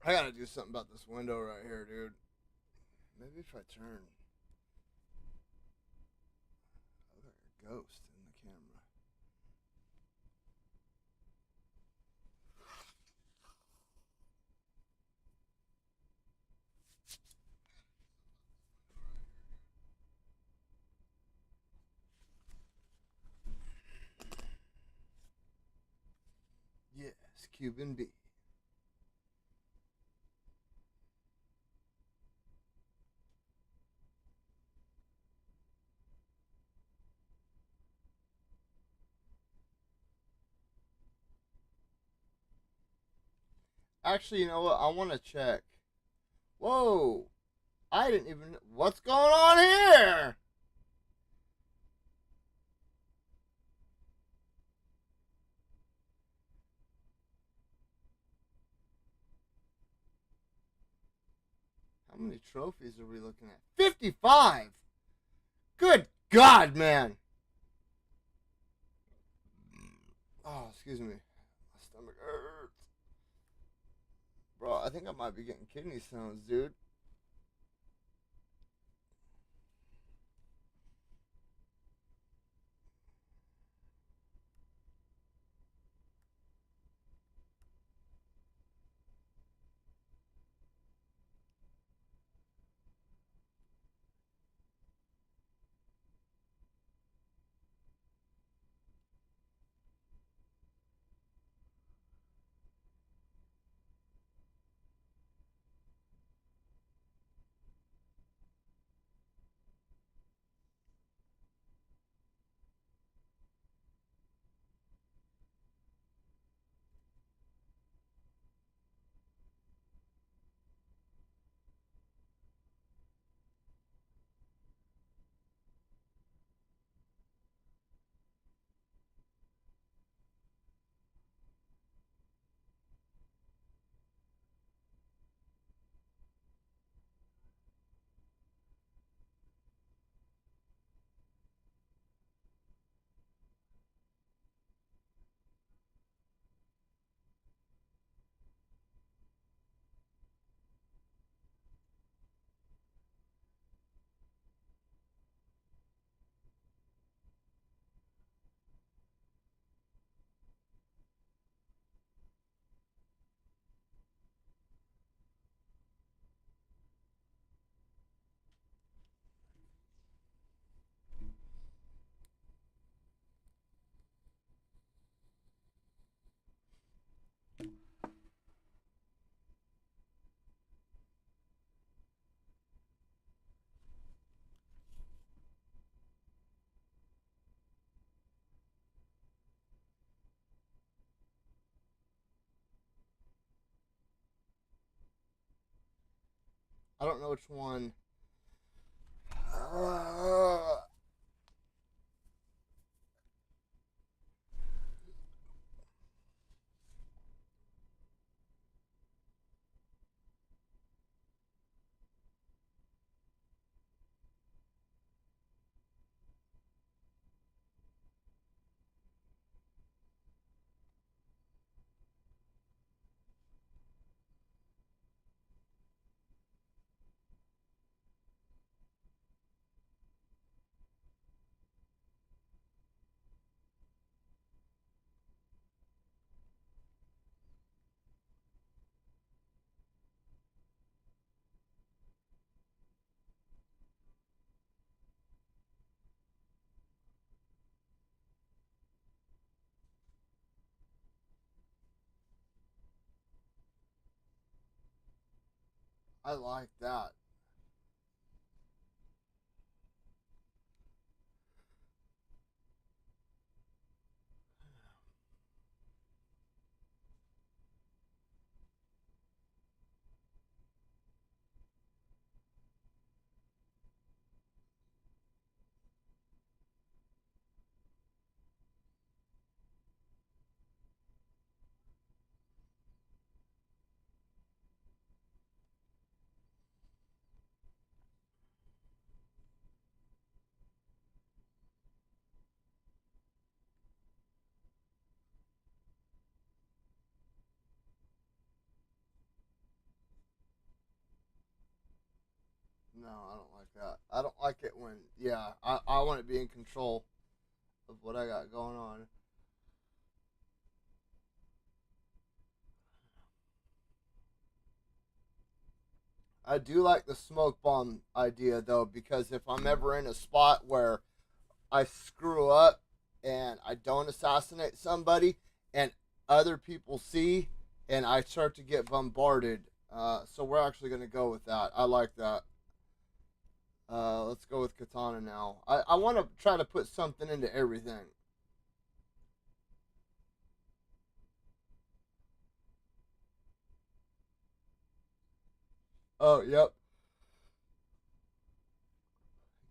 I gotta do something about this window right here, dude. Maybe if I turn. I look like a ghost in the camera. Yes, Cuban B. Actually, you know what? I want to check. Whoa! I didn't even. What's going on here? How many trophies are we looking at? 55! Good God, man! Oh, excuse me. My stomach hurts. Bro, I think I might be getting kidney stones, dude. I don't know which one. Uh, I like that. No, I don't like that. I don't like it when, yeah, I want to be in control of what I got going on. I do like the smoke bomb idea though, because if I'm ever in a spot where I screw up and I don't assassinate somebody and other people see and I start to get bombarded, so we're actually going to go with that. I like that. Let's go with Katana now. I want to try to put something into everything. Oh, yep.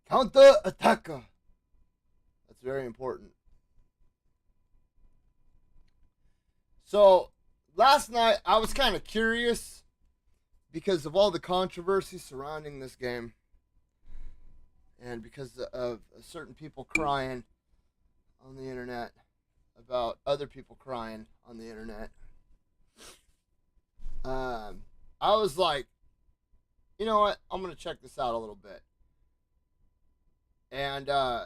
Counter attacker. That's very important. So, last night I was kind of curious because of all the controversy surrounding this game and because of certain people crying on the internet about other people crying on the internet. Um, I was like, you know what? I'm going to check this out a little bit. And I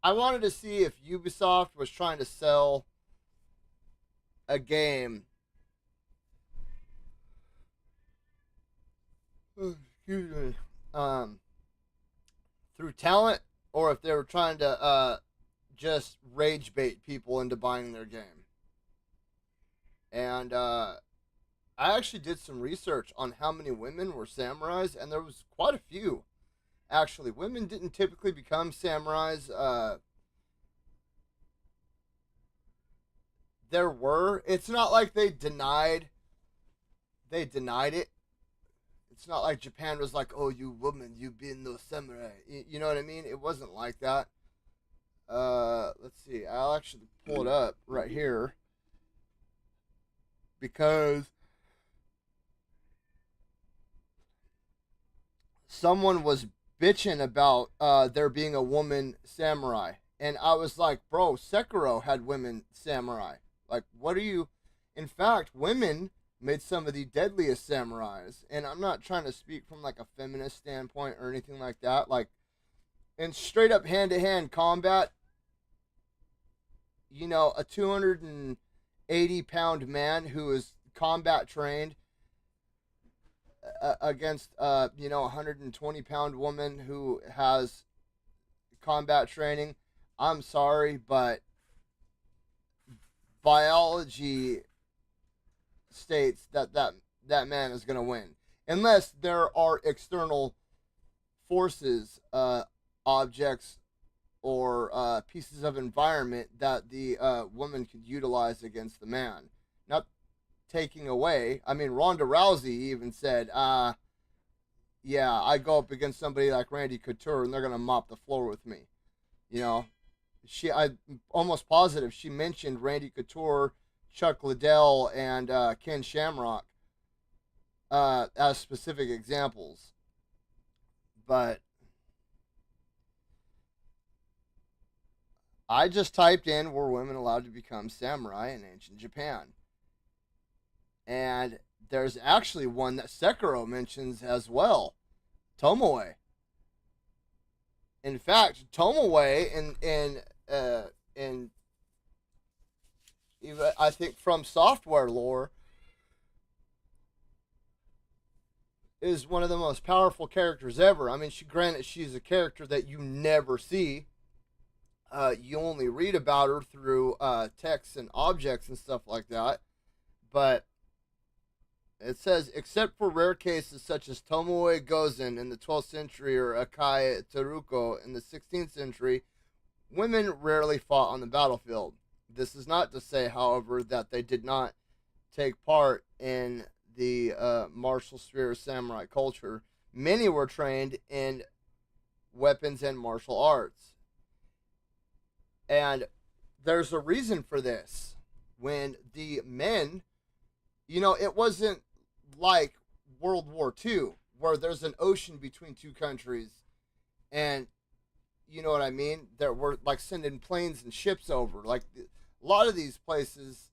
wanted to see if Ubisoft was trying to sell a game. Excuse me. Um, Through talent, or if they were trying to just rage bait people into buying their game. And I actually did some research on how many women were samurais, and there was quite a few. Actually, women didn't typically become samurais. There were. It's not like they denied it. It's not like Japan was like, "Oh, you woman, you be no samurai." You know what I mean? It wasn't like that. Let's see. I'll actually pull it up right here because someone was bitching about there being a woman samurai, and I was like, "Bro, Sekiro had women samurai. Like, what are you?" In fact, women made some of the deadliest samurais, and I'm not trying to speak from like a feminist standpoint or anything like that. Like, in straight up hand to hand combat, a 280-pound man who is combat trained against a 120-pound woman who has combat training. I'm sorry, but biology states that man is going to win unless there are external forces, objects, or pieces of environment that the woman could utilize against the man. Not taking away. I mean, Ronda Rousey even said, "Yeah, I go up against somebody like Randy Couture, and they're gonna mop the floor with me." You know, I'm almost positive she mentioned Randy Couture, Chuck Liddell, and Ken Shamrock as specific examples. But I just typed in "were women allowed to become samurai in ancient Japan?" And there's actually one that Sekiro mentions as well, Tomoe. In fact, Tomoe in I think From Software lore is one of the most powerful characters ever. I mean, she's a character that you never see. You only read about her through texts and objects and stuff like that. But it says, except for rare cases such as Tomoe Gozen in the 12th century or Akai Teruko in the 16th century, women rarely fought on the battlefield. This is not to say, however, that they did not take part in the martial sphere samurai culture. Many were trained in weapons and martial arts. And there's a reason for this. When the men, it wasn't like World War II, where there's an ocean between two countries, and you know what I mean? There were like sending planes and ships over. Like a lot of these places,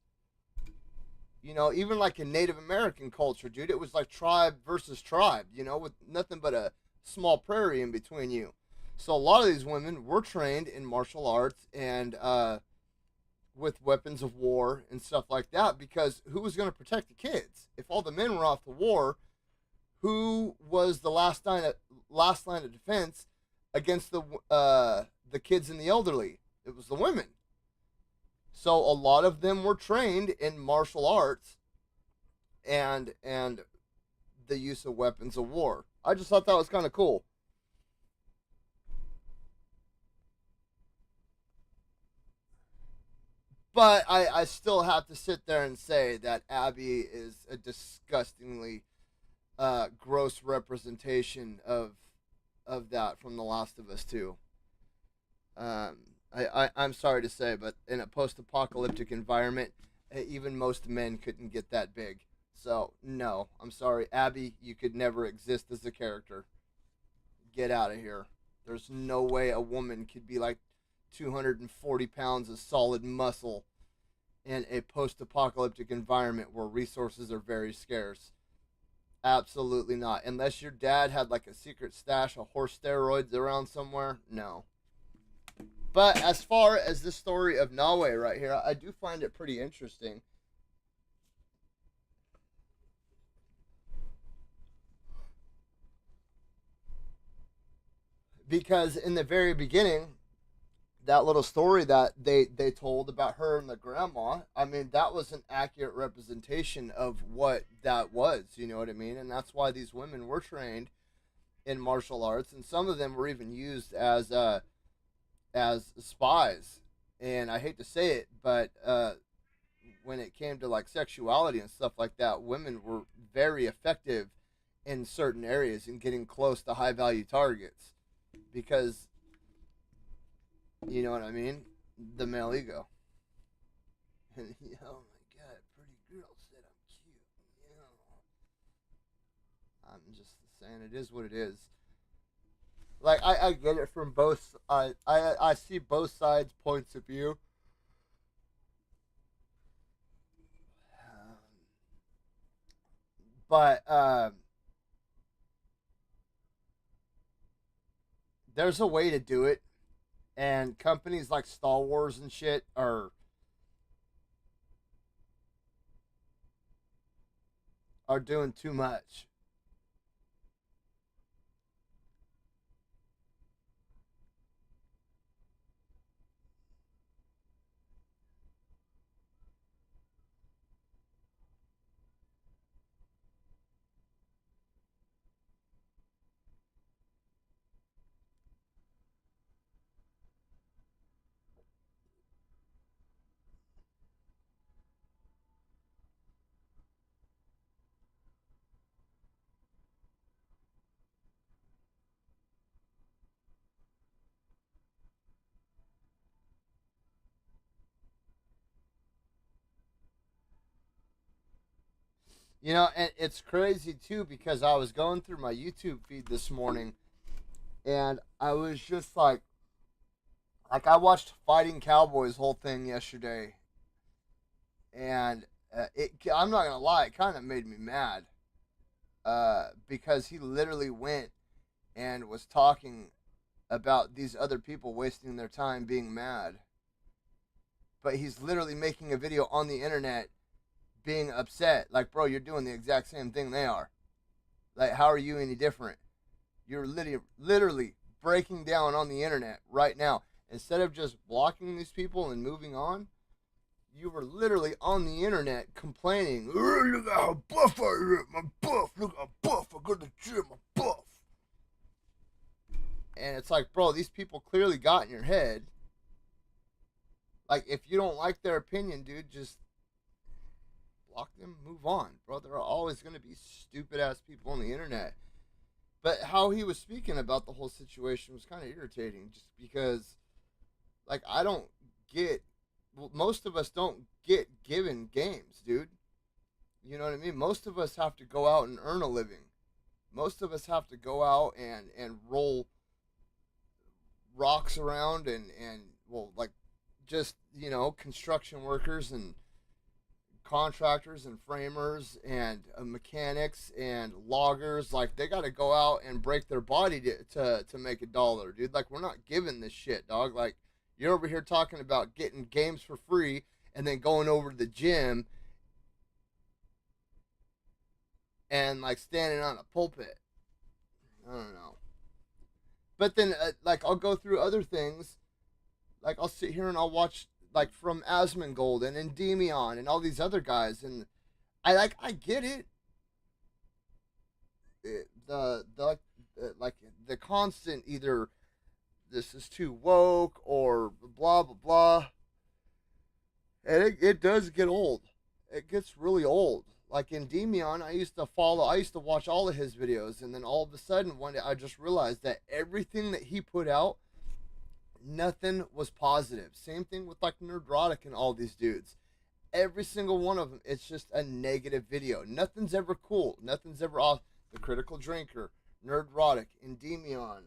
You know, even like in Native American culture, dude, it was like tribe versus tribe, you know, with nothing but a small prairie in between you. So a lot of these women were trained in martial arts and with weapons of war and stuff like that, because who was going to protect the kids? If all the men were off to war, who was the last line of defense against the kids and the elderly? It was the women. So a lot of them were trained in martial arts and the use of weapons of war. I just thought that was kind of cool. But I still have to sit there and say that Abby is a disgustingly gross representation of that from The Last of Us 2. Um, I'm sorry to say, but in a post-apocalyptic environment, even most men couldn't get that big. So no, I'm sorry, Abby. You could never exist as a character. Get out of here. There's no way a woman could be like 240 pounds of solid muscle in a post-apocalyptic environment where resources are very scarce. Absolutely not. Unless your dad had like a secret stash of horse steroids around somewhere. No. But as far as this story of Nawe right here, I do find it pretty interesting because in the very beginning, that little story that they told about her and the grandma, I mean, that was an accurate representation of what that was. You know what I mean? And that's why these women were trained in martial arts, and some of them were even used as spies. And I hate to say it, but when it came to like sexuality and stuff like that, women were very effective in certain areas in getting close to high value targets because you know what I mean? The male ego. And oh my god, pretty girl said I'm cute. You know, I'm just saying it is what it is. Like I get it from both. I see both sides' points of view. Um, but there's a way to do it, and companies like Star Wars and shit are doing too much. You know, and it's crazy too because I was going through my YouTube feed this morning and I was just like I watched Fighting Cowboys whole thing yesterday, and I'm not gonna lie, it kind of made me mad. Because he literally went and was talking about these other people wasting their time being mad, but he's literally making a video on the internet being upset. Like, bro, you're doing the exact same thing they are. Like, how are you any different? You're literally breaking down on the internet right now. Instead of just blocking these people and moving on, you were literally on the internet complaining. Look how buff I am. I'm buff. Look how buff. I go to the gym. I'm buff. And it's like, bro, these people clearly got in your head. Like, if you don't like their opinion, dude, just block them, move on, bro. There are always going to be stupid ass people on the internet. But how he was speaking about the whole situation was kind of irritating, just because, like, I don't get. Well, most of us don't get given games, dude. You know what I mean? Most of us have to go out and earn a living. Most of us have to go out and roll rocks around and well, like, just, you know, construction workers and contractors and framers and mechanics and loggers, like they got to go out and break their body to make a dollar, dude. Like we're not giving this shit, dog. Like you're over here talking about getting games for free and then going over to the gym and like standing on a pulpit. I don't know. But then like I'll go through other things. Like I'll sit here and I'll watch like from Asmongold and Endymion and all these other guys, and I get it. Like the constant either this is too woke or blah blah blah, and it does get old. It gets really old. Like Endymion, I used to watch all of his videos, and then all of a sudden one day I just realized that everything that he put out, nothing was positive. Same thing with like Nerdrotic and all these dudes. Every single one of them, it's just a negative video. Nothing's ever cool. Nothing's ever off. The Critical Drinker, Nerdrotic, Endymion,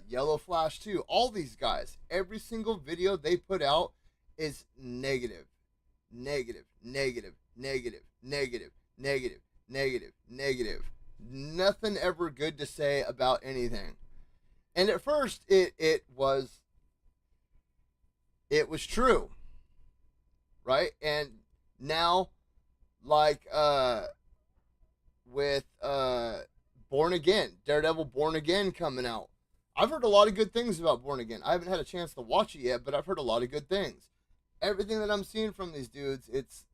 Yellow Flash 2, all these guys. Every single video they put out is negative. Negative, negative, negative, negative, negative, negative, negative. Nothing ever good to say about anything. And at first it was true, right? And now, like with Born Again, Daredevil Born Again coming out, I've heard a lot of good things about Born Again. I haven't had a chance to watch it yet, but I've heard a lot of good things. Everything that I'm seeing from these dudes, it's,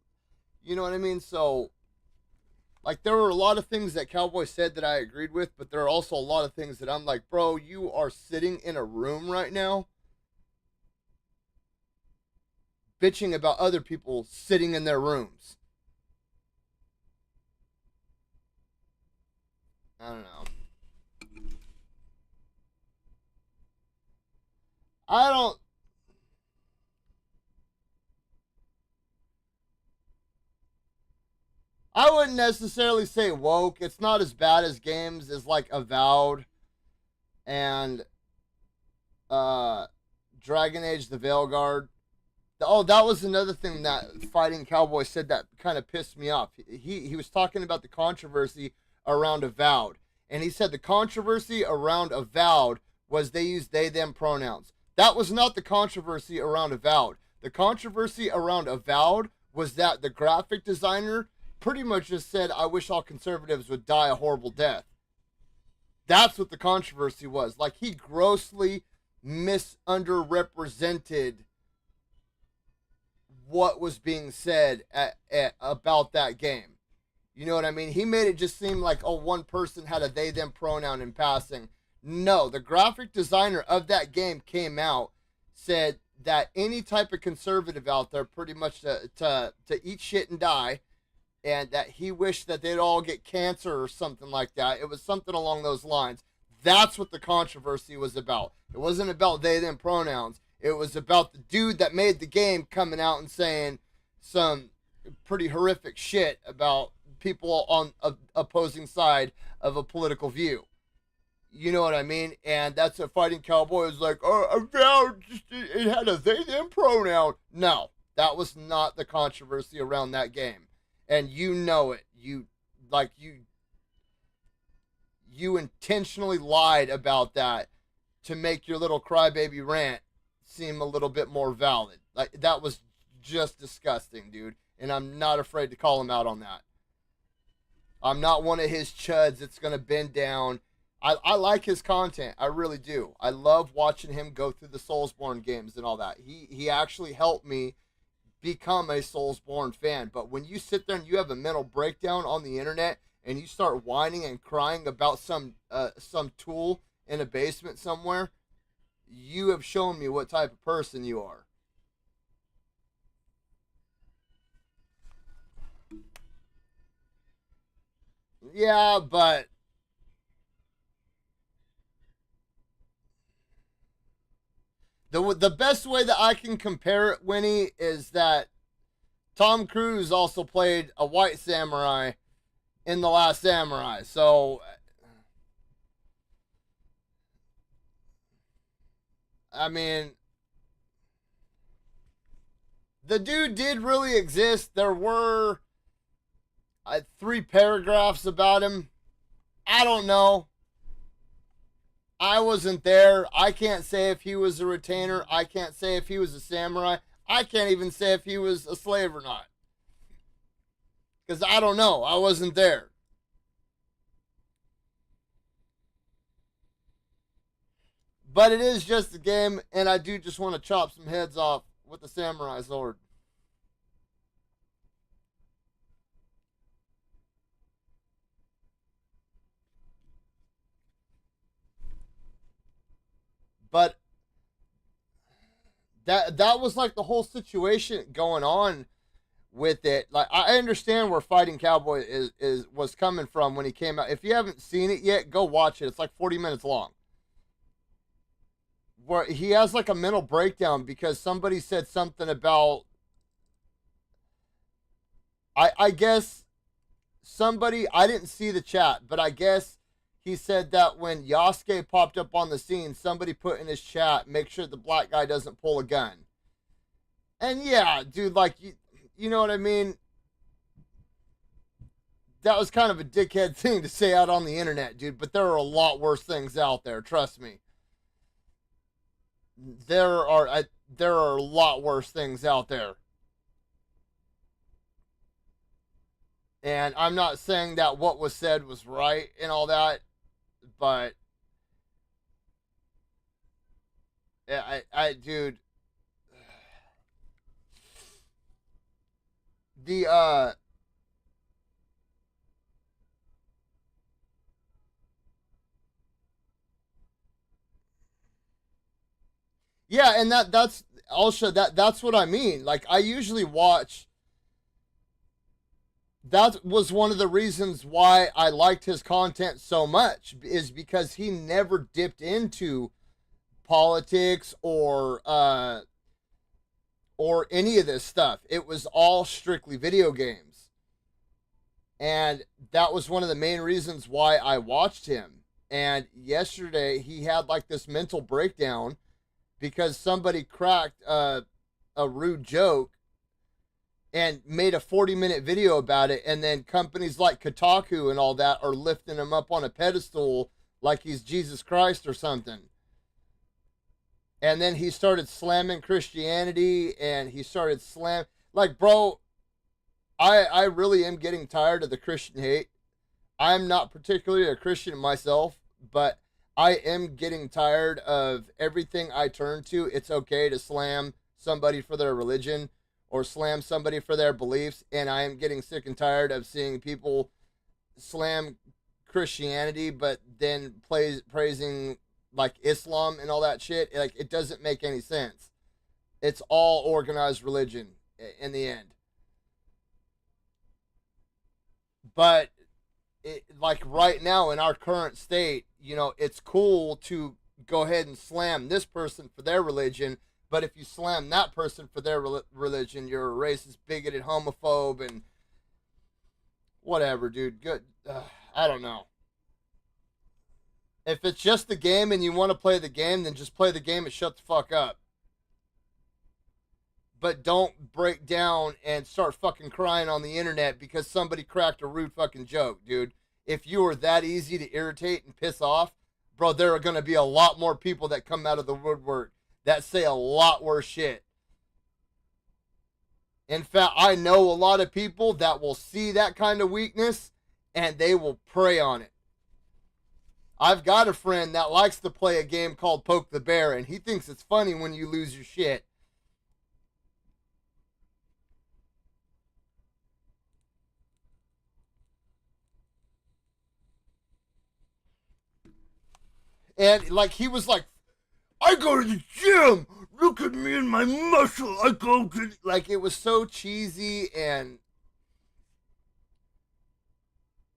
you know what I mean? So, like, there were a lot of things that Cowboy said that I agreed with, but there are also a lot of things that I'm like, bro, you are sitting in a room right now bitching about other people sitting in their rooms. I don't know. I don't. I wouldn't necessarily say woke. It's not as bad as games as like Avowed and Dragon Age the Veilguard. Oh, that was another thing that Fighting Cowboy said that kind of pissed me off. He was talking about the controversy around Avowed. And he said the controversy around Avowed was they used they them pronouns. That was not the controversy around Avowed. The controversy around Avowed was that the graphic designer pretty much just said, I wish all conservatives would die a horrible death. That's what the controversy was. Like, he grossly misunderrepresented what was being said about that game. You know what I mean? He made it just seem like, oh, one person had a they them pronoun in passing. No, the graphic designer of that game came out, said that any type of conservative out there pretty much to eat shit and die, and that he wished that they'd all get cancer or something like that. It was something along those lines. That's what the controversy was about. It wasn't about they them pronouns. It was about the dude that made the game coming out and saying some pretty horrific shit about people on a opposing side of a political view. You know what I mean? And that's what Fighting Cowboy was like, oh, it had a they them pronoun. No, that was not the controversy around that game. And you know it. You intentionally lied about that to make your little crybaby rant seem a little bit more valid. Like, that was just disgusting, dude. And I'm not afraid to call him out on that. I'm not one of his chuds that's going to bend down. I like his content. I really do. I love watching him go through the Soulsborne games and all that. He actually helped me become a Soulsborne fan. But when you sit there and you have a mental breakdown on the internet and you start whining and crying about some tool in a basement somewhere, you have shown me what type of person you are. Yeah, but the best way that I can compare it, Winnie, is that Tom Cruise also played a white samurai in The Last Samurai. So, I mean, the dude did really exist. There were 3 paragraphs about him. I don't know. I wasn't there. I can't say if he was a retainer. I can't say if he was a samurai. I can't even say if he was a slave or not. Because I don't know. I wasn't there. But it is just a game, and I do just want to chop some heads off with the samurai sword. But that was like the whole situation going on with it. Like I understand where Fighting Cowboy is was coming from when he came out. If you haven't seen it yet, go watch it. It's like 40 minutes long. Where he has like a mental breakdown because somebody said something about I guess somebody I didn't see the chat, but I guess he said that when Yasuke popped up on the scene, somebody put in his chat, make sure the black guy doesn't pull a gun. And yeah, dude, like you know what I mean? That was kind of a dickhead thing to say out on the internet, dude, but there are a lot worse things out there, trust me. There are a lot worse things out there. And I'm not saying that what was said was right and all that, but dude, the yeah, and that's also that's what I mean. Like I usually watch. That was one of the reasons why I liked his content so much is because he never dipped into politics or any of this stuff. It was all strictly video games. And that was one of the main reasons why I watched him. And yesterday he had like this mental breakdown because somebody cracked a rude joke and made a 40-minute video about it, and then companies like Kotaku and all that are lifting him up on a pedestal like he's Jesus Christ or something. And then he started slamming Christianity, and he started like, bro, I really am getting tired of the Christian hate. I'm not particularly a Christian myself, but I am getting tired of everything I turn to. It's okay to slam somebody for their religion or slam somebody for their beliefs, and I am getting sick and tired of seeing people slam Christianity but then praising like Islam and all that shit. Like it doesn't make any sense. It's all organized religion in the end. But like right now in our current state, you know, it's cool to go ahead and slam this person for their religion, but if you slam that person for their religion, you're a racist, bigoted, homophobe, and whatever, dude. Good. I don't know. If it's just the game and you want to play the game, then just play the game and shut the fuck up. But don't break down and start fucking crying on the internet because somebody cracked a rude fucking joke, dude. If you were that easy to irritate and piss off, bro, there are going to be a lot more people that come out of the woodwork that say a lot worse shit. In fact, I know a lot of people that will see that kind of weakness and they will prey on it. I've got a friend that likes to play a game called Poke the Bear, and he thinks it's funny when you lose your shit. And like he was like, I go to the gym. Look at me and my muscle. I go to like it was so cheesy and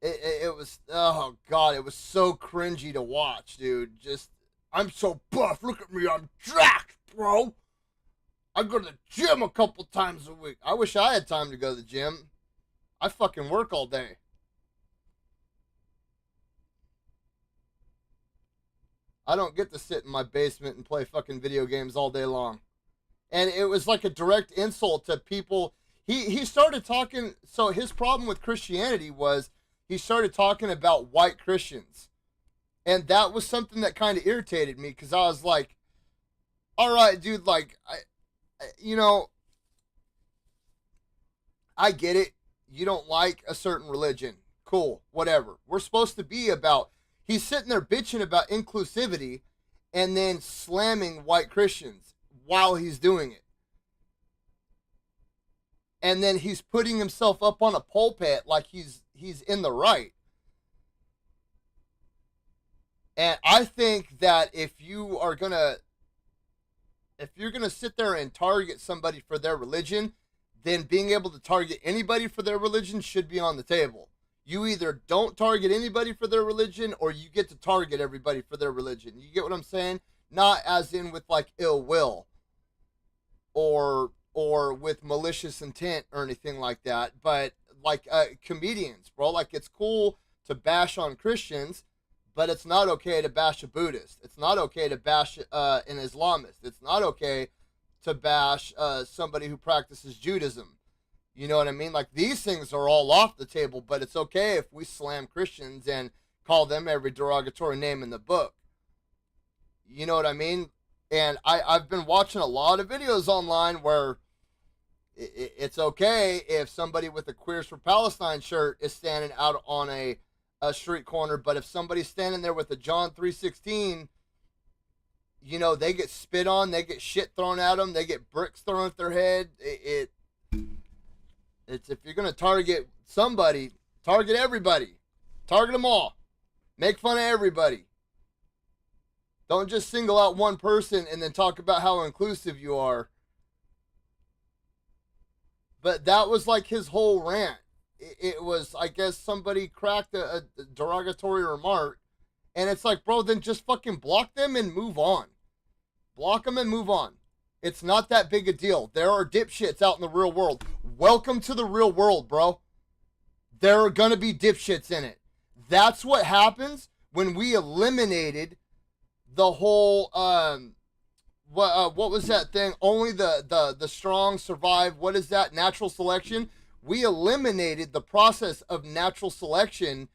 it was oh god, it was so cringy to watch, dude. Just I'm so buff. Look at me, I'm jacked, bro. I go to the gym a couple times a week. I wish I had time to go to the gym. I fucking work all day. I don't get to sit in my basement and play fucking video games all day long. And it was like a direct insult to people. He started talking. So his problem with Christianity was he started talking about white Christians, and that was something that kind of irritated me because I was like, all right, dude, like you know, I get it. You don't like a certain religion. Cool, whatever. We're supposed to be about. He's sitting there bitching about inclusivity and then slamming white Christians while he's doing it. And then he's putting himself up on a pulpit like he's in the right. And I think that if you're gonna sit there and target somebody for their religion, then being able to target anybody for their religion should be on the table. You either don't target anybody for their religion or you get to target everybody for their religion. You get what I'm saying? Not as in with like ill will or with malicious intent or anything like that, but like comedians, bro. Like it's cool to bash on Christians, but it's not okay to bash a Buddhist. It's not okay to bash an Islamist. It's not okay to bash somebody who practices Judaism. You know what I mean? Like these things are all off the table, but it's okay if we slam Christians and call them every derogatory name in the book. You know what I mean? And I've been watching a lot of videos online where it's okay if somebody with a Queers for Palestine shirt is standing out on a street corner, but if somebody's standing there with a John 3:16, you know, they get spit on, they get shit thrown at them, they get bricks thrown at their head. It's if you're gonna target somebody, target everybody, target them all, make fun of everybody. Don't just single out one person and then talk about how inclusive you are. But that was like his whole rant. It was, I guess, somebody cracked a derogatory remark, and it's like, bro, then just fucking block them and move on. Block them and move on. It's not that big a deal. There are dipshits out in the real world. Welcome to the real world, bro. There are gonna be dipshits in it. That's what happens when we eliminated the whole what was that thing? Only the strong survive. What is that? Natural selection. We eliminated the process of natural selection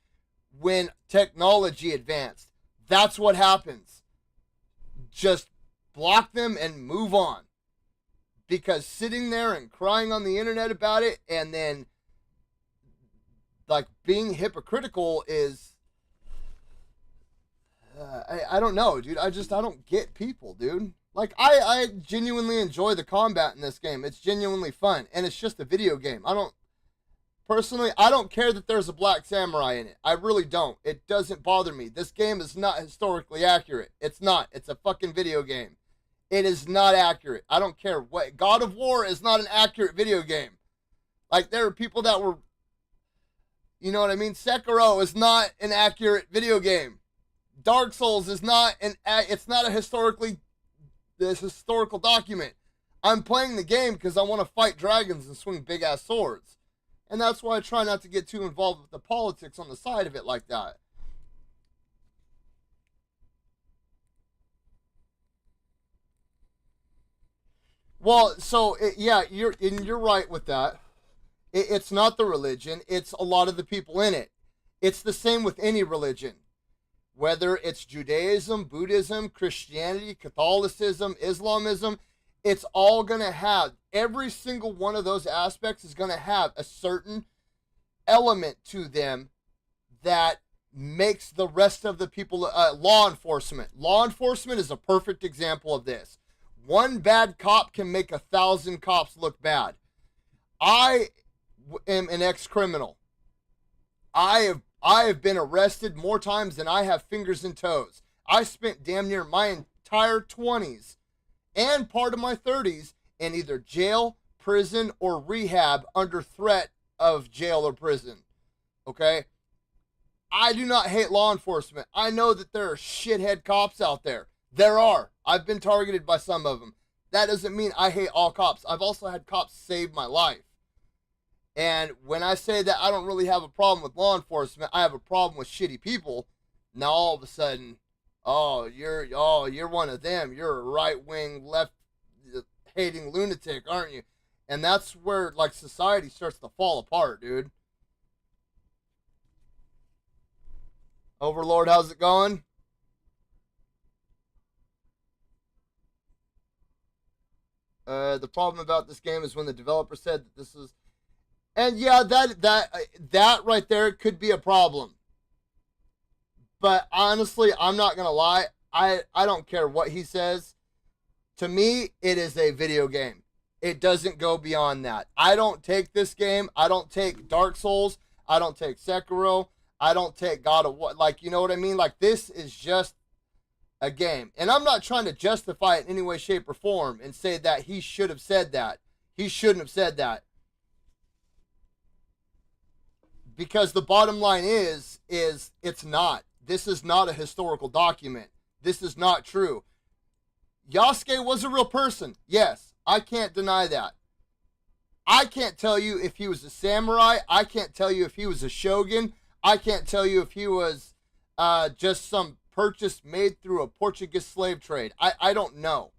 when technology advanced. That's what happens. Just block them and move on. Because sitting there and crying on the internet about it and then like being hypocritical is I don't know, dude. I don't get people, dude. Like, I genuinely enjoy the combat in this game. It's genuinely fun, and it's just a video game. I don't care that there's a black samurai in it. I really don't. It doesn't bother me. This game is not historically accurate. It's not. It's a fucking video game. It is not accurate. I don't care what. God of War is not an accurate video game. Like, there are people that were, you know what I mean? Sekiro is not an accurate video game. Dark Souls is not it's not this historical document. I'm playing the game because I want to fight dragons and swing big ass swords. And that's why I try not to get too involved with the politics on the side of it like that. Well, so yeah, you're right with that. It's not the religion, it's a lot of the people in it. It's the same with any religion. Whether it's Judaism, Buddhism, Christianity, Catholicism, Islamism, it's all going to have, every single one of those aspects is going to have a certain element to them that makes the rest of the people, law enforcement. Law enforcement is a perfect example of this. One bad cop can make 1,000 cops look bad. I am an ex-criminal. I have been arrested more times than I have fingers and toes. I spent damn near my entire 20s and part of my 30s in either jail, prison, or rehab under threat of jail or prison. Okay? I do not hate law enforcement. I know that there are shithead cops out there. There are. I've been targeted by some of them. That doesn't mean I hate all cops. I've also had cops save my life. And when I say that I don't really have a problem with law enforcement, I have a problem with shitty people. Now all of a sudden, you're one of them. You're a right-wing, left-hating lunatic, aren't you? And that's where like society starts to fall apart, dude. Overlord, how's it going? The problem about this game is when the developer said that this is, and yeah, that right there could be a problem. But honestly, I'm not gonna lie. I don't care what he says. To me, it is a video game. It doesn't go beyond that. I don't take this game. I don't take Dark Souls. I don't take Sekiro. I don't take God of War. Like, you know what I mean? Like, this is just a game. And I'm not trying to justify it in any way, shape, or form and say that he should have said that. He shouldn't have said that. Because the bottom line is it's not. This is not a historical document. This is not true. Yasuke was a real person. Yes, I can't deny that. I can't tell you if he was a samurai. I can't tell you if he was a shogun. I can't tell you if he was just some purchase made through a Portuguese slave trade. I don't know.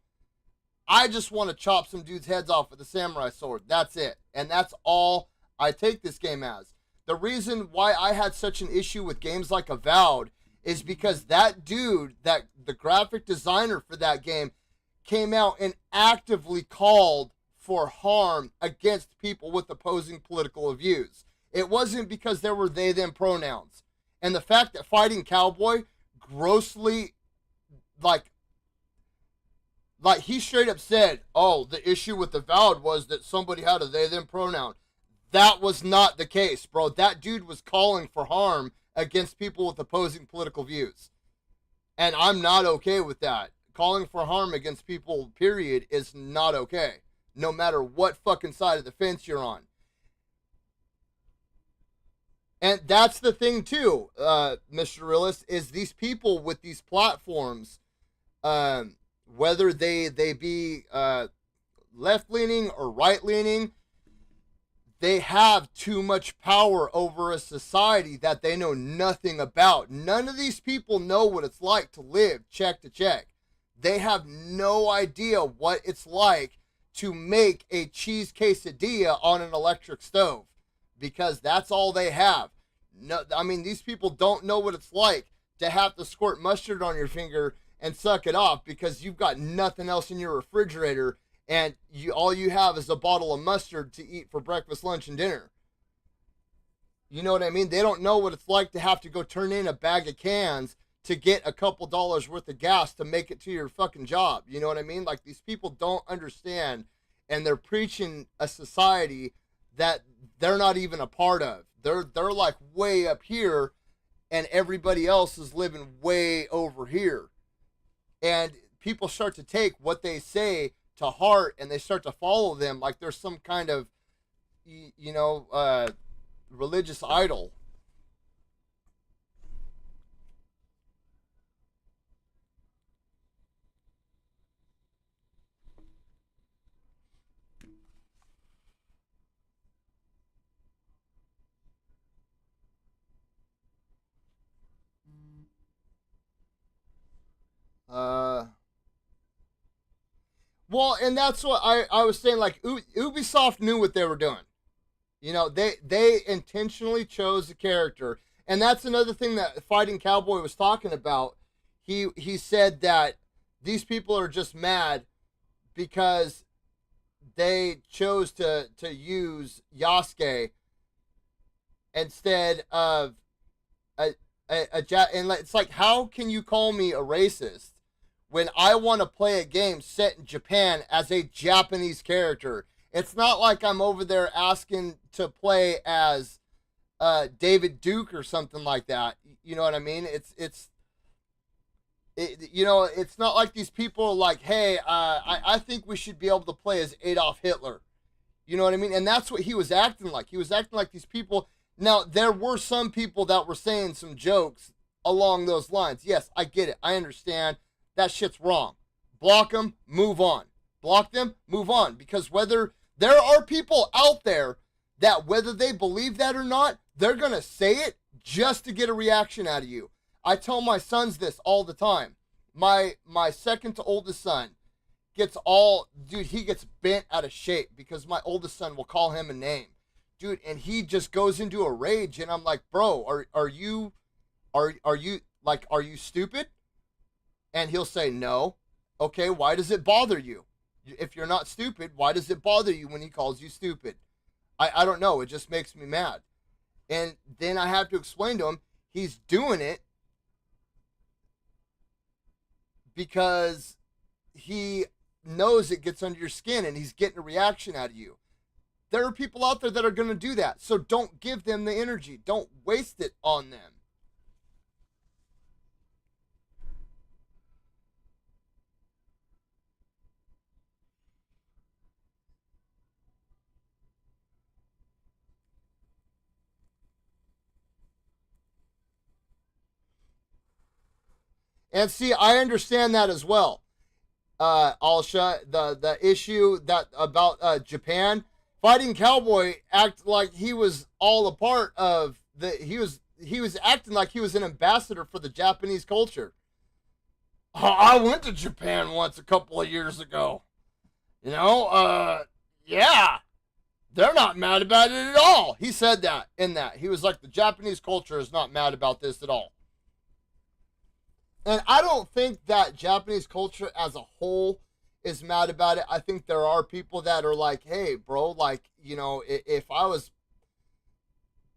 I just want to chop some dudes' heads off with a samurai sword. That's it. And that's all I take this game as. The reason why I had such an issue with games like Avowed is because that dude, that the graphic designer for that game, came out and actively called for harm against people with opposing political views. It wasn't because there were they them pronouns. And the fact that Fighting Cowboy grossly like he straight up said, oh, the issue with Avowed was that somebody had a they them pronoun. That was not the case, bro. That dude was calling for harm against people with opposing political views. And I'm not okay with that. Calling for harm against people, period, is not okay. No matter what fucking side of the fence you're on. And that's the thing, too, Mr. Realist, is these people with these platforms, whether they be left-leaning or right-leaning, they have too much power over a society that they know nothing about. None of these people know what it's like to live check to check. They have no idea what it's like to make a cheese quesadilla on an electric stove, because that's all they have. No, I mean, these people don't know what it's like to have to squirt mustard on your finger and suck it off because you've got nothing else in your refrigerator, and all you have is a bottle of mustard to eat for breakfast, lunch, and dinner. You know what I mean? They don't know what it's like to have to go turn in a bag of cans to get a couple dollars worth of gas to make it to your fucking job. You know what I mean? Like, these people don't understand, and they're preaching a society that they're not even a part of. They're like way up here, and everybody else is living way over here. And people start to take what they say to heart, and they start to follow them like there's some kind of, religious idol. Well, and that's what I was saying. Like, Ubisoft knew what they were doing. You know, they intentionally chose the character, and that's another thing that Fighting Cowboy was talking about. He said that these people are just mad because they chose to use Yasuke instead of and it's like, how can you call me a racist when I want to play a game set in Japan as a Japanese character? It's not like I'm over there asking to play as David Duke or something like that. You know what I mean? It's not like these people are like, hey, I think we should be able to play as Adolf Hitler. You know what I mean? And that's what he was acting like. He was acting like these people. Now, there were some people that were saying some jokes along those lines. Yes, I get it. I understand. That shit's wrong. Block them, move on. Block them, move on. Because whether there are people out there that, whether they believe that or not, they're going to say it just to get a reaction out of you. I tell my sons this all the time. My second to oldest son gets all, dude, he gets bent out of shape because my oldest son will call him a name, dude, and he just goes into a rage, and I'm like, bro, are you are you stupid? And he'll say no. Okay, why does it bother you? If you're not stupid, why does it bother you when he calls you stupid? I don't know, it just makes me mad. And then I have to explain to him he's doing it because he knows it gets under your skin and he's getting a reaction out of you. There are people out there that are going to do that. So don't give them the energy. Don't waste it on them. And see, I understand that as well. Alsha, the issue that about Japan fighting Cowboy act like he was all a part of the he was acting like he was an ambassador for the Japanese culture. I went to Japan once a couple of years ago. You know, yeah, they're not mad about it at all. He said that in that. He was like, the Japanese culture is not mad about this at all. And I don't think that Japanese culture as a whole is mad about it. I think there are people that are like, hey, bro, like, you know, if I was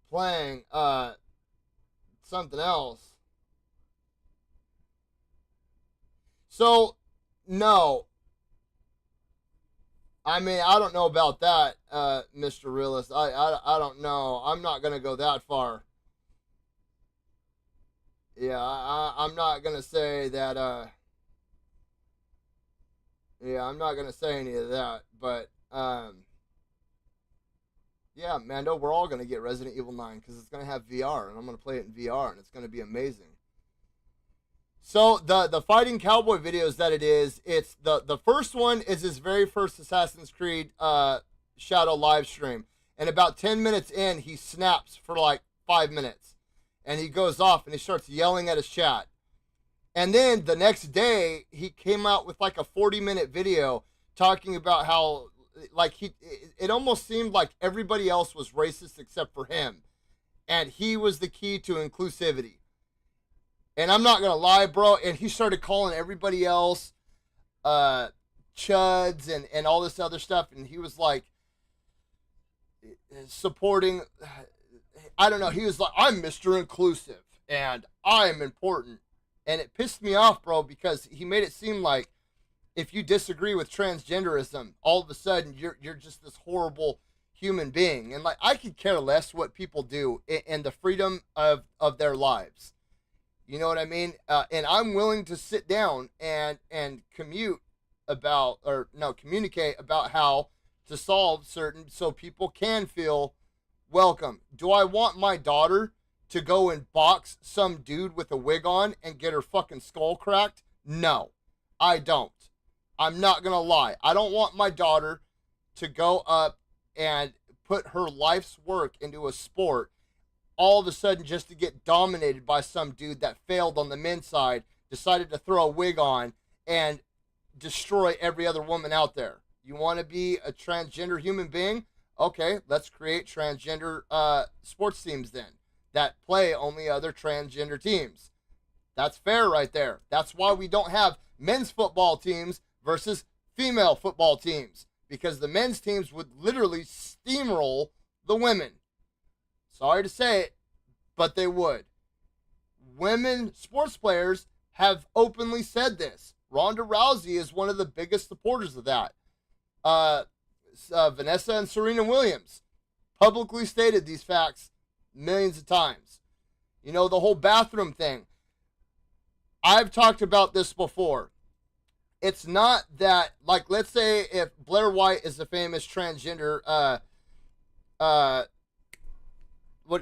playing something else. So, no. I mean, I don't know about that, Mr. Realist. I don't know. I'm not going to go that far. Yeah, I'm not going to say that, yeah, I'm not going to say any of that, but, yeah, Mando, we're all going to get Resident Evil 9 because it's going to have VR, and I'm going to play it in VR, and it's going to be amazing. So, the Fighting Cowboy videos that it is, it's, the first one is his very first Assassin's Creed, Shadow live stream, and about 10 minutes in, he snaps for like 5 minutes. And he goes off and he starts yelling at his chat. And then the next day, he came out with like a 40-minute video talking about how, like, it almost seemed like everybody else was racist except for him. And he was the key to inclusivity. And I'm not going to lie, bro. And he started calling everybody else chuds and all this other stuff. And he was like supporting... I don't know. He was like, I'm Mr. Inclusive and I'm important. And it pissed me off, bro, because he made it seem like if you disagree with transgenderism, all of a sudden you're just this horrible human being. And like, I could care less what people do in the freedom of their lives. You know what I mean? And I'm willing to sit down and communicate about how to solve certain, so people can feel welcome. Do I want my daughter to go and box some dude with a wig on and get her fucking skull cracked? No, I don't. I'm not going to lie. I don't want my daughter to go up and put her life's work into a sport all of a sudden just to get dominated by some dude that failed on the men's side, decided to throw a wig on and destroy every other woman out there. You want to be a transgender human being? Okay, let's create transgender sports teams then that play only other transgender teams. That's fair right there. That's why we don't have men's football teams versus female football teams, because the men's teams would literally steamroll the women. Sorry to say it, but they would. Women sports players have openly said this. Ronda Rousey is one of the biggest supporters of that. Vanessa and Serena Williams publicly stated these facts millions of times. You know, the whole bathroom thing. I've talked about this before. It's not that, like, let's say if Blair White is a famous transgender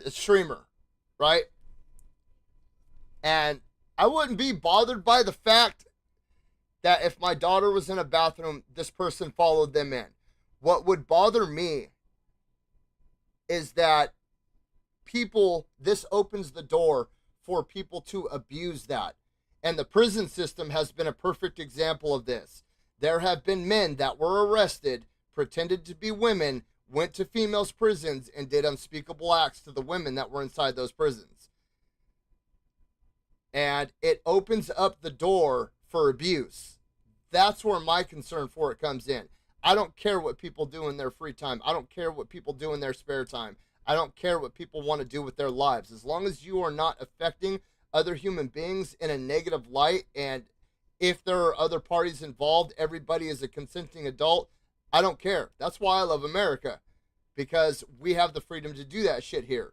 streamer, right? And I wouldn't be bothered by the fact that if my daughter was in a bathroom, this person followed them in. What would bother me is that this opens the door for people to abuse that. And the prison system has been a perfect example of this. There have been men that were arrested, pretended to be women, went to females' prisons, and did unspeakable acts to the women that were inside those prisons. And it opens up the door for abuse. That's where my concern for it comes in. I don't care what people do in their free time. I don't care what people do in their spare time. I don't care what people want to do with their lives. As long as you are not affecting other human beings in a negative light, and if there are other parties involved, everybody is a consenting adult, I don't care. That's why I love America, because we have the freedom to do that shit here.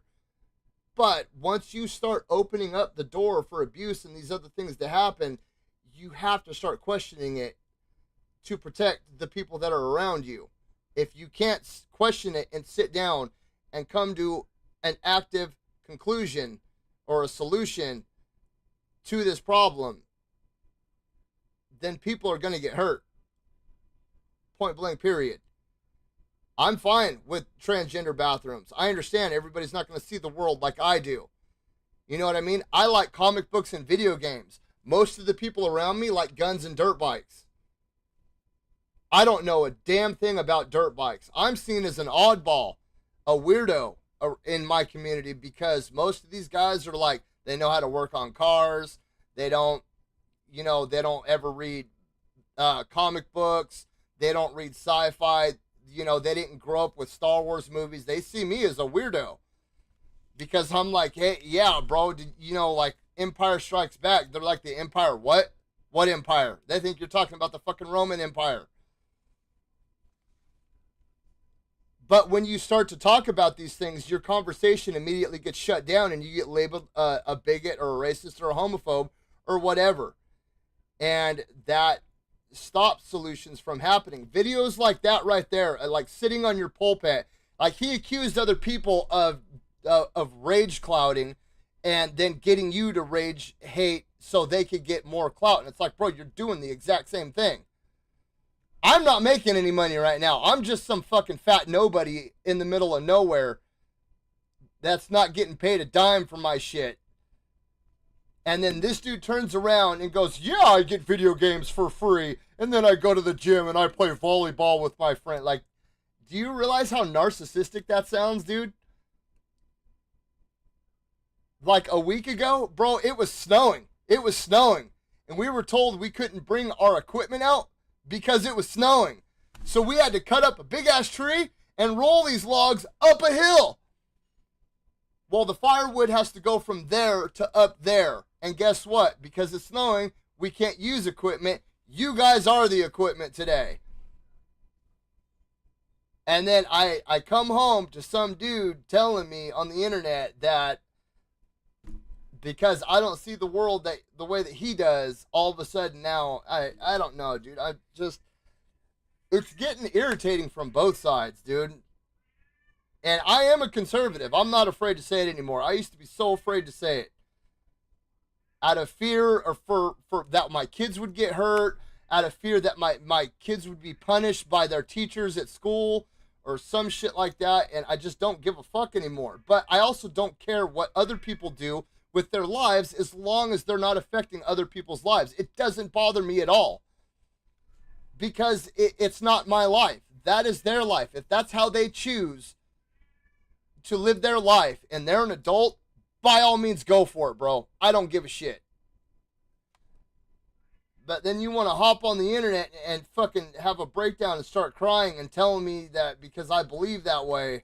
But once you start opening up the door for abuse and these other things to happen, you have to start questioning it to protect the people that are around you. If you can't question it and sit down and come to an active conclusion or a solution to this problem, then people are going to get hurt. Point blank, period. I'm fine with transgender bathrooms. I understand everybody's not going to see the world like I do. You know what I mean? I like comic books and video games. Most of the people around me like guns and dirt bikes. I don't know a damn thing about dirt bikes. I'm seen as an oddball, a weirdo in my community, because most of these guys are like, they know how to work on cars. They don't ever read comic books. They don't read sci-fi. They didn't grow up with Star Wars movies. They see me as a weirdo because I'm like, hey, yeah, bro, like Empire Strikes Back. They're like, the Empire, what? What empire? They think you're talking about the fucking Roman Empire. But when you start to talk about these things, your conversation immediately gets shut down and you get labeled a bigot or a racist or a homophobe or whatever. And that stops solutions from happening. Videos like that right there, like sitting on your pulpit, like he accused other people of rage clouding and then getting you to rage hate so they could get more clout. And it's like, bro, you're doing the exact same thing. I'm not making any money right now. I'm just some fucking fat nobody in the middle of nowhere that's not getting paid a dime for my shit. And then this dude turns around and goes, yeah, I get video games for free. And then I go to the gym and I play volleyball with my friend. Like, do you realize how narcissistic that sounds, dude? Like a week ago, bro, it was snowing. It was snowing. And we were told we couldn't bring our equipment out because it was snowing. So we had to cut up a big ass tree and roll these logs up a hill. Well, the firewood has to go from there to up there. And guess what? Because it's snowing, we can't use equipment. You guys are the equipment today. And then I come home to some dude telling me on the internet that because I don't see the world that the way that he does, all of a sudden now, I don't know, dude. It's getting irritating from both sides, dude. And I am a conservative. I'm not afraid to say it anymore. I used to be so afraid to say it. Out of fear or for that my kids would get hurt, out of fear that my kids would be punished by their teachers at school or some shit like that. And I just don't give a fuck anymore. But I also don't care what other people do with their lives as long as they're not affecting other people's lives. It doesn't bother me at all because it's not my life. That is their life. If that's how they choose to live their life and they're an adult, by all means go for it, bro. I don't give a shit. But then you want to hop on the internet and fucking have a breakdown and start crying and telling me that because I believe that way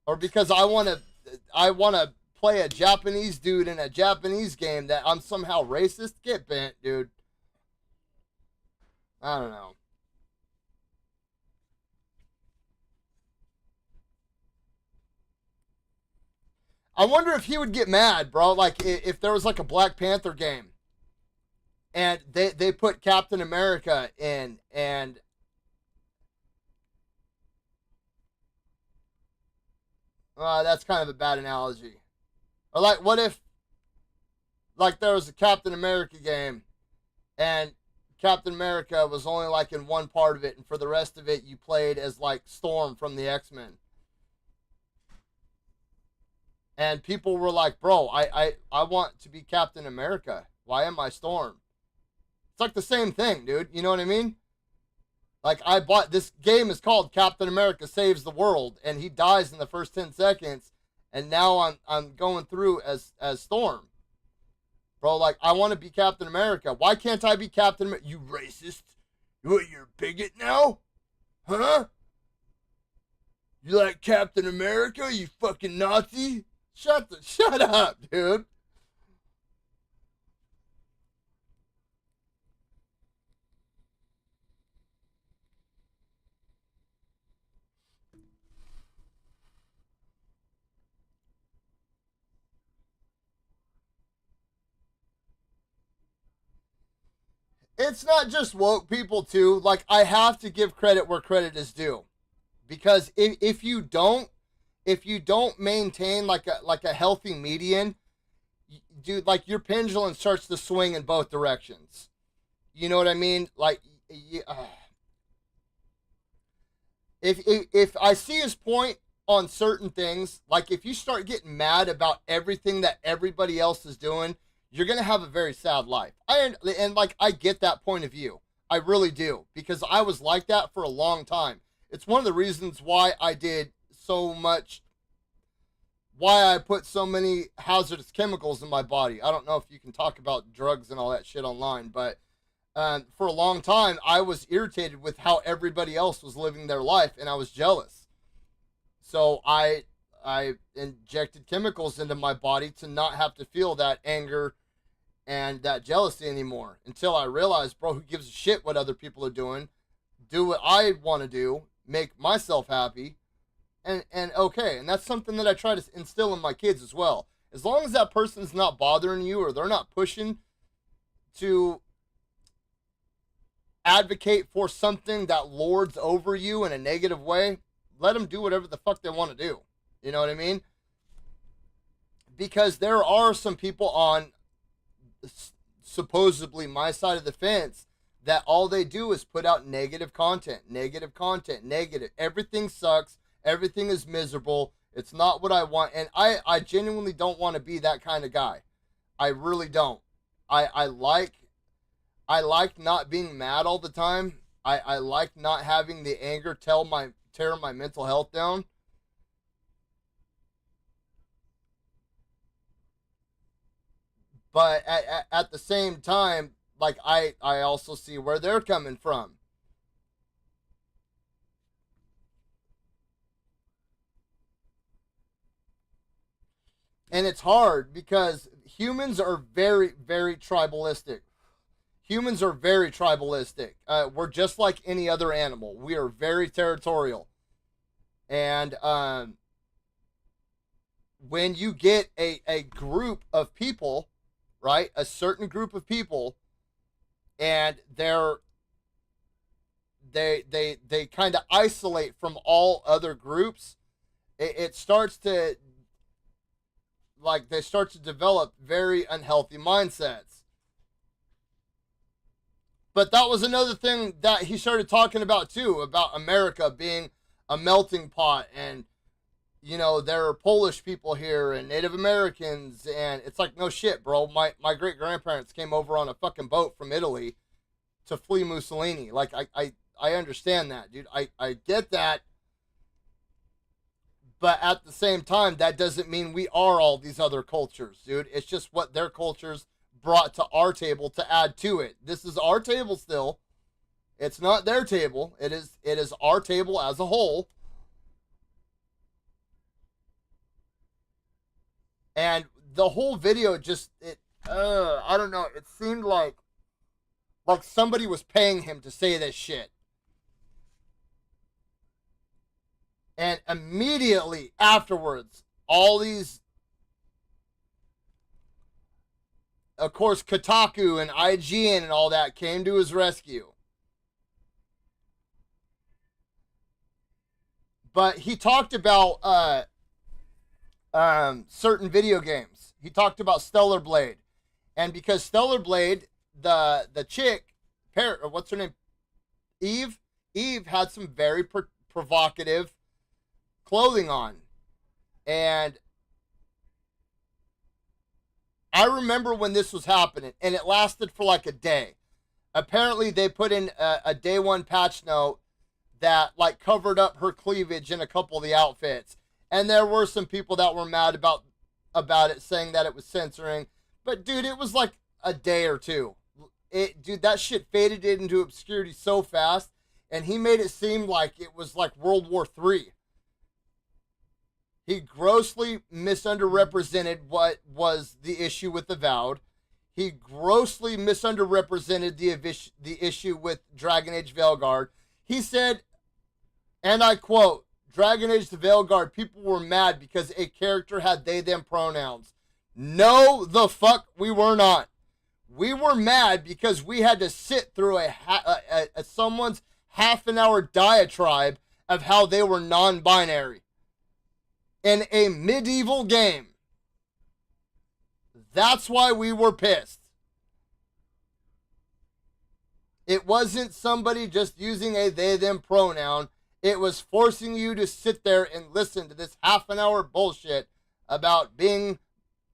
or because I want to play a Japanese dude in a Japanese game that I'm somehow racist. Get bent, dude. I don't know. I wonder if he would get mad, bro. Like if there was like a Black Panther game and they put Captain America in and that's kind of a bad analogy. Or like what if like there was a Captain America game and Captain America was only like in one part of it and for the rest of it you played as like Storm from the X-Men. And people were like, bro, I want to be Captain America. Why am I Storm? It's like the same thing, dude. You know what I mean? Like, I bought this game is called Captain America Saves the World, and he dies in the first 10 seconds, and now I'm going through as Storm. Bro, like, I want to be Captain America. Why can't I be Captain America? You racist. What, you're a bigot now? Huh? You like Captain America, you fucking Nazi? Shut up, dude. It's not just woke people too. Like, I have to give credit where credit is due. Because if you don't maintain like a healthy median, dude, like, your pendulum starts to swing in both directions. You know what I mean? Like, if I see his point on certain things, like, if you start getting mad about everything that everybody else is doing, you're gonna have a very sad life. And like, I get that point of view. I really do, because I was like that for a long time. It's one of the reasons why I did so much, why I put so many hazardous chemicals in my body. I don't know if you can talk about drugs and all that shit online, but for a long time, I was irritated with how everybody else was living their life, and I was jealous. So I injected chemicals into my body to not have to feel that anger and that jealousy anymore. Until I realized, bro, who gives a shit what other people are doing? Do what I want to do, make myself happy, and okay. And that's something that I try to instill in my kids as well. As long as that person's not bothering you, or they're not pushing to advocate for something that lords over you in a negative way, let them do whatever the fuck they want to do. You know what I mean? Because there are some people on supposedly my side of the fence that all they do is put out negative content, negative content, negative. Everything sucks. Everything is miserable. It's not what I want. And I genuinely don't want to be that kind of guy. I really don't. I like not being mad all the time. I like not having the anger tear my mental health down. But at the same time, like, I also see where they're coming from. And it's hard because humans are very, very tribalistic. Humans are very tribalistic. We're just like any other animal. We are very territorial. And when you get a group of people, right, a certain group of people, and they kind of isolate from all other groups, it starts to, like, they start to develop very unhealthy mindsets. But that was another thing that he started talking about too, about America being a melting pot, and there are Polish people here and Native Americans, and it's like, no shit, bro. My great grandparents came over on a fucking boat from Italy to flee Mussolini. Like, I understand that, dude. I get that. But at the same time, that doesn't mean we are all these other cultures, dude. It's just what their cultures brought to our table to add to it. This is our table still. It's not their table. It is our table as a whole. And the whole video just, I don't know, it seemed like somebody was paying him to say this shit. And immediately afterwards, all these, of course, Kotaku and IGN and all that came to his rescue. But he talked about certain video games. He talked about Stellar Blade, and because Stellar Blade, the chick, what's her name, Eve. Eve had some very provocative clothing on, and I remember when this was happening, and it lasted for like a day. Apparently, they put in a day one patch note that like covered up her cleavage in a couple of the outfits, and there were some people that were mad about it, saying that it was censoring. But dude, it was like a day or two. Dude, that shit faded into obscurity so fast, and he made it seem like it was like World War III. He grossly misunderrepresented what was the issue with Avowed. He grossly misunderrepresented the issue with Dragon Age Veilguard. He said, and I quote, Dragon Age the Veilguard, people were mad because a character had they them pronouns. No, the fuck we were not. We were mad because we had to sit through a someone's half an hour diatribe of how they were non-binary in a medieval game. That's why we were pissed. It wasn't somebody just using a they them pronoun. It was forcing you to sit there and listen to this half an hour bullshit about being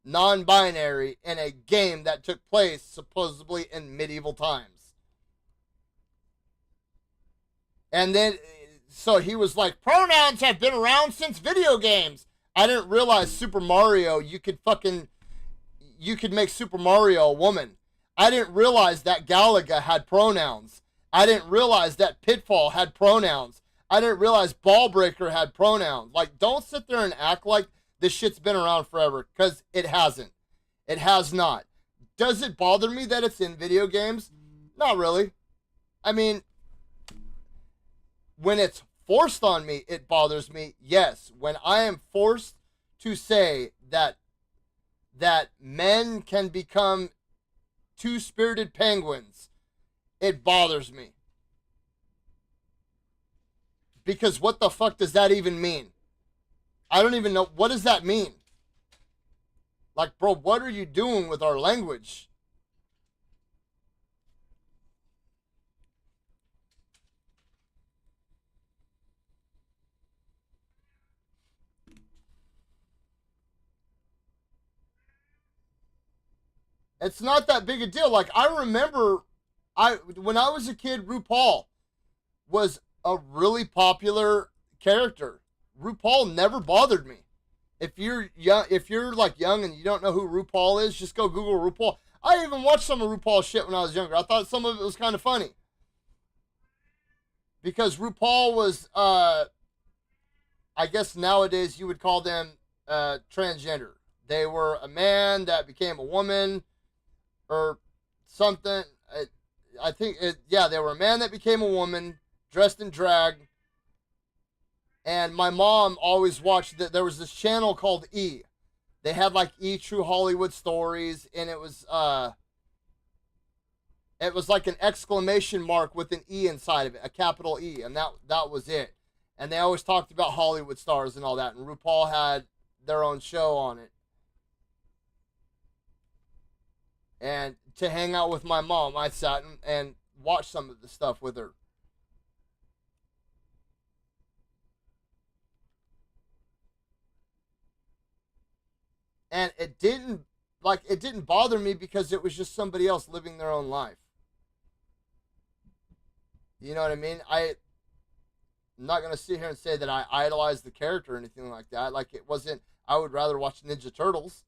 non-binary in a game that took place supposedly in medieval times. And then, so he was like, pronouns have been around since video games. I didn't realize Super Mario, you could make Super Mario a woman. I didn't realize that Galaga had pronouns. I didn't realize that Pitfall had pronouns. I didn't realize Ballbreaker had pronouns. Like, don't sit there and act like this shit's been around forever, because it hasn't. It has not. Does it bother me that it's in video games? Not really. I mean, when it's forced on me, it bothers me. Yes. When I am forced to say that men can become two-spirited penguins, it bothers me. Because what the fuck does that even mean? I don't even know. What does that mean? Like, bro, what are you doing with our language? It's not that big a deal. Like, I remember when I was a kid, RuPaul was a really popular character. RuPaul never bothered me. If you're young, if you're like young and you don't know who RuPaul is, just go Google RuPaul. I even watched some of RuPaul's shit when I was younger. I thought some of it was kind of funny. Because RuPaul was, I guess nowadays you would call them transgender. They were a man that became a woman or something. I think, yeah, they were a man that became a woman, dressed in drag. And my mom always watched that. There was this channel called E. They had like E True Hollywood Stories, and it was like an exclamation mark with an E inside of it, a capital E, and that was it. And they always talked about Hollywood stars and all that. And RuPaul had their own show on it. And to hang out with my mom, I sat and watched some of the stuff with her. And it didn't bother me because it was just somebody else living their own life. You know what I mean? I'm not going to sit here and say that I idolized the character or anything like that. Like, it wasn't, I would rather watch Ninja Turtles.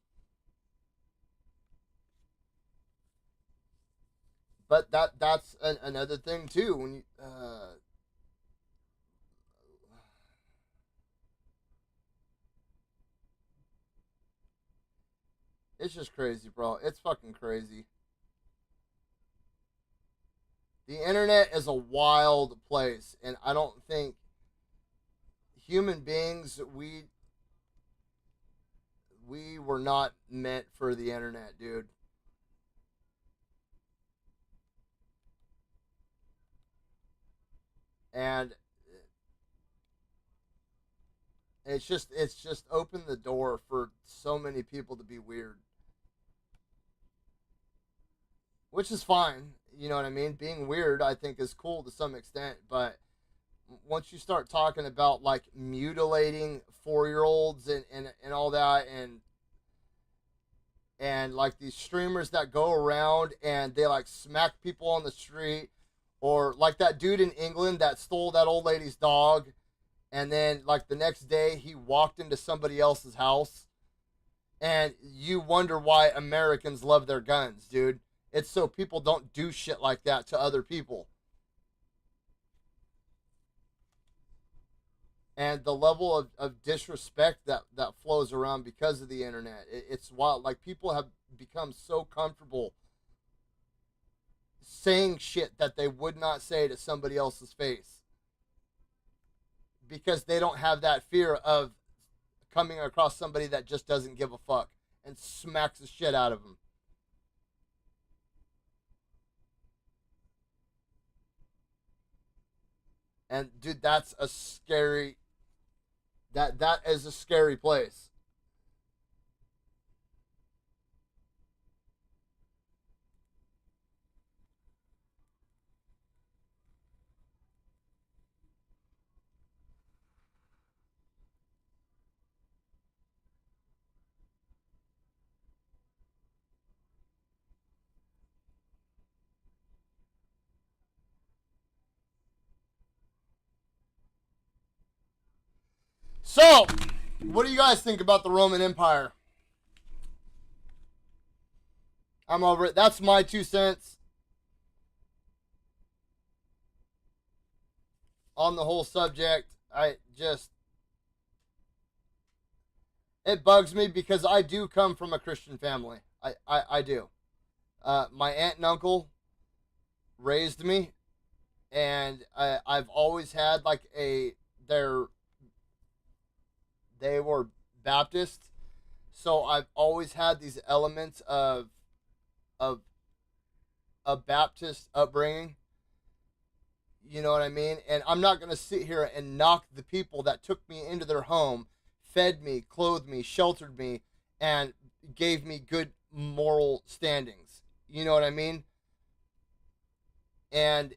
But that's another thing too. When you, it's just crazy, bro. It's fucking crazy. The internet is a wild place, and I don't think human beings we were not meant for the internet, dude. And it's just opened the door for so many people to be weird, which is fine. You know what I mean? Being weird, I think, is cool to some extent, but once you start talking about like mutilating 4-year-olds and all that, and and like these streamers that go around and they like smack people on the street, or like that dude in England that stole that old lady's dog, and then like the next day he walked into somebody else's house, and you wonder why Americans love their guns, dude. It's so people don't do shit like that to other people. And the level of disrespect that flows around because of the internet, it's wild. Like, people have become so comfortable saying shit that they would not say to somebody else's face because they don't have that fear of coming across somebody that just doesn't give a fuck and smacks the shit out of them. And dude, that's a scary, that is a scary place. So, what do you guys think about the Roman Empire? I'm over it. That's my 2 cents on the whole subject. I just, it bugs me because I do come from a Christian family. I do. My aunt and uncle raised me, and I've always had like their, they were Baptist, so I've always had these elements of a Baptist upbringing. You know what I mean? And I'm not going to sit here and knock the people that took me into their home, fed me, clothed me, sheltered me, and gave me good moral standings. You know what I mean? And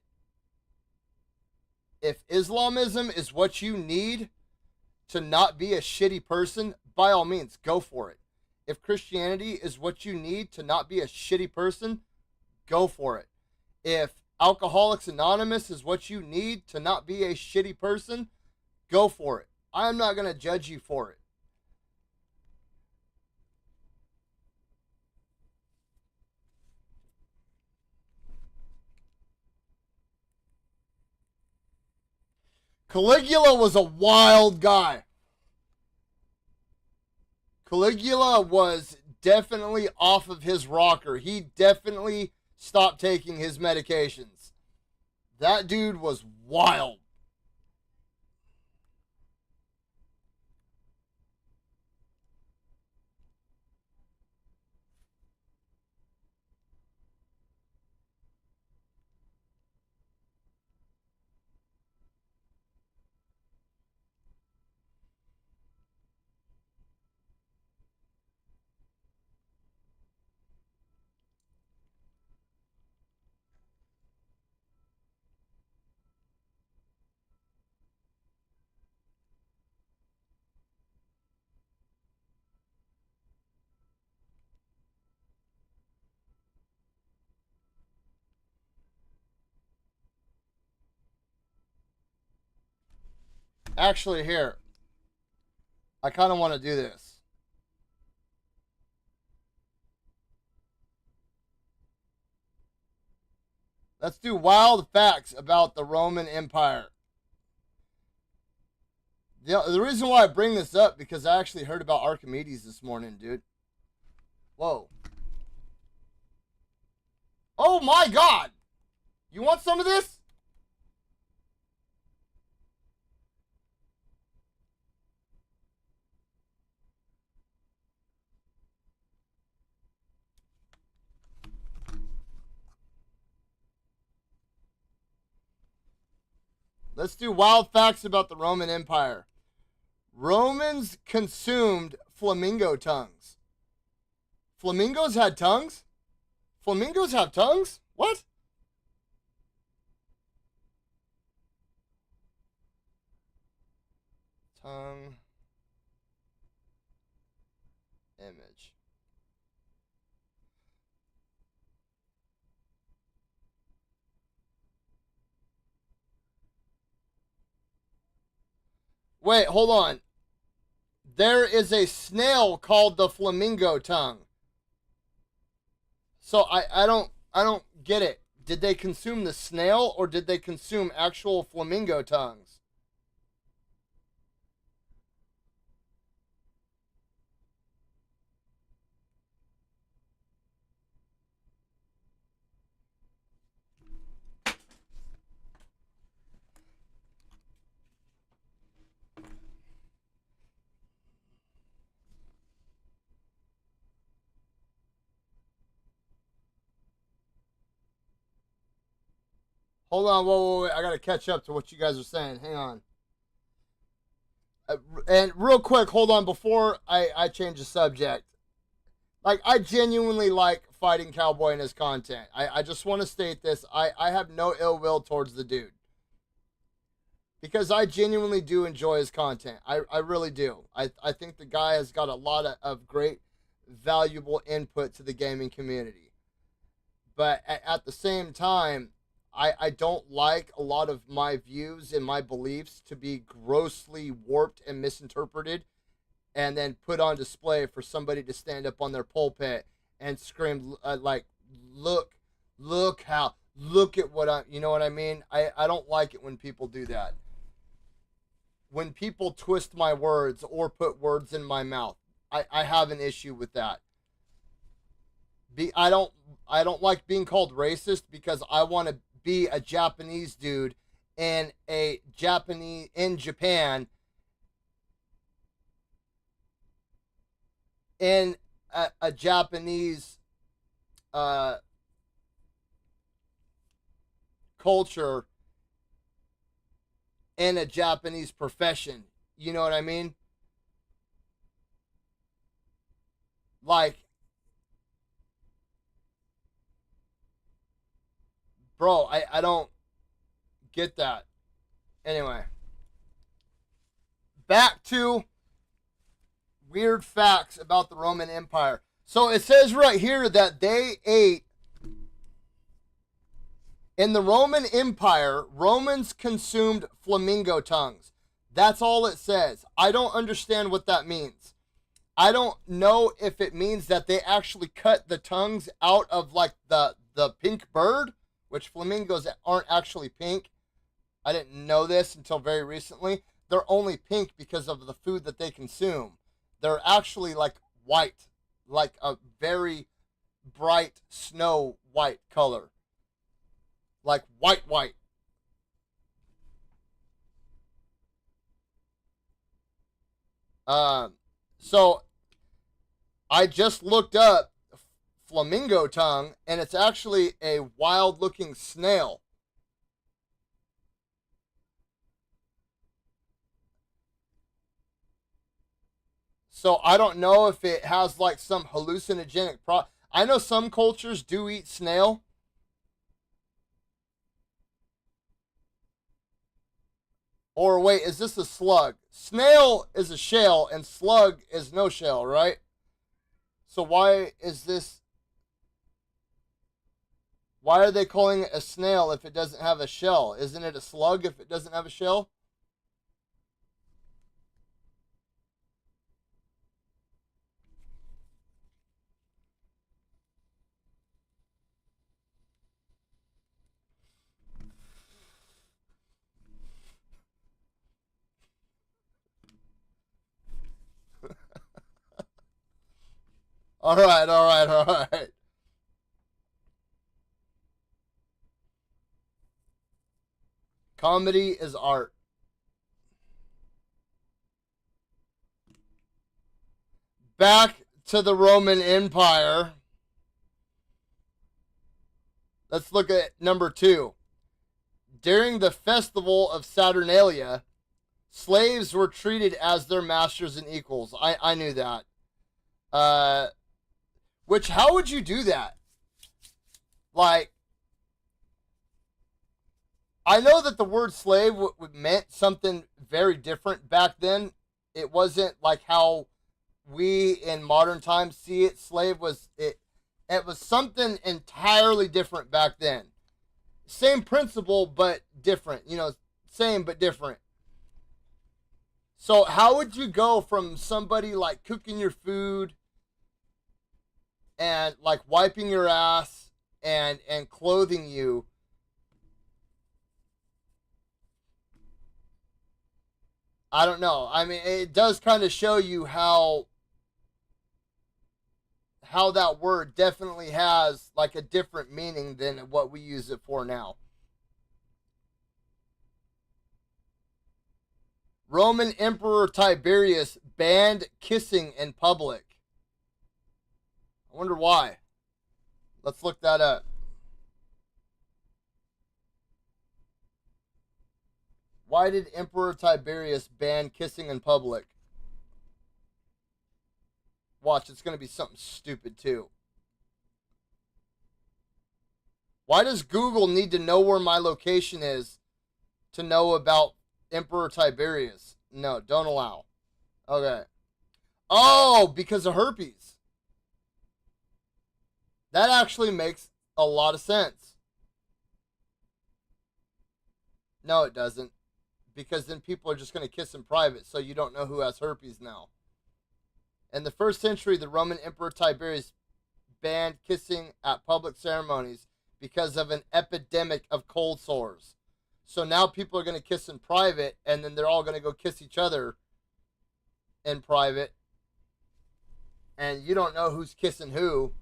if Islamism is what you need to not be a shitty person, by all means, go for it. If Christianity is what you need to not be a shitty person, go for it. If Alcoholics Anonymous is what you need to not be a shitty person, go for it. I'm not going to judge you for it. Caligula was a wild guy. Caligula was definitely off of his rocker. He definitely stopped taking his medications. That dude was wild. Actually, here, I kind of want to do this. Let's do wild facts about the Roman Empire. The reason why I bring this up because I actually heard about Archimedes this morning, dude. Whoa. Oh my god! You want some of this? Let's do wild facts about the Roman Empire. Romans consumed flamingo tongues. Flamingos had tongues? Flamingos have tongues? What? Tongue image. Wait, hold on. There is a snail called the flamingo tongue. So I don't get it. Did they consume the snail or did they consume actual flamingo tongues? Hold on, whoa. I gotta catch up to what you guys are saying. Hang on. And real quick, hold on before I change the subject. Like, I genuinely like Fighting Cowboy and his content. I just want to state this. I have no ill will towards the dude. Because I genuinely do enjoy his content. I really do. I think the guy has got a lot of great, valuable input to the gaming community. But at the same time, I don't like a lot of my views and my beliefs to be grossly warped and misinterpreted and then put on display for somebody to stand up on their pulpit and scream like, look at what you know what I mean? I don't like it when people do that. When people twist my words or put words in my mouth, I have an issue with that. I don't like being called racist because I want to be a Japanese dude in Japan in a Japanese culture in a Japanese profession. You know what I mean? Like, bro, I don't get that. Anyway, back to weird facts about the Roman Empire. So it says right here that they ate in the Roman Empire, Romans consumed flamingo tongues. That's all it says. I don't understand what that means. I don't know if it means that they actually cut the tongues out of like the pink bird, which flamingos aren't actually pink. I didn't know this until very recently. They're only pink because of the food that they consume. They're actually like white, like a very bright snow white color. Like white. So I just looked up flamingo tongue, and it's actually a wild-looking snail. So I don't know if it has like some hallucinogenic I know some cultures do eat snail. Or wait, is this a slug? Snail is a shell and slug is no shell, right? So why are they calling it a snail if it doesn't have a shell? Isn't it a slug if it doesn't have a shell? All right. Comedy is art. Back to the Roman Empire. Let's look at number 2. During the festival of Saturnalia, slaves were treated as their masters and equals. I knew that. Uh, which, how would you do that? Like, I know that the word slave meant something very different back then. It wasn't like how we in modern times see it. Slave was it. It was something entirely different back then. Same principle, but different. Same but different. So how would you go from somebody like cooking your food and like wiping your ass and clothing you? I don't know. I mean, it does kind of show you how that word definitely has like a different meaning than what we use it for now. Roman Emperor Tiberius banned kissing in public. I wonder why. Let's look that up. Why did Emperor Tiberius ban kissing in public? Watch, it's going to be something stupid too. Why does Google need to know where my location is to know about Emperor Tiberius? No, don't allow. Okay. Oh, because of herpes. That actually makes a lot of sense. No, it doesn't. Because then people are just going to kiss in private, so you don't know who has herpes now. In the first century, the Roman Emperor Tiberius banned kissing at public ceremonies because of an epidemic of cold sores. So now people are going to kiss in private, and then they're all going to go kiss each other in private, and you don't know who's kissing who.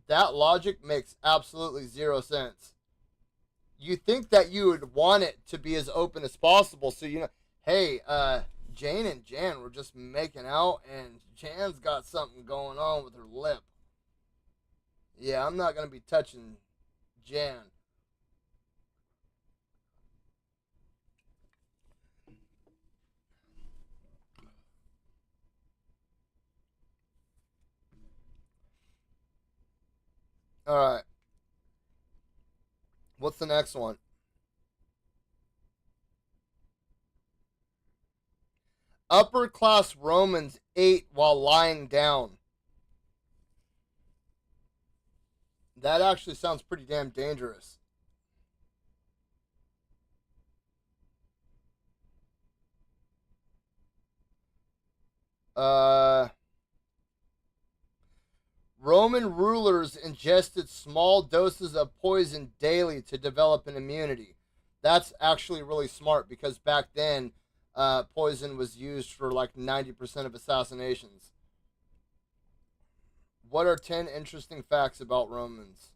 That logic makes absolutely zero sense. You think that you would want it to be as open as possible, so you know, hey, Jane and Jan were just making out, and Jan's got something going on with her lip. Yeah, I'm not gonna be touching Jan. All right, what's the next one? Upper class Romans ate while lying down. That actually sounds pretty damn dangerous. Uh, Roman rulers ingested small doses of poison daily to develop an immunity. That's actually really smart because back then, poison was used for like 90% of assassinations. What are 10 interesting facts about Romans?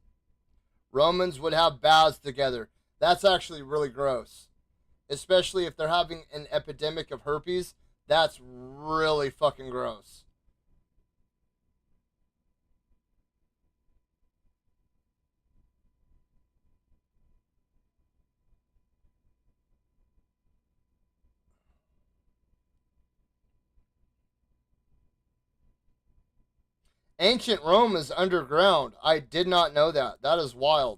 Romans would have baths together. That's actually really gross, especially if they're having an epidemic of herpes. That's really fucking gross. Ancient Rome is underground. I did not know that. That is wild.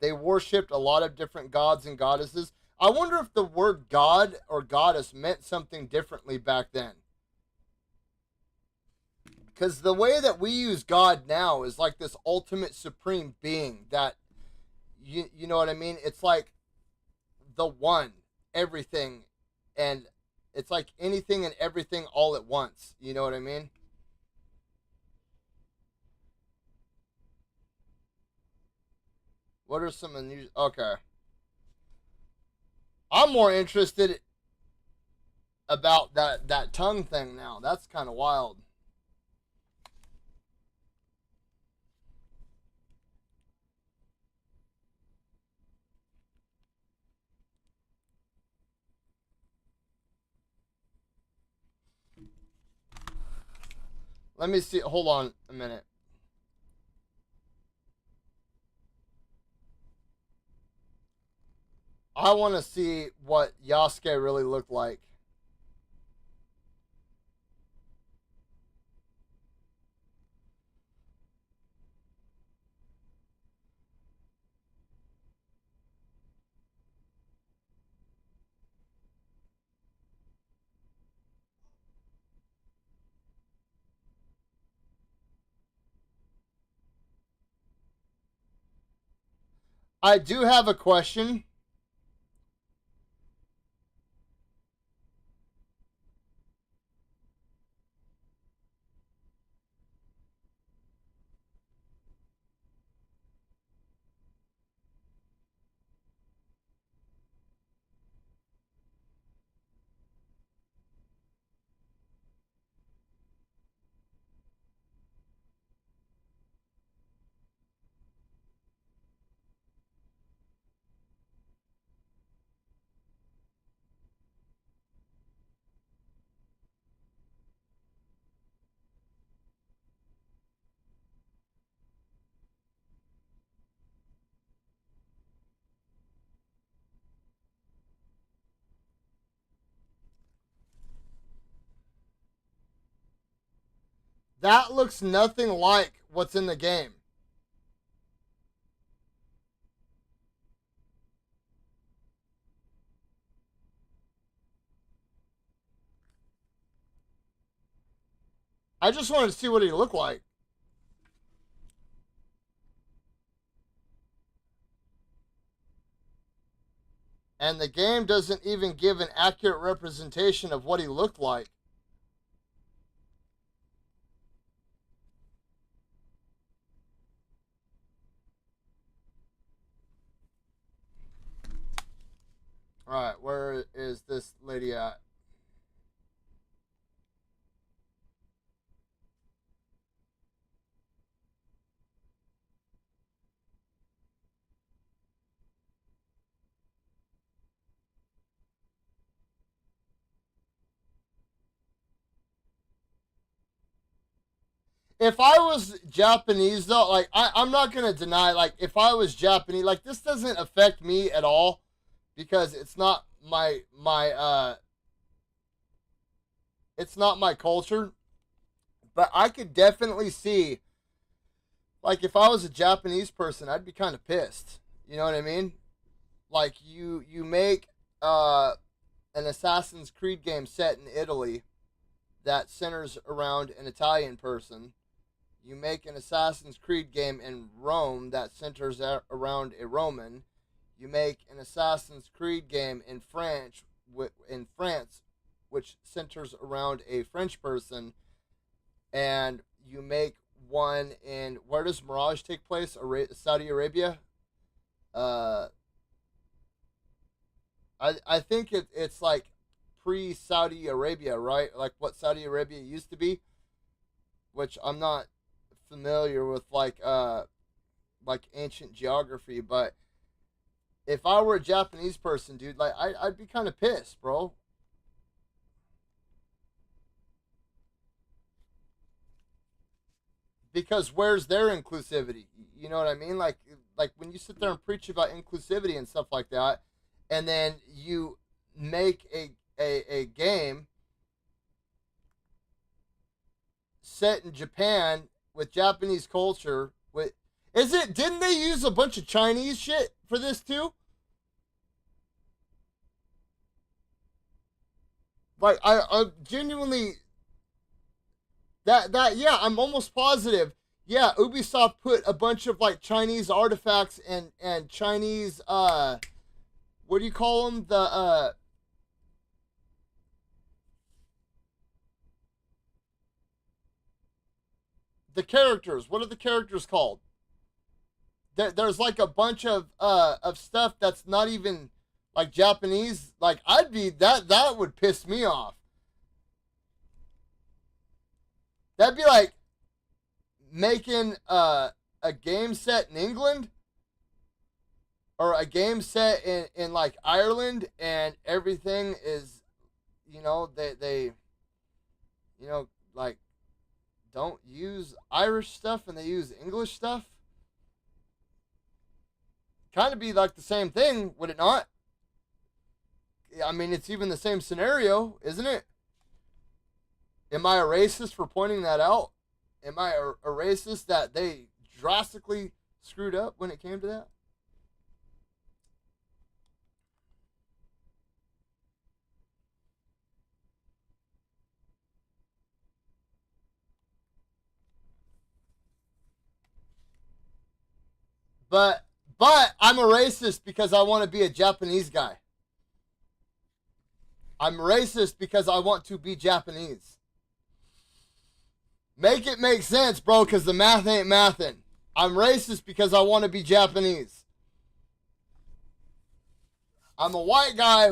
They worshipped a lot of different gods and goddesses. I wonder if the word god or goddess meant something differently back then. Because the way that we use God now is like this ultimate supreme being that, you know what I mean? It's like the one, everything, and it's like anything and everything all at once. You know what I mean? What are some unusual? Okay, I'm more interested about that tongue thing now. That's kind of wild. Let me see. Hold on a minute. I want to see what Yasuke really looked like. I do have a question. That looks nothing like what's in the game. I just wanted to see what he looked like. And the game doesn't even give an accurate representation of what he looked like. All right, where is this lady at? If I was Japanese though, like I'm not gonna deny, like if I was Japanese, like this doesn't affect me at all because it's not my culture. But I could definitely see, like if I was a Japanese person, I'd be kind of pissed. You know what I mean? Like you make an Assassin's Creed game set in Italy that centers around an Italian person. You make an Assassin's Creed game in Rome that centers around a Roman. You make an Assassin's Creed game in France, which centers around a French person, and you make one in, where does Mirage take place? Saudi Arabia. Uh, I think it's like pre Saudi Arabia, right? Like what Saudi Arabia used to be, which I'm not familiar with, like ancient geography, but if I were a Japanese person, dude, like I'd be kind of pissed, bro. Because where's their inclusivity? You know what I mean? Like when you sit there and preach about inclusivity and stuff like that, and then you make a game set in Japan with Japanese culture. With is it? Didn't they use a bunch of Chinese shit for this too? Like I genuinely, that yeah, I'm almost positive. Yeah, Ubisoft put a bunch of like Chinese artifacts and Chinese what do you call them, the characters. What are the characters called? There's like a bunch of stuff that's not even like Japanese. Like I'd be that would piss me off. That'd be like making a game set in England or a game set in like Ireland, and everything is, they like don't use Irish stuff and they use English stuff. Kind of be like the same thing, would it not? I mean, it's even the same scenario, isn't it? Am I a racist for pointing that out? Am I a racist that they drastically screwed up when it came to that? But but I'm a racist because I want to be a Japanese guy. I'm racist because I want to be Japanese. Make it make sense, bro, because the math ain't mathin'. I'm racist because I want to be Japanese. I'm a white guy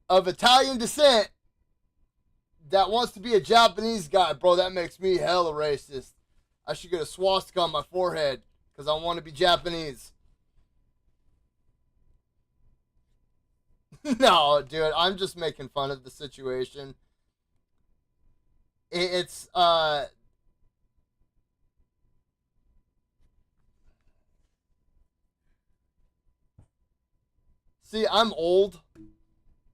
of Italian descent that wants to be a Japanese guy, bro. That makes me hella racist. I should get a swastika on my forehead because I want to be Japanese. No, dude, I'm just making fun of the situation. It's see, I'm old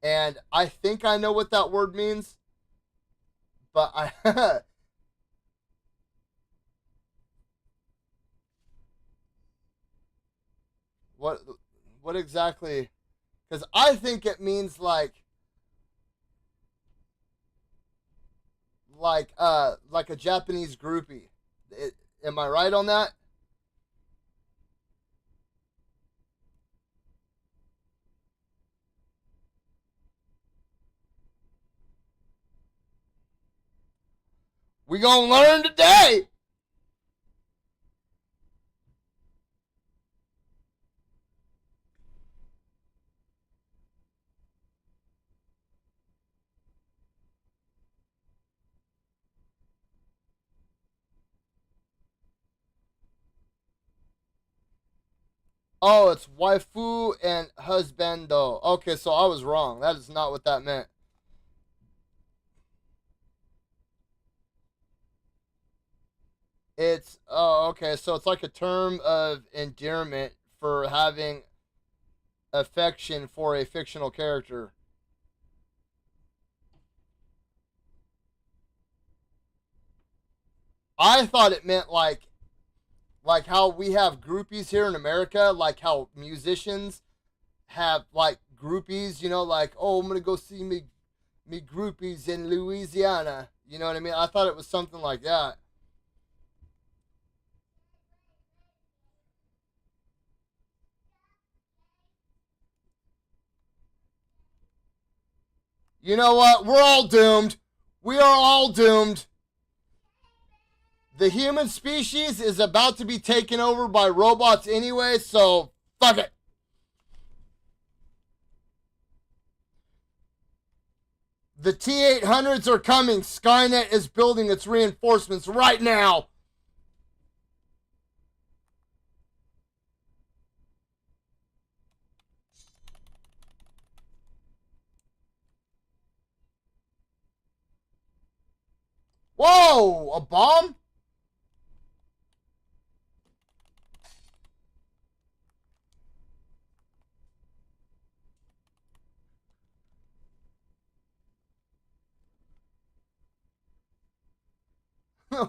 and I think I know what that word means, but I what exactly? Because I think it means like a Japanese groupie. Am I right on that? We gonna learn today. Oh, it's waifu and husbando. Okay, so I was wrong. That is not what that meant. It's oh okay, so it's like a term of endearment for having affection for a fictional character. I thought it meant like how we have groupies here in America, like how musicians have like groupies, like oh I'm gonna go see me groupies in Louisiana. You know what I mean? I thought it was something like that. You know what? We're all doomed. We are all doomed. The human species is about to be taken over by robots anyway, so fuck it. The T 800s are coming. Skynet is building its reinforcements right now. Whoa, a bomb?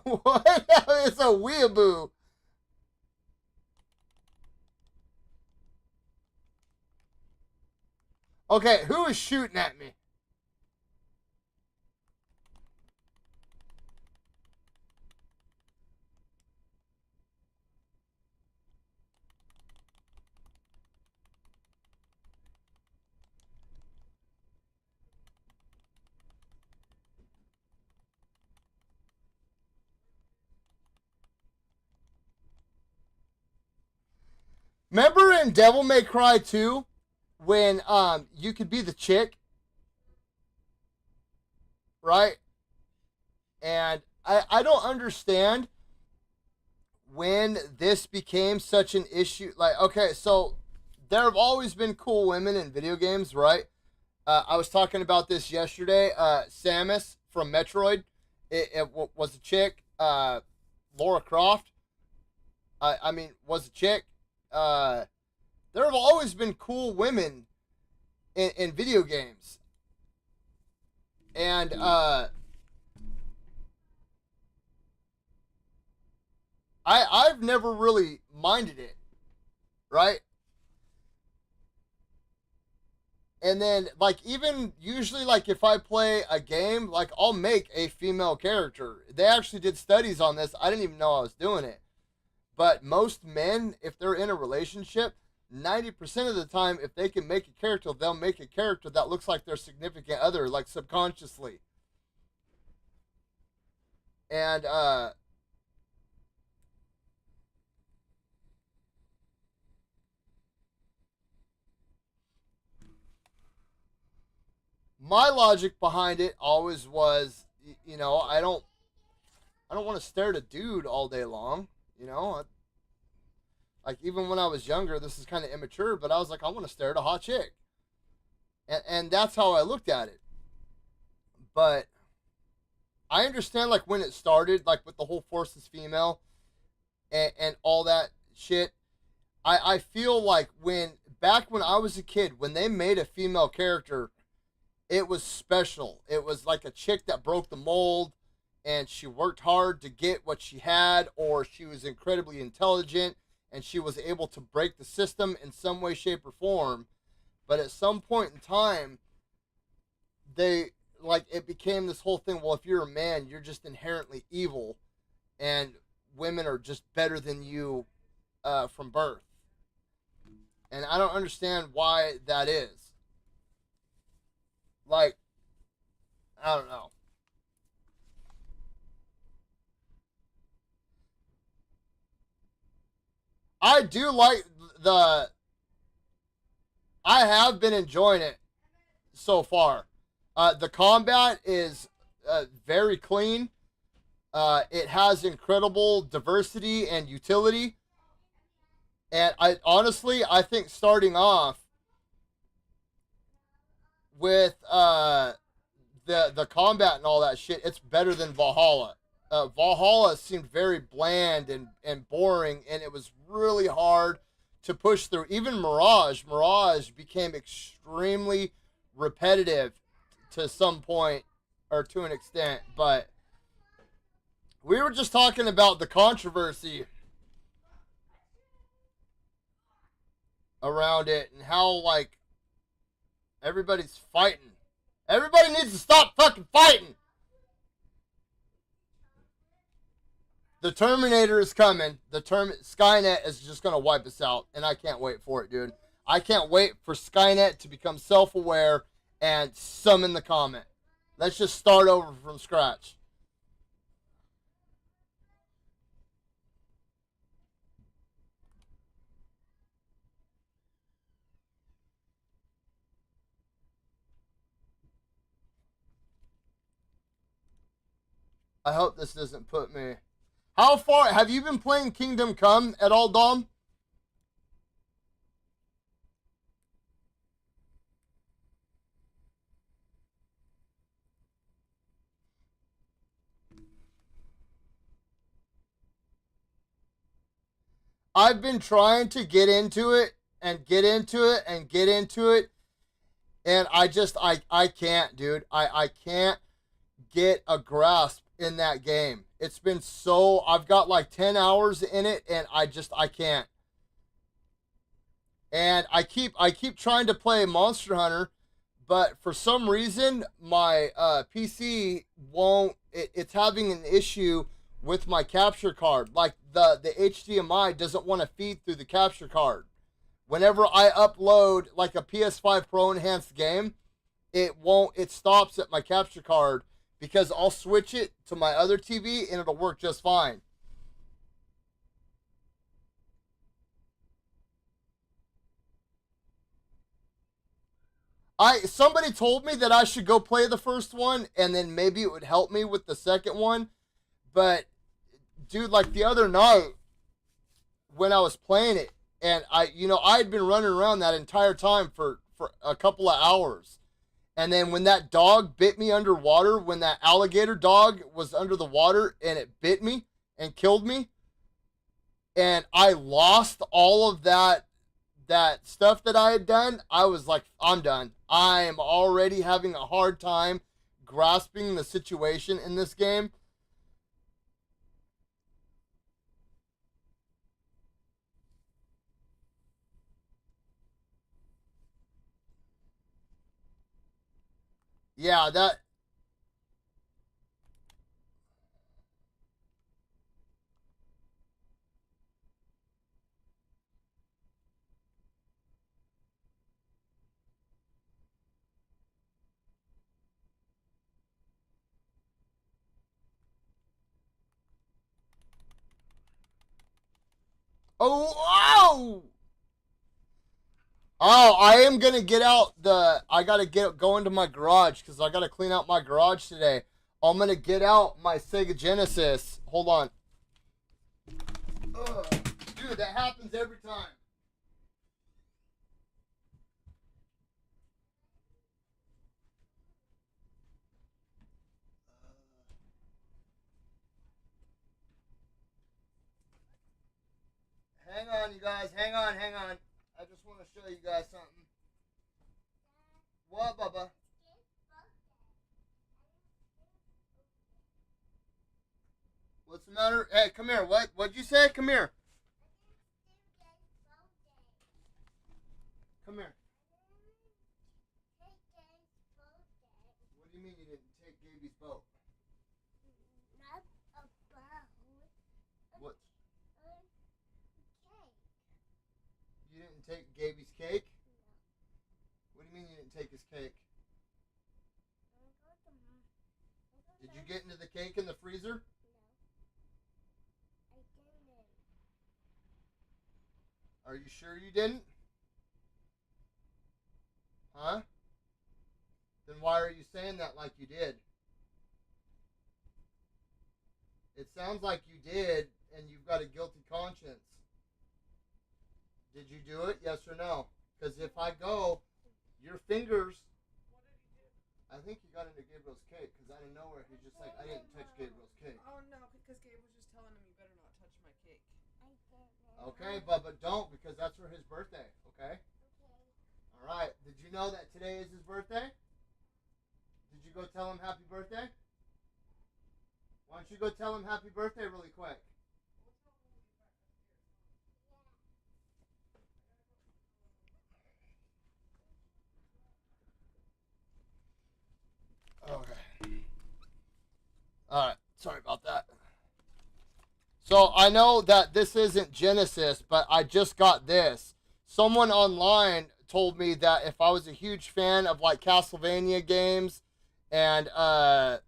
What? It's a weeaboo. Okay, who is shooting at me? Remember in Devil May Cry 2 when you could be the chick, right? And I don't understand when this became such an issue. Like, okay, so there have always been cool women in video games, right? I was talking about this yesterday. Samus from Metroid, it was a chick. Laura Croft, I mean, was a chick. Uh, there have always been cool women in video games, and I've never really minded it, right? And then like even usually like if I play a game, like I'll make a female character. They actually did studies on this. I didn't even know I was doing it. But most men, if they're in a relationship, 90% of the time, if they can make a character, they'll make a character that looks like their significant other, like subconsciously. And my logic behind it always was, I don't want to stare at a dude all day long. You know, like even when I was younger, this is kind of immature, but I was like, I want to stare at a hot chick, and that's how I looked at it. But I understand like when it started, like with the whole force is female and all that shit. I feel like when back when I was a kid, when they made a female character, it was special. It was like a chick that broke the mold and she worked hard to get what she had, or she was incredibly intelligent and she was able to break the system in some way, shape, or form. But at some point in time, they like it became this whole thing. Well, if you're a man, you're just inherently evil, and women are just better than you from birth. And I don't understand why that is. Like, I don't know. I do like the. I have been enjoying it so far. The combat is very clean. It has incredible diversity and utility. And I honestly, I think starting off with the combat and all that shit, it's better than Valhalla. Valhalla seemed very bland and boring, and it was really hard to push through. Even Mirage became extremely repetitive to some point or to an extent. But we were just talking about the controversy around it and how like everybody's fighting. Everybody needs to stop fucking fighting. The Terminator is coming. Skynet is just gonna wipe us out, and I can't wait for it, dude. I can't wait for Skynet to become self-aware and summon the comet. Let's just start over from scratch. I hope this doesn't put me. How far have you been playing Kingdom Come at all, Dom? I've been trying to get into it and get into it and get into it, and I can't, dude. I can't get a grasp in that game. It's been so I've got like 10 hours in it, and I can't. And I keep trying to play Monster Hunter, but for some reason my PC won't. It's having an issue with my capture card. Like the HDMI doesn't want to feed through the capture card. Whenever I upload like a PS5 Pro enhanced game, it won't. It stops at my capture card because I'll switch it to my other TV and it'll work just fine. I Somebody told me that I should go play the first one and then maybe it would help me with the second one. But dude, like the other night when I was playing it, and I had been running around that entire time for a couple of hours. And then when that dog bit me underwater, when that alligator dog was under the water and it bit me and killed me, and I lost all of that stuff that I had done, I was like, I'm done. I am already having a hard time grasping the situation in this game. Yeah, that. Oh, oh, oh! I am gonna get out the. I gotta go into my garage because I gotta clean out my garage today. I'm gonna get out my Sega Genesis. Hold on. Ugh. Dude, that happens every time. Hang on, you guys. Hang on, hang on. I just want to show you guys something. What, Bubba? What's the matter? Hey, come here. What'd you say? Come here. Come here. What do you mean you didn't take Gaby's boat? Not a boat. What? Cake. You didn't take Gaby's cake? No. What do you mean you didn't take his cake? Did you get into the cake in the freezer? No. I didn't. Are you sure you didn't? Huh? Then why are you saying that like you did? It sounds like you did, and you've got a guilty conscience. Did you do it? Yes or no? Because if I go, your fingers. I think he got into Gabriel's cake because out of nowhere he's just like, I didn't touch Gabriel's cake. Oh no, because Gabe was just telling him you better not touch my cake. I didn't. Okay, but don't because that's for his birthday. Okay. Okay. All right. Did you know that today is his birthday? Did you go tell him happy birthday? Why don't you go tell him happy birthday really quick? Okay. All right. Sorry about that. So I know that this isn't Genesis, but I just got this. Someone online told me that if I was a huge fan of like Castlevania games and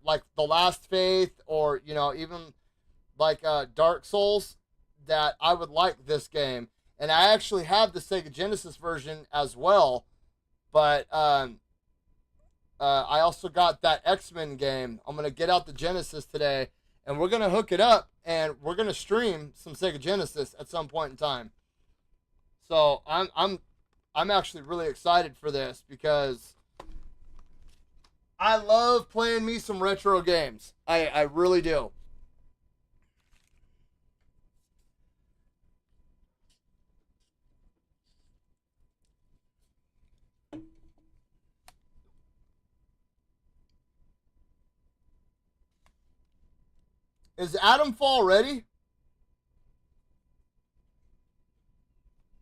like The Last Faith or even like Dark Souls, that I would like this game. And I actually have the Sega Genesis version as well, but I also got that X-Men game. I'm gonna get out the Genesis today, and we're gonna hook it up, and we're gonna stream some Sega Genesis at some point in time. So I'm actually really excited for this because I love playing me some retro games. I really do. Is Adam Fall ready?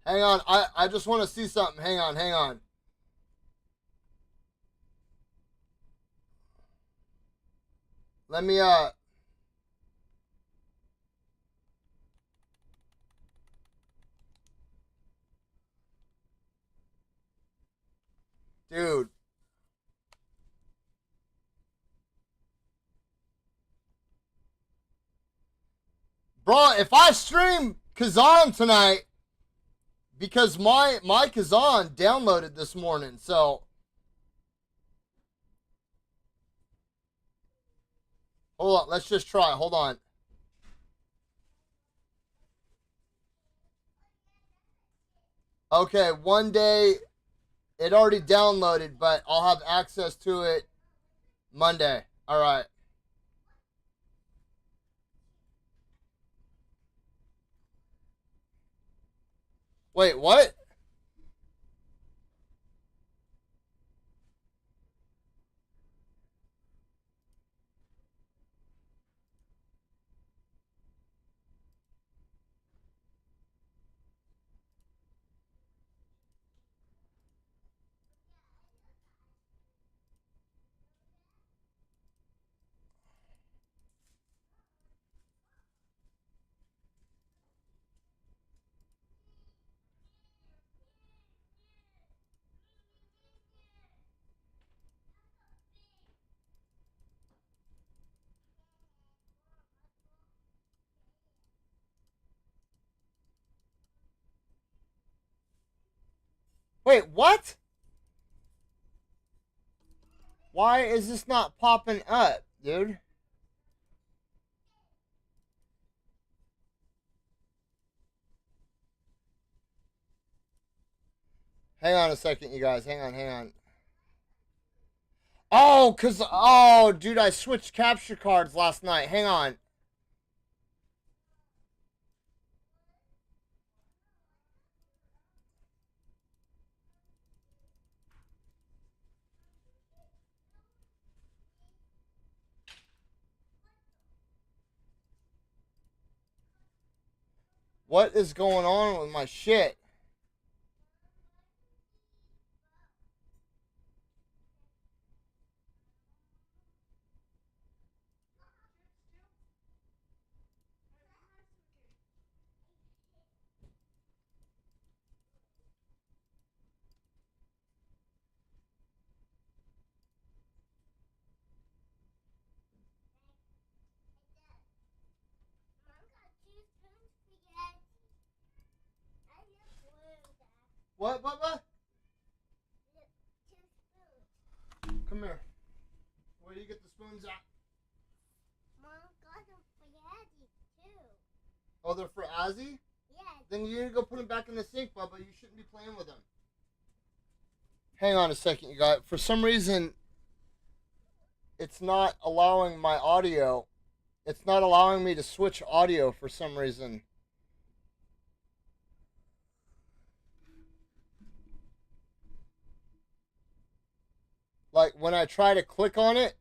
Hang on, I just want to see something. Hang on. Let me dude. Bro, if I stream Kazan tonight, because my Kazan downloaded this morning, so hold on, let's just try. Hold on. Okay, one day it already downloaded, but I'll have access to it Monday. All right. Wait, what? Wait, what? Why is this not popping up, dude? Hang on a second, you guys. Hang on. Oh, dude, I switched capture cards last night. Hang on. What is going on with my shit? What, Bubba? Two spoons. Come here. Where do you get the spoons at? Mom got them for Daddy too. Oh, they're for Ozzy? Yeah. Then you need to go put them back in the sink, Bubba. You shouldn't be playing with them. Hang on a second, you guys. For some reason, it's not allowing my audio. It's not allowing me to switch audio for some reason. Like when I try to click on it.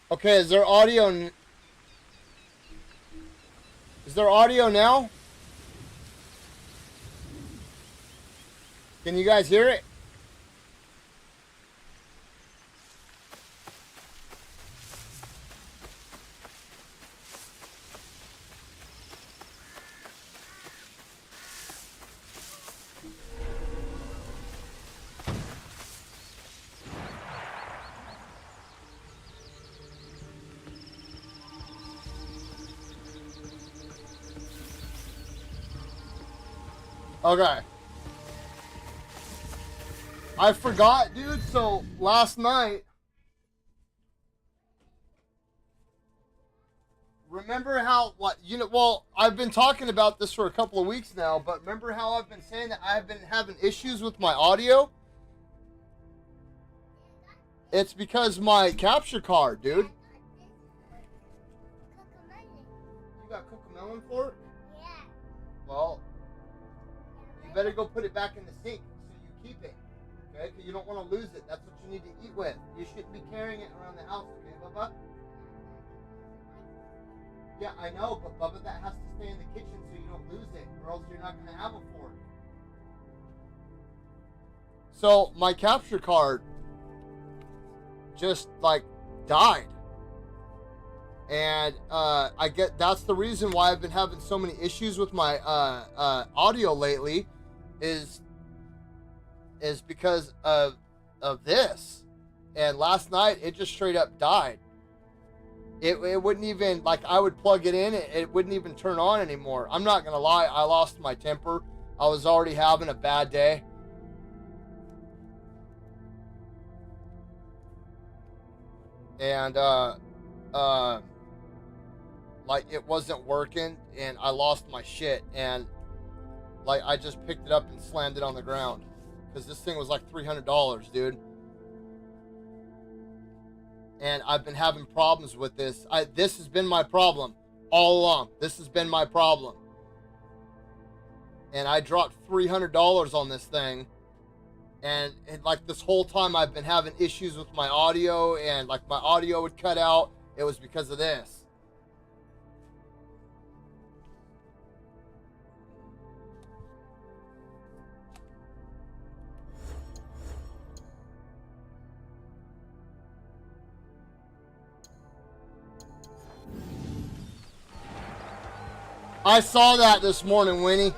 Okay, is there audio? Is there audio now? Can you guys hear it? Okay. I forgot, dude. So last night, remember how, what, you know, well, I've been talking about this for a couple of weeks now, but remember how I've been saying that I've been having issues with my audio? It's because my capture card, dude. You got Cocomelon for it? Yeah. Well, you better go put it back in the sink so you keep it, okay? Because you don't want to lose it. That's what you need to eat with. You shouldn't be carrying it around the house, okay, Bubba? Yeah, I know, but Bubba, that has to stay in the kitchen so you don't lose it, or else you're not going to have a fork. So, my capture card just, like, died. And I get that's the reason why I've been having so many issues with my audio lately is because of this. And last night it just straight up died. It wouldn't even, like, I would plug it in, it wouldn't even turn on anymore. I'm not gonna lie, I lost my temper. I was already having a bad day. And like, it wasn't working, and I lost my shit, and like, I just picked it up and slammed it on the ground because this thing was like $300, dude. And I've been having problems with this. This has been my problem all along. This has been my problem. And I dropped $300 on this thing, and like, this whole time I've been having issues with my audio, and like, my audio would cut out. It was because of this. I saw that this morning, Winnie.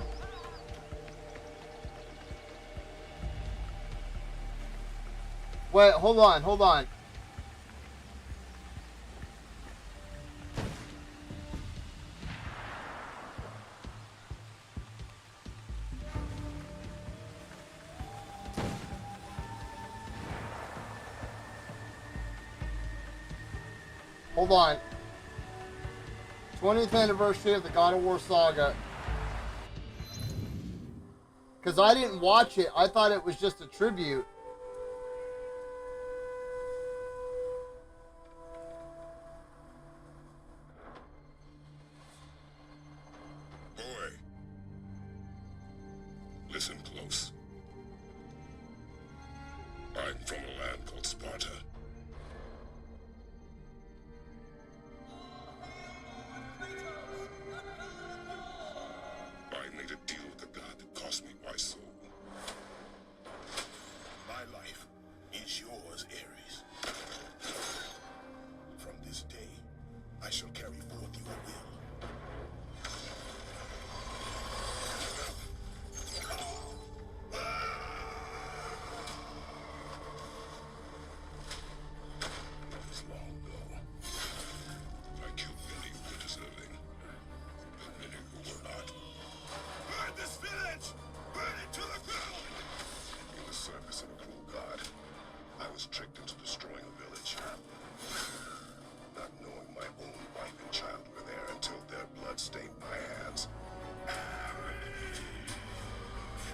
Wait, hold on, hold on. Hold on. 20th anniversary of the God of War saga. Because I didn't watch it. I thought it was just a tribute. Boy, listen close. I'm from a land called Sparta. I made a deal with the god that cost me my soul. My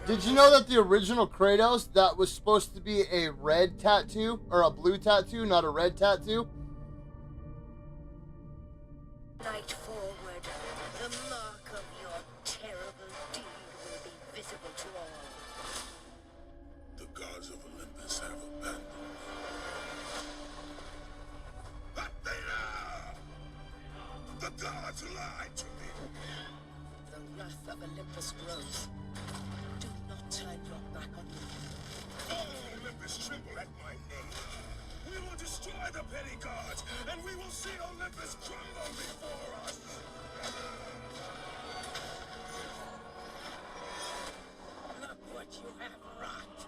Did you know that the original Kratos, that was supposed to be a red tattoo, or a blue tattoo, not a red tattoo? Night forward, the mark of your terrible deed will be visible to all. The gods of Olympus have abandoned me. Athena! The gods lied to me. The wrath of Olympus grows. Do not turn your back on me. All Olympus tremble at my name. We will destroy the petty gods, and we will see Olympus crumble before us. Look what you have wrought.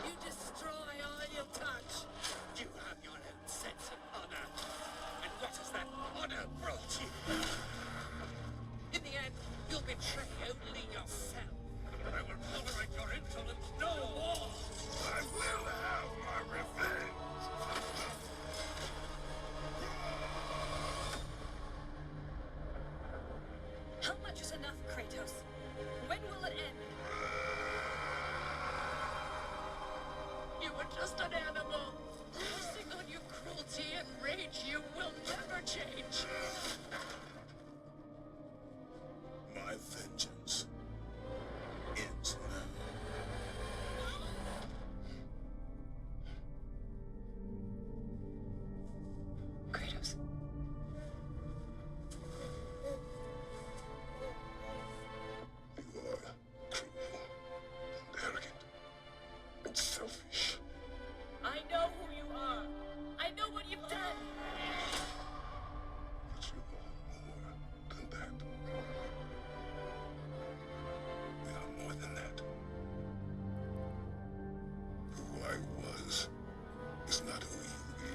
You destroy all you touch. You have your own sense of honor. And what has that honor brought you? In the end, you'll betray only yourself. I will tolerate your insolence no more. I will have my revenge. How much is enough, Kratos? When will it end? You were just an animal. Losing on your cruelty and rage, you will never change. My vengeance ends now. Kratos. You are cruel and arrogant and selfish. I know who you are. I know what you've done. But you are more than that. We are more than that. Who I was is not who you be.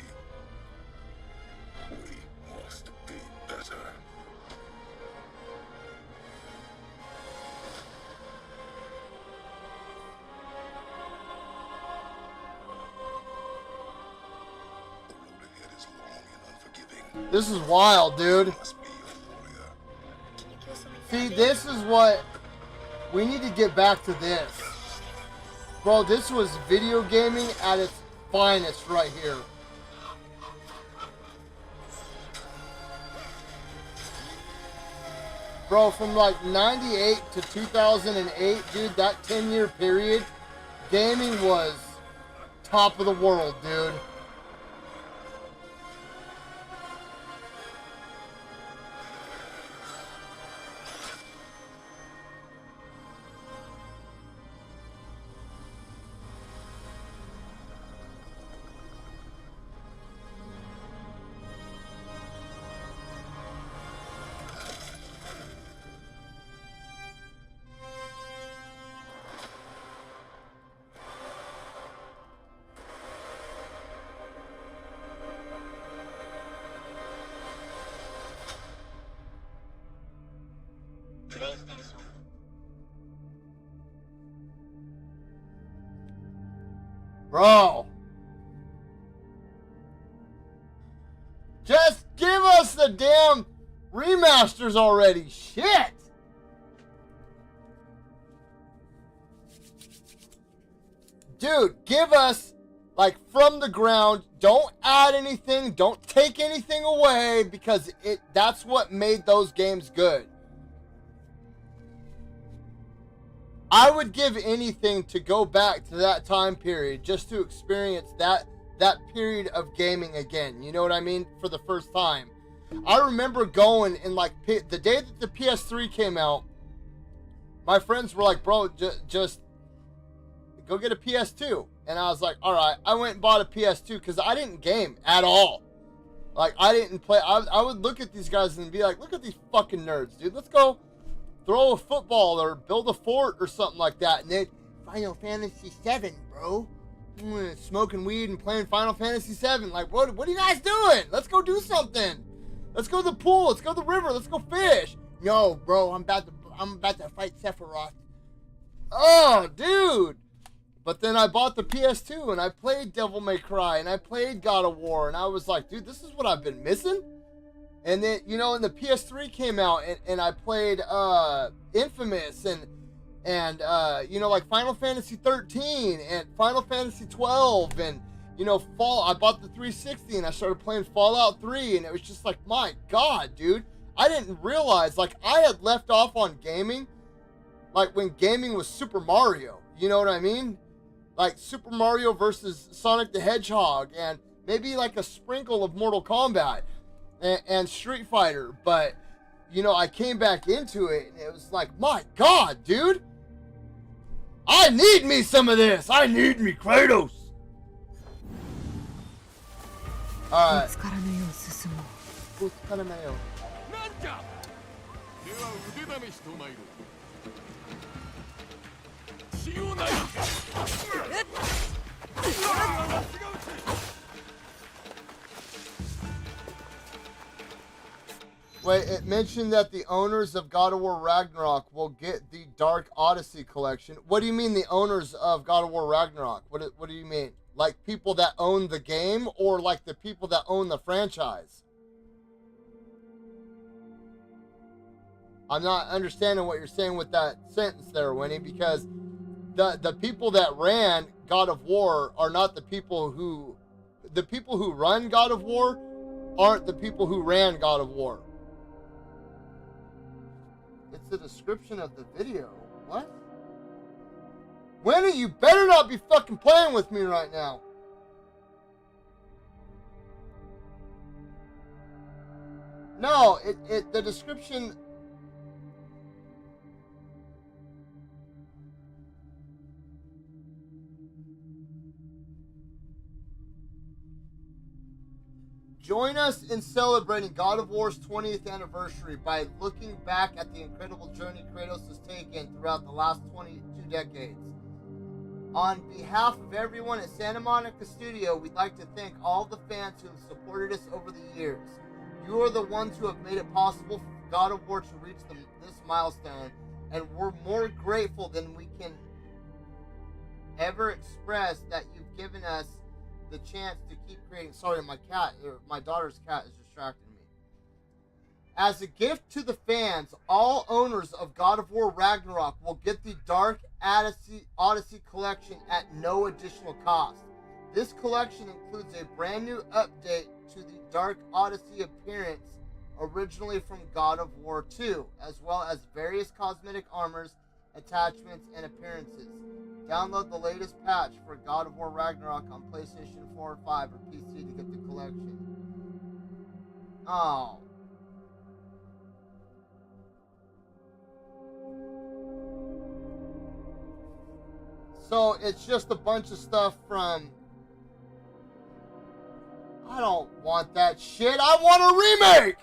We must be better. The road ahead is long and unforgiving. This is wild, dude. You must be a warrior. Can you kill something? See, this is what... We need to get back to this. Bro, this was video gaming at its finest right here. Bro, from like 98 to 2008, dude, that 10-year period, gaming was top of the world, dude. Bro. Just give us the damn remasters already. Shit. Dude, give us like from the ground. Don't add anything. Don't take anything away because that's what made those games good. I would give anything to go back to that time period just to experience that period of gaming again. You know what I mean? For the first time. I remember going and like the day that the PS3 came out, my friends were like, bro, just go get a PS2. And I was like, all right. I went and bought a PS2 because I didn't game at all. Like, I didn't play. I would look at these guys and be like, look at these fucking nerds, dude. Let's go throw a football or build a fort or something like that. And then Final Fantasy 7, bro. Smoking weed and playing Final Fantasy 7. Like, what are you guys doing? Let's go do something. Let's go to the pool. Let's go to the river. Let's go fish. No, bro, I'm about to fight Sephiroth. Oh, dude. But then I bought the PS2 and I played Devil May Cry and I played God of War and I was like, dude, this is what I've been missing. And then, you know, and the PS3 came out and I played Infamous and and you know, like Final Fantasy 13 and Final Fantasy 12, and you know, I bought the 360 and I started playing Fallout 3, and it was just like, my God, dude, I didn't realize, like, I had left off on gaming, like when gaming was Super Mario, you know what I mean? Like Super Mario versus Sonic the Hedgehog, and maybe like a sprinkle of Mortal Kombat and Street Fighter, but you know, I came back into it and it was like, my God, dude, I need me some of this. I need me Kratos. All right. 力のよう進もう Buscármelo. なんじゃでは腕試しと参ろう血をない Wait, it mentioned that the owners of God of War Ragnarok will get the Dark Odyssey collection. What do you mean the owners of God of War Ragnarok? What do you mean? Like people that own the game, or like the people that own the franchise? I'm not understanding what you're saying with that sentence there, Winnie, because the people that ran God of War are not the people who run God of War aren't the people who ran God of War. It's the description of the video. What? Winnie, you better not be fucking playing with me right now. No, the description. Join us in celebrating God of War's 20th anniversary by looking back at the incredible journey Kratos has taken throughout the last 22 decades. On behalf of everyone at Santa Monica Studio, we'd like to thank all the fans who have supported us over the years. You are the ones who have made it possible for God of War to reach this milestone, and we're more grateful than we can ever express that you've given us the chance to keep creating. Sorry, my daughter's cat is distracting me. As a gift to the fans, all owners of God of War Ragnarok will get the Dark Odyssey collection at no additional cost. This collection includes a brand new update to the Dark Odyssey appearance originally from God of War 2, as well as various cosmetic armors, attachments, and appearances. Download the latest patch for God of War Ragnarok on PlayStation 4 or 5 or PC to get the collection. Oh. So it's just a bunch of stuff from... I don't want that shit. I want a remake!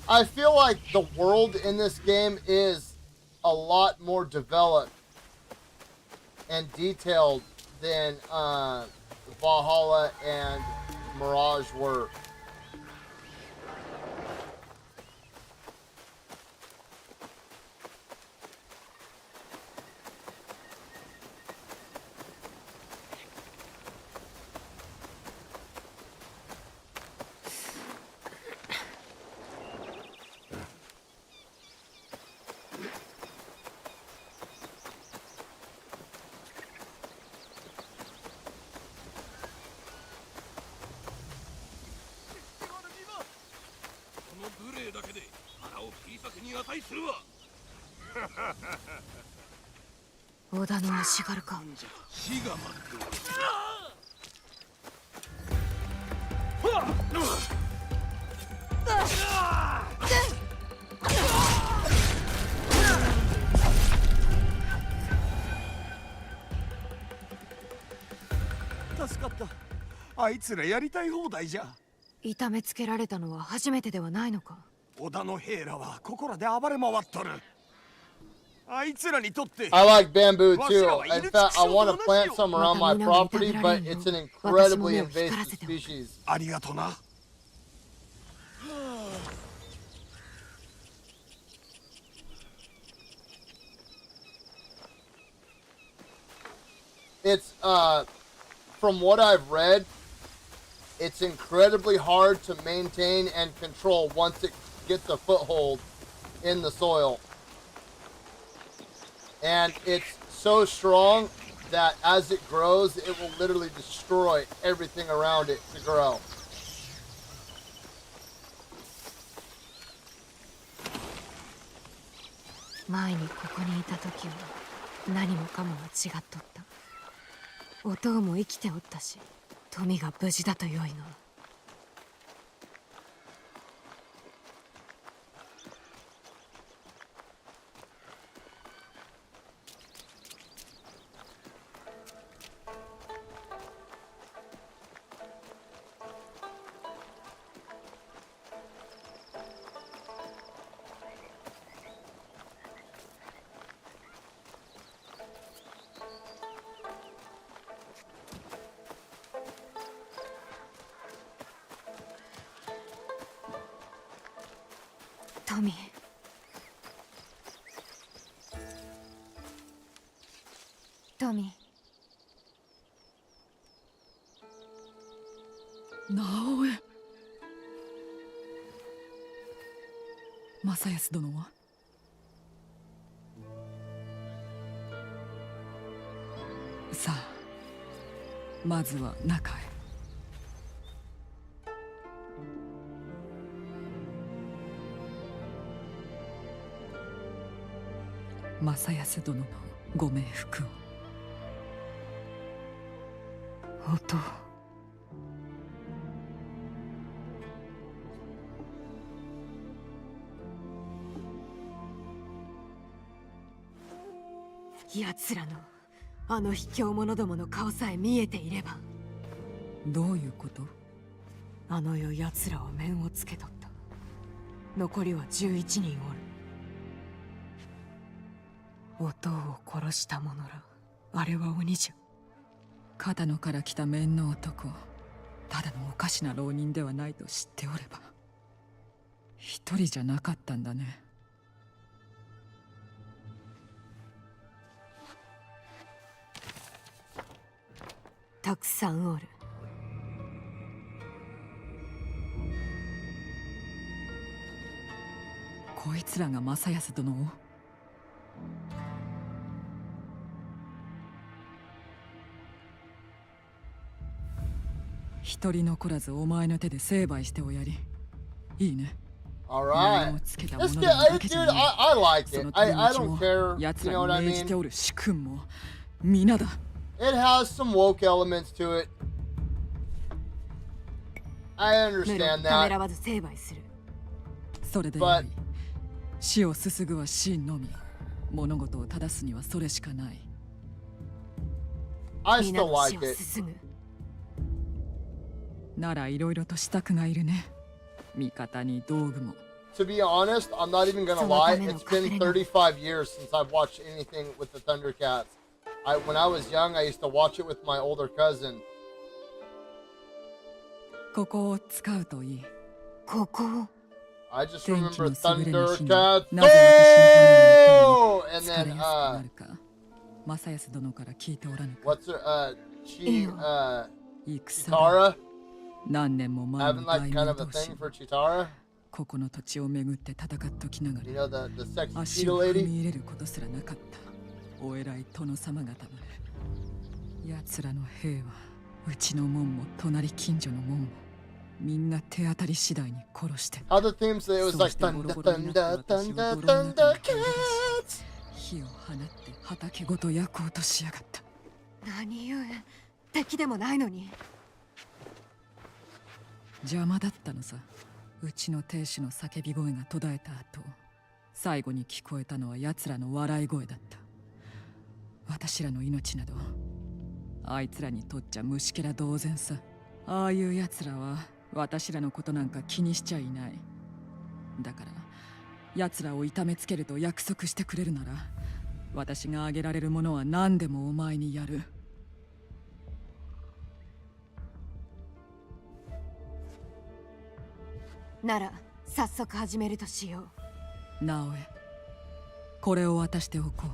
I feel like the world in this game is a lot more developed and detailed than Valhalla and Mirage were. に値するわ。織田の足軽か。死が待っておる。助かった。あいつらやりたい放題じゃ。痛めつけられたのは初めてではないのか。織田の兵らはここらで暴れ回っとる。あいつらにとって I like bamboo too. In fact, I want to plant some around my property, but it's an incredibly invasive species. ありがとな。It's from what I've read, it's incredibly hard to maintain and control once it gets a foothold in the soil. And it's so strong that as it grows, it will literally destroy everything around it to grow.前にここにいた時は何もかもが違っとった。お父も生きておったし、富が無事だとよいが。トミー。トミー。直江。正康殿はさあ、まずは中へ。正康殿のご冥福を。お父。奴らのあの卑怯者どもの顔さえ見えていれば。どういうこと？あの世奴らは面をつけとった。残りは11人おる。お父を殺した者ら、あれは鬼じゃ。片野から来た面の男、ただのおかしな浪人ではないと知っておれば、一人じゃなかったんだね。たくさんおる。こいつらが正康殿を？一人残らずお前の手で成敗しておやり。いいね。Alright. Let's get, dude, I like it. I don't care. You know what I mean? It has some woke elements to it. I understand that. それでいい。死をすすぐは死のみ。物事を正すにはそれしかない。I still like it. ならいろいろと支度がいるね。味方に道具も。To be honest, I'm not even gonna lie. It's been 35 years since I've watched anything with the Thundercats. When I was young, I used to watch it with my older cousin. ここを使うといい。ここを。I just remember Thundercats. Oh! And then,正康殿から聞いておらぬか。 what's her, Chitara? 何年も前 Having の like 大 kind 名 of a 同士 thing for Chitara? ここの土地を巡って戦っときなが You ら know, the sexy 足 cheetah を踏 lady? み入れることすらなかったお偉い殿様方まで。奴らの兵はうちの門も隣近所の門もみんな手当たり次第に殺して、 How the theme say it was そう like してボロ thunder, ボロになった thunder, 私を thunder, 泥の中 thunder に蹴り出し、火を放って畑ごと焼こうとしやがった。何故敵でもないのに。邪魔だったのさ。うちの亭主の叫び声が途絶えた後、最後に聞こえたのは奴らの笑い声だった。私らの命などあいつらにとっちゃ虫けら同然さ。ああいう奴らは私らのことなんか気にしちゃいない。だから奴らを痛めつけると約束してくれるなら、私があげられるものは何でもお前にやる。なら早速始めるとしよう。直江、これを渡しておこう。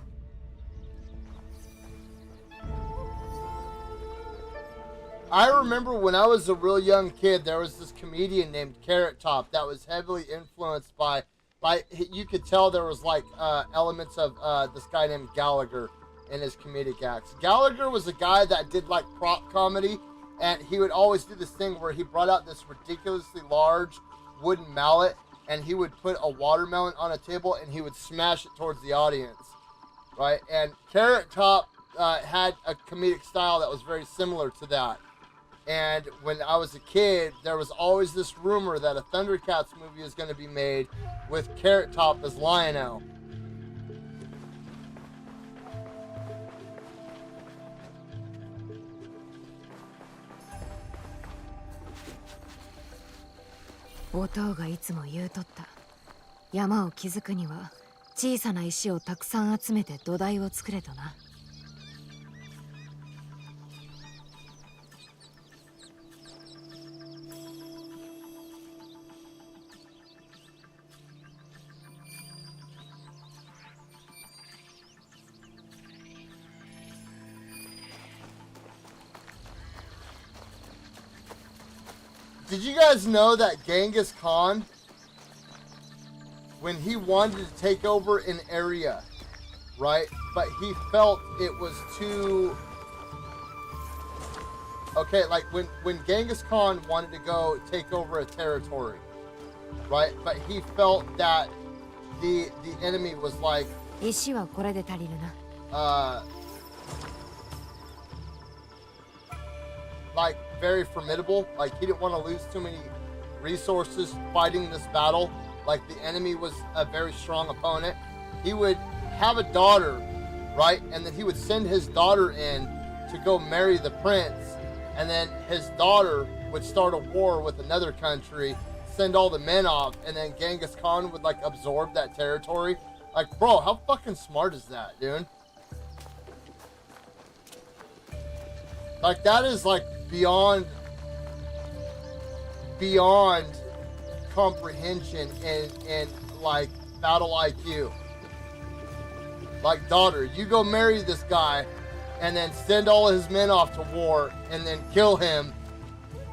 I remember when I was a real young kid, there was this comedian named Carrot Top that was heavily influenced by you could tell there was like elements of this guy named Gallagher in his comedic acts. Gallagher was a guy that did like prop comedy, and he would always do this thing where he brought out this ridiculously large wooden mallet, and he would put a watermelon on a table and he would smash it towards the audience, right? And Carrot Top had a comedic style that was very similar to that. And when I was a kid, there was always this rumor that a Thundercats movie is going to be made with Carrot Top as Lion-O. Otto がいつも言うとった。山を築くには小さな石をたくさん集めて土台を作れとな。Did you guys know that Genghis Khan, when he wanted to take over an area, right, but he felt it was too... Okay, like when Genghis Khan wanted to go take over a territory, right, but he felt that the enemy was like... 石はこれで足りるな。Like very formidable. Like he didn't want to lose too many resources fighting this battle. Like the enemy was a very strong opponent. He would have a daughter, right? And then he would send his daughter in to go marry the prince. And then his daughter would start a war with another country, send all the men off, and then Genghis Khan would like absorb that territory. Like, bro, how fucking smart is that, dude? Like that is like beyond comprehension and like battle IQ. Like, daughter, you go marry this guy and then send all his men off to war and then kill him,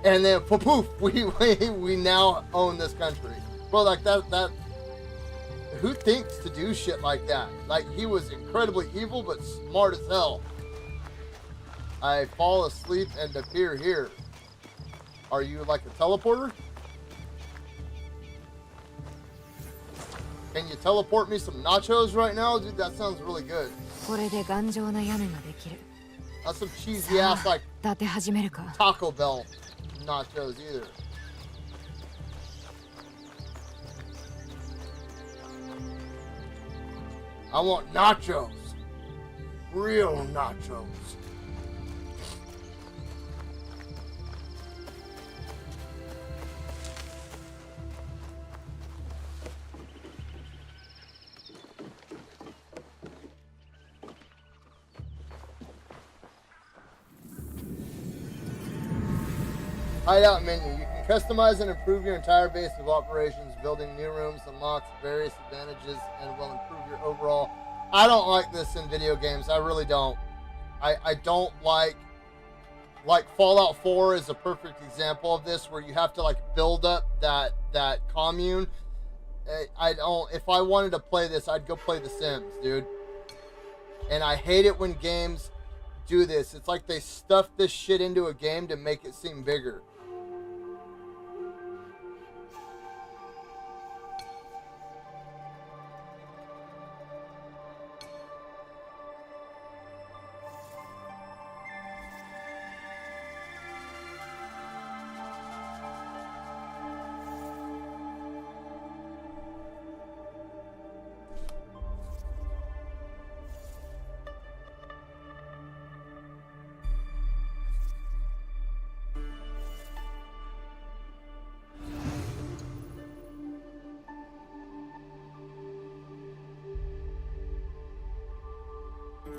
and then poof, we now own this country. Bro, like that who thinks to do shit like that? Like, he was incredibly evil but smart as hell. I fall asleep and appear here. Are you like a teleporter? Can you teleport me some nachos right now? Dude, that sounds really good. これで頑丈な屋根ができる。 Not some cheesy ass like 建て始めるか。 Taco Bell nachos either. I want nachos. Real nachos. Hideout menu. You can customize and improve your entire base of operations. Building new rooms unlocks various advantages and will improve your overall. I don't like this in video games. I really don't. I don't like Fallout 4 is a perfect example of this, where you have to like build up that commune. I don't. If I wanted to play this, I'd go play The Sims, dude. And I hate it when games do this. It's like they stuff this shit into a game to make it seem bigger.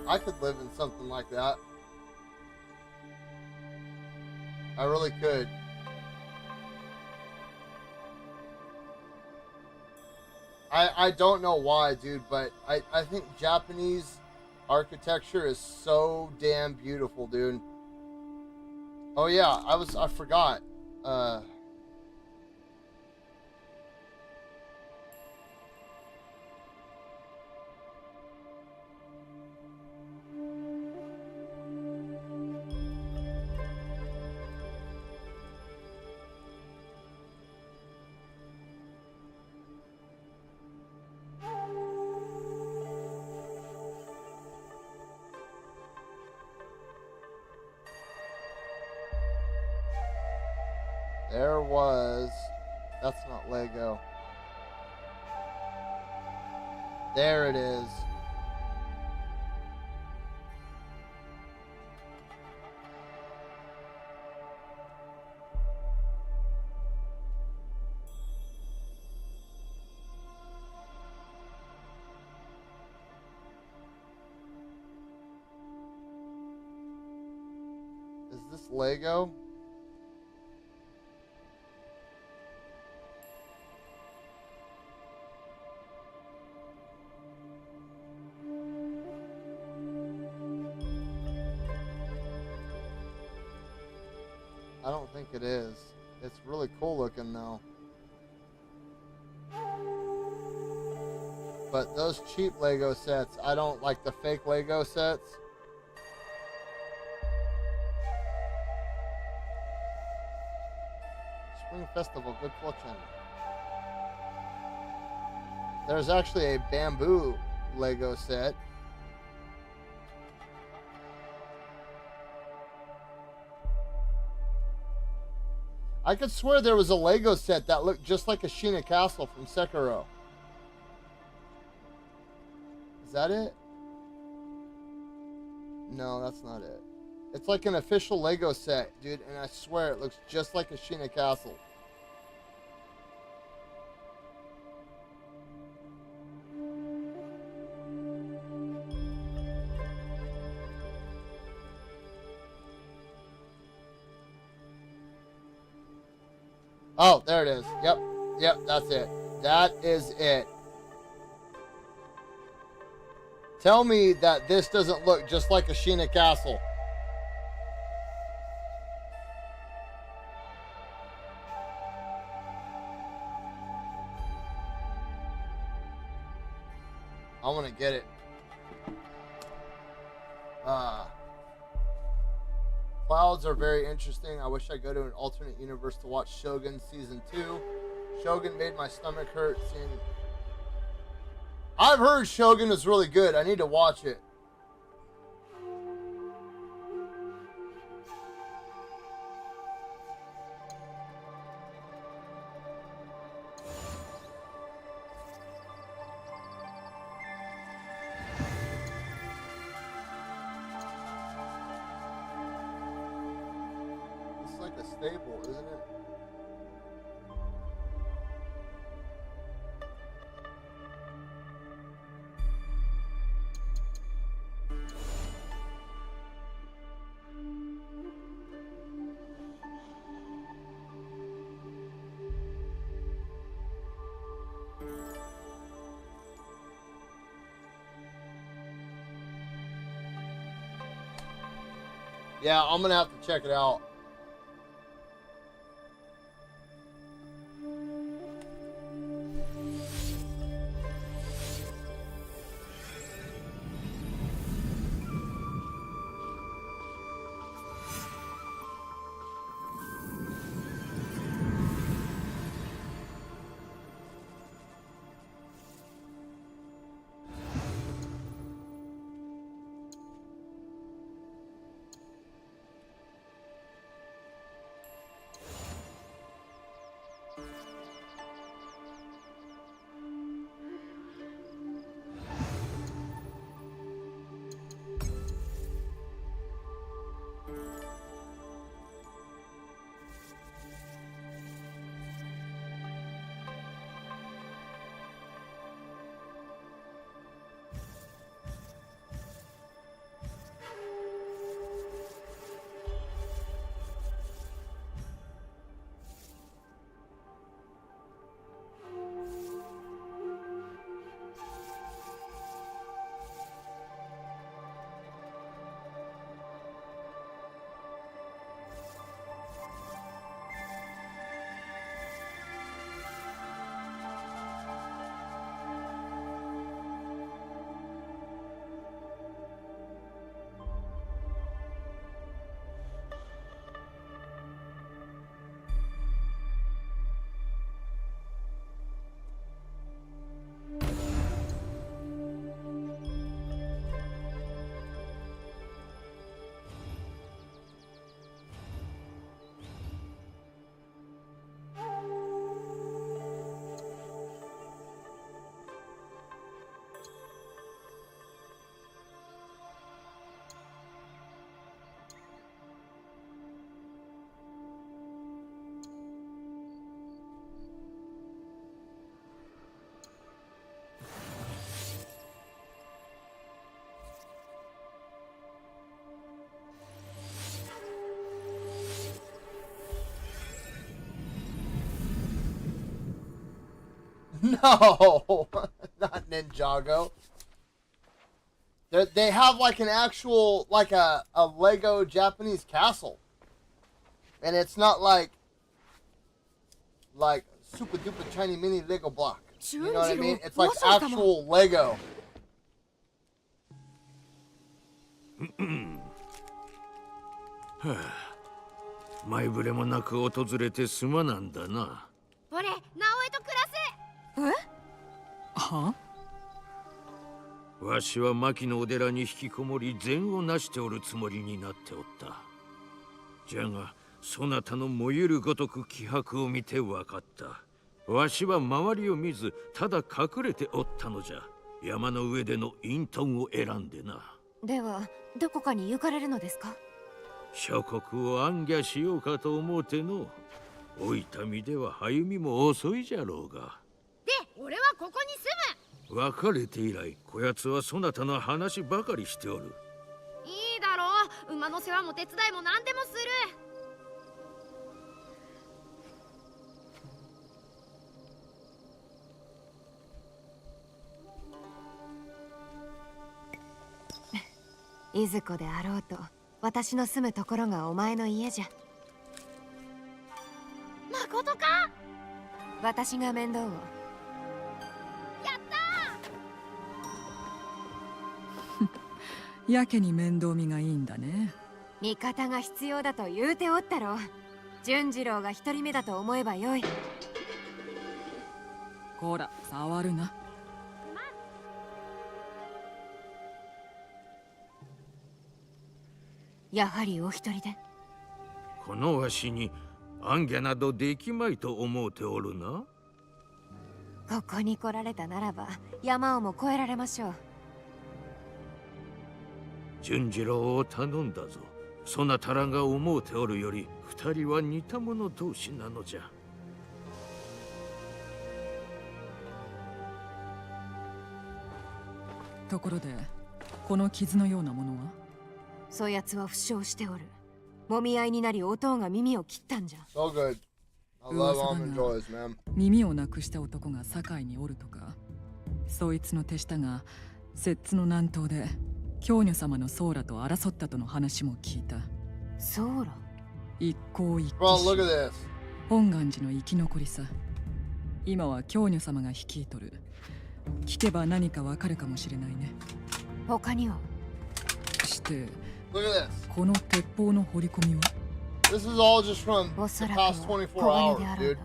I could live in something like that. I really could. I don't know why, dude, but I think Japanese architecture is so damn beautiful, dude. Oh yeah, I forgot. There was... That's not Lego. There it is. Is this Lego? I don't think it is. It's really cool looking though. But those cheap Lego sets, I don't like the fake Lego sets. Spring Festival, good fortune. There's actually a bamboo Lego set. I could swear there was a Lego set that looked just like a Ashina Castle from Sekiro. Is that it? No, that's not it. It's like an official Lego set, dude, and I swear it looks just like a Ashina Castle. Oh, there it is. Yep. Yep, that's it. That is it. Tell me that this doesn't look just like a Ashina Castle. I want to get it. Clouds are very interesting. I wish I go to an alternate universe to watch Shogun Season 2. Shogun made my stomach hurt seeing... I've heard Shogun is really good. I need to watch it. It's like a stable, isn't it? Yeah, I'm gonna have to check it out. No, not Ninjago. They have like an actual, like a Lego Japanese castle. And it's not like super duper tiny mini Lego block. You know what I mean? It's like actual Lego. 前触れもなく訪れてすまなんだな。俺、直江と暮らす。はわしは牧のお寺に引きこもり善をなしておるつもりになっておった。じゃがそなたの燃ゆるごとく気迫を見てわかった。わしは周りを見ずただ隠れておったのじゃ。山の上での隠遁を選んでな。ではどこかに行かれるのですか？諸国を暗記しようかと思うての。老いた身では歩みも遅いじゃろうが。で、俺はここに住む。別れて以来こやつはそなたの話ばかりしておる。いいだろう。馬の世話も手伝いも何でもする。いずこであろうと私の住むところがお前の家じゃ。まことか？私が面倒を。やったやけに面倒見がいいんだね。味方が必要だと言うておったろう。純次郎が一人目だと思えばよい。こら触るな。やはりお一人で。このわしに暗記などできまいと思うておるな。ここに来られたならば山をも越えられましょう。純次郎を頼んだぞ。そなたらが思うておるより二人は似た者同士なのじゃ。ところでこの傷のようなものは？そやつは負傷しておる。もみ合いになり音が耳を切ったんじゃ。 So good. I love almond joys, man. 耳をなくした男が堺におるとか。そいつの手下が摂津の南東で京女様のソーラと争ったとの話も聞いた。ソーラ？一向一揆 Bro, look し at this. 本願寺の生き残りさ。今は京女様が率いとる。聞けば何かわかるかもしれないね。他には？して Look at this. この鉄砲の掘り込みは？ This is all just from お the そらく past は 24小金で hours, あろう dude. が。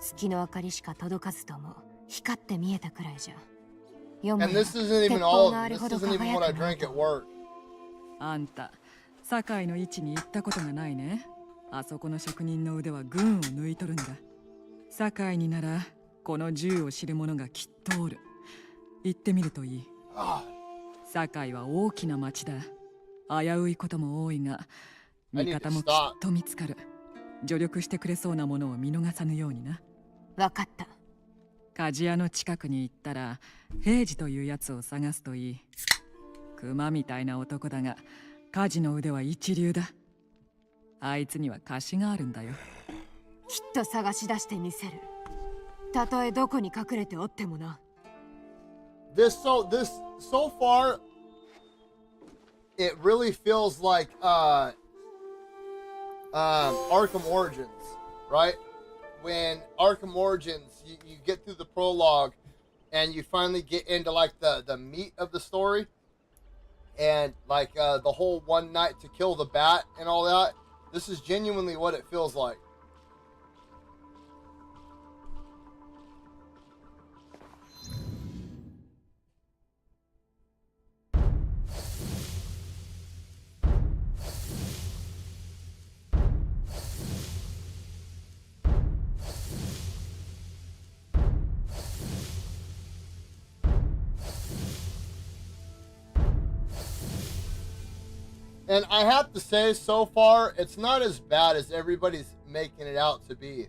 月の明かりしか届かずとも光って見えたくらいじゃ。よも And や this isn't 鉄 even 砲 all があ of る it. ほ This ど isn't even what I 輝くも drank at work. あんた堺の位置に行ったことがないね。あそこの職人の腕は群を抜いとるんだ。堺にならこの銃を知る者がきっとおる。行ってみるといい。 Ah, 堺は大きな町だ。危ういことも多いが I 味 need to 方もき stop. っと見つかる。助力してくれそうなものを見逃さぬようにな。わかった。鍛冶屋の近くに行ったら平次というやつを探すといい。熊みたいな男だが鍛冶の腕は一流だ。あいつには貸しがあるんだよ。きっと探し出してみせる。たとえどこに隠れておってもな。this so far, it really feels like Arkham Origins, right? When Arkham Origins, you get through the prologue, and you finally get into like the meat of the story, and like the whole one night to kill the bat and all that. This is genuinely what it feels like. And I have to say, so far, it's not as bad as everybody's making it out to be.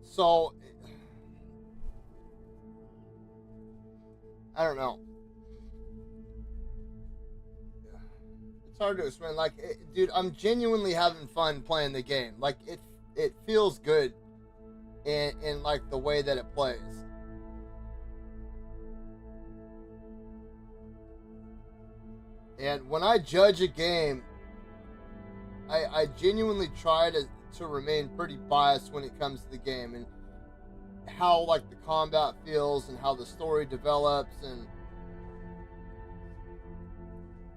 So, I don't know. It's hard to explain. Like, dude, I'm genuinely having fun playing the game. Like, it feels good in like the way that it plays. And when I judge a game, I genuinely try to remain pretty biased when it comes to the game and how like the combat feels and how the story develops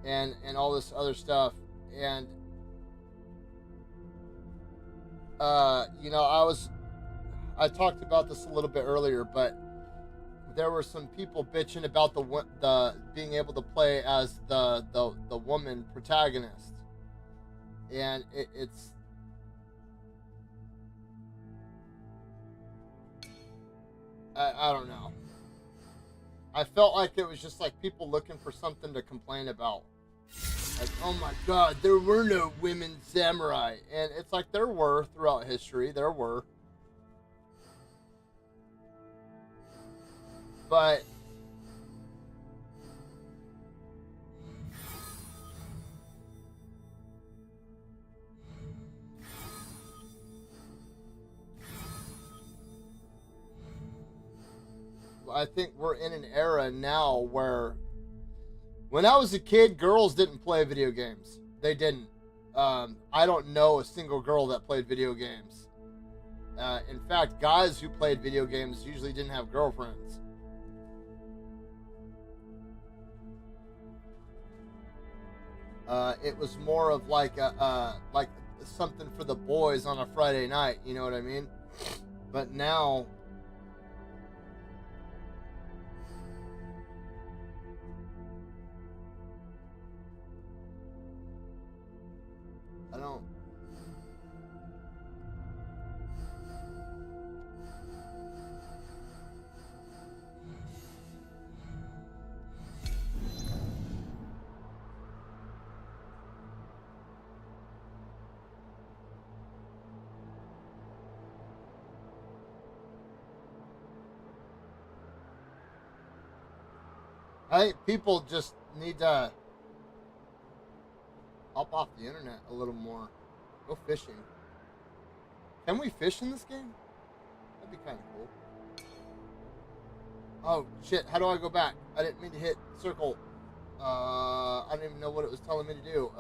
and all this other stuff. And you know, I talked about this a little bit earlier, but there were some people bitching about the being able to play as the woman protagonist, and it's I don't know. I felt like it was just like people looking for something to complain about. Like, oh my god, there were no women samurai. And it's like there were throughout history. There were. But I think we're in an era now where when I was a kid, girls didn't play video games. They didn't. I don't know a single girl that played video games. In fact, guys who played video games usually didn't have girlfriends. It was more of like like something for the boys on a Friday night. You know what I mean? But now, I don't. I think people just need to hop off the internet a little more. Go fishing. Can we fish in this game? That'd be kind of cool. Oh, shit. How do I go back? I didn't mean to hit circle. I didn't even know what it was telling me to do.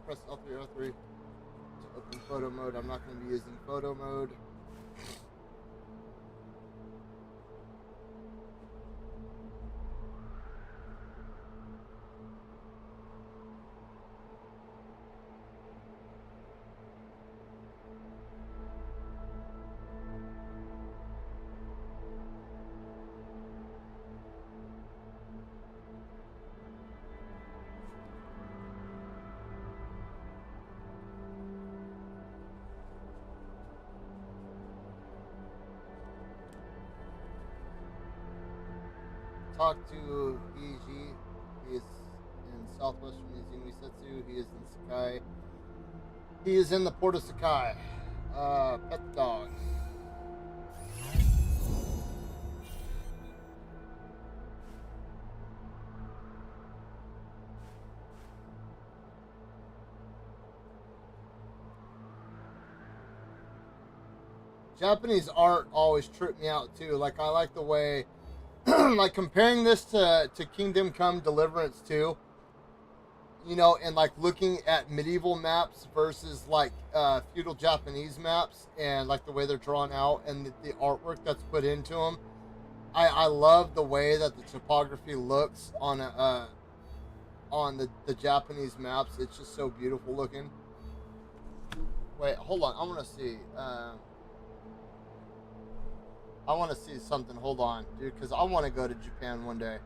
Press L3, R3 to open photo mode. I'm not going to be using photo mode. Talk to Iji. He is in southwestern Izumi Setsu. He is in Sakai. He is in the port of Sakai. Pet the dog. Japanese art always tripped me out too. Like, I like the way like comparing this to Kingdom Come Deliverance 2, you know, and like looking at medieval maps versus like feudal Japanese maps and like the way they're drawn out and the artwork that's put into them. I love the way that the topography looks on the Japanese maps. It's just so beautiful looking. Wait, hold on. I want to see. I want to see something. Hold on, dude, because I want to go to Japan one day.